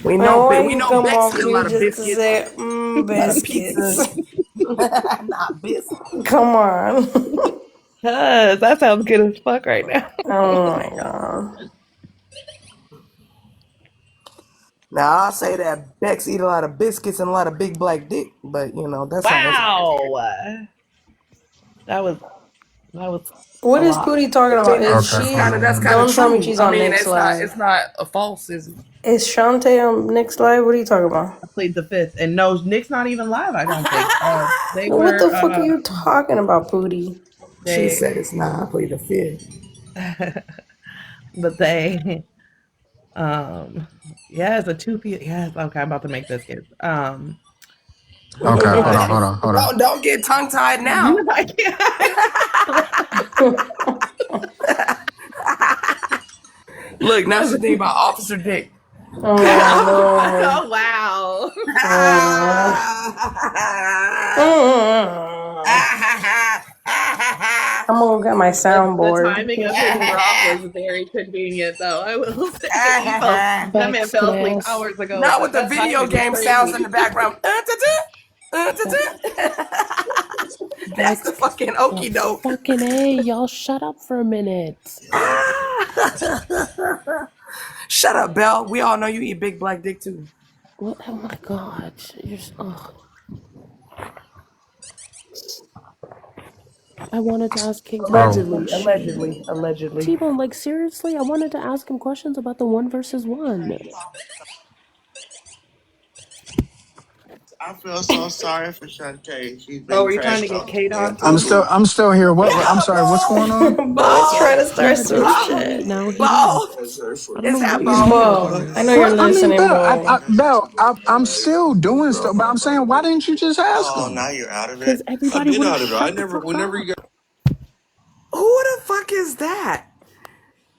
We Now know why we you know come Bex off eat a lot mute of just to biscuits, say a lot of biscuits? pizzas, not biscuits. Come on. Cuz that sounds good as fuck right now. Oh my god. Now I'll say that Bex eat a lot of biscuits and a lot of big black dick, but you know that's not. Wow. That was What a is lot. Pootie talking I about? mean, Is Okay, that's she? kind of hold on. Don't tell me true. she's I on mean, Nick's live. it's not a false, is it? Is Shantae on Nick's live? What are you talking about? I plead the fifth. And no, Nick's not even live, I don't think. They What were the fuck are you talking about, Pootie? She they said it's not. I plead the fifth. but they yeah, it's a two piece. Yes, okay, I'm about to make biscuits. Okay, hold on, But hold on, hold on. Don't get tongue tied now. I can't. Look, now she's thinking about Officer Dick. Oh Oh wow. no. I'm gonna get my The soundboard. timing of his drop was very convenient though. I will say that man Bex, can fell I asleep ask? hours ago, Not but with the that video timing is game sounds in crazy. the background. Bex, That's the Bex, fucking okie doke. fucking A, y'all shut up for a minute. Shut up, Belle. We all know you eat big black dick too. What? Oh my god. I wanted to ask King Kong a Bro, question. Allegedly. T-Bone, like seriously, I wanted to ask him questions about the 1v1. I feel so sorry for Shantae. She's Oh, been were you trying trash to get talking Kate me on into a too? room. I'm still here. I'm sorry. What's going on? Bo is trying to start Yeah, some just wait shit. now. He Bo, left. I don't know is that what you're Bo? waiting Bo, I for. know you're What? I mean, listening, Bell, Bo. I'm still doing stuff, but I'm saying, why didn't you just ask Oh, now him? you're out of it? Because I've everybody been would have out of it. I shut the never, fuck whenever you up. guys. Who the fuck is that?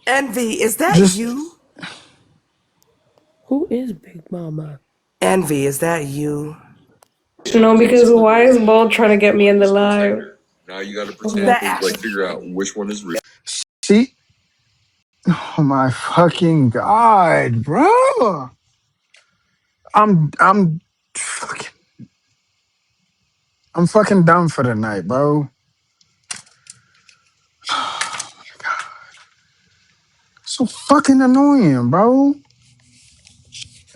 Envy, is that Just you? Who is Big Mama? Envy, is that you? No, because why is Bo trying to get me in the live? Now you got to Oh, pretend, nothing. That like figure out which one is real. see. Oh my fucking god, bro! I'm fucking I'm fucking done for the night, bro. So fucking annoying, bro.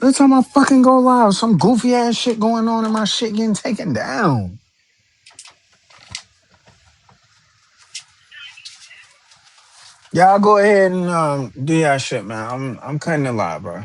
Every time I fucking go live, some goofy ass shit going on and my shit getting taken down. Y'all go ahead and do y'all shit, man. I'm cutting it live, bro.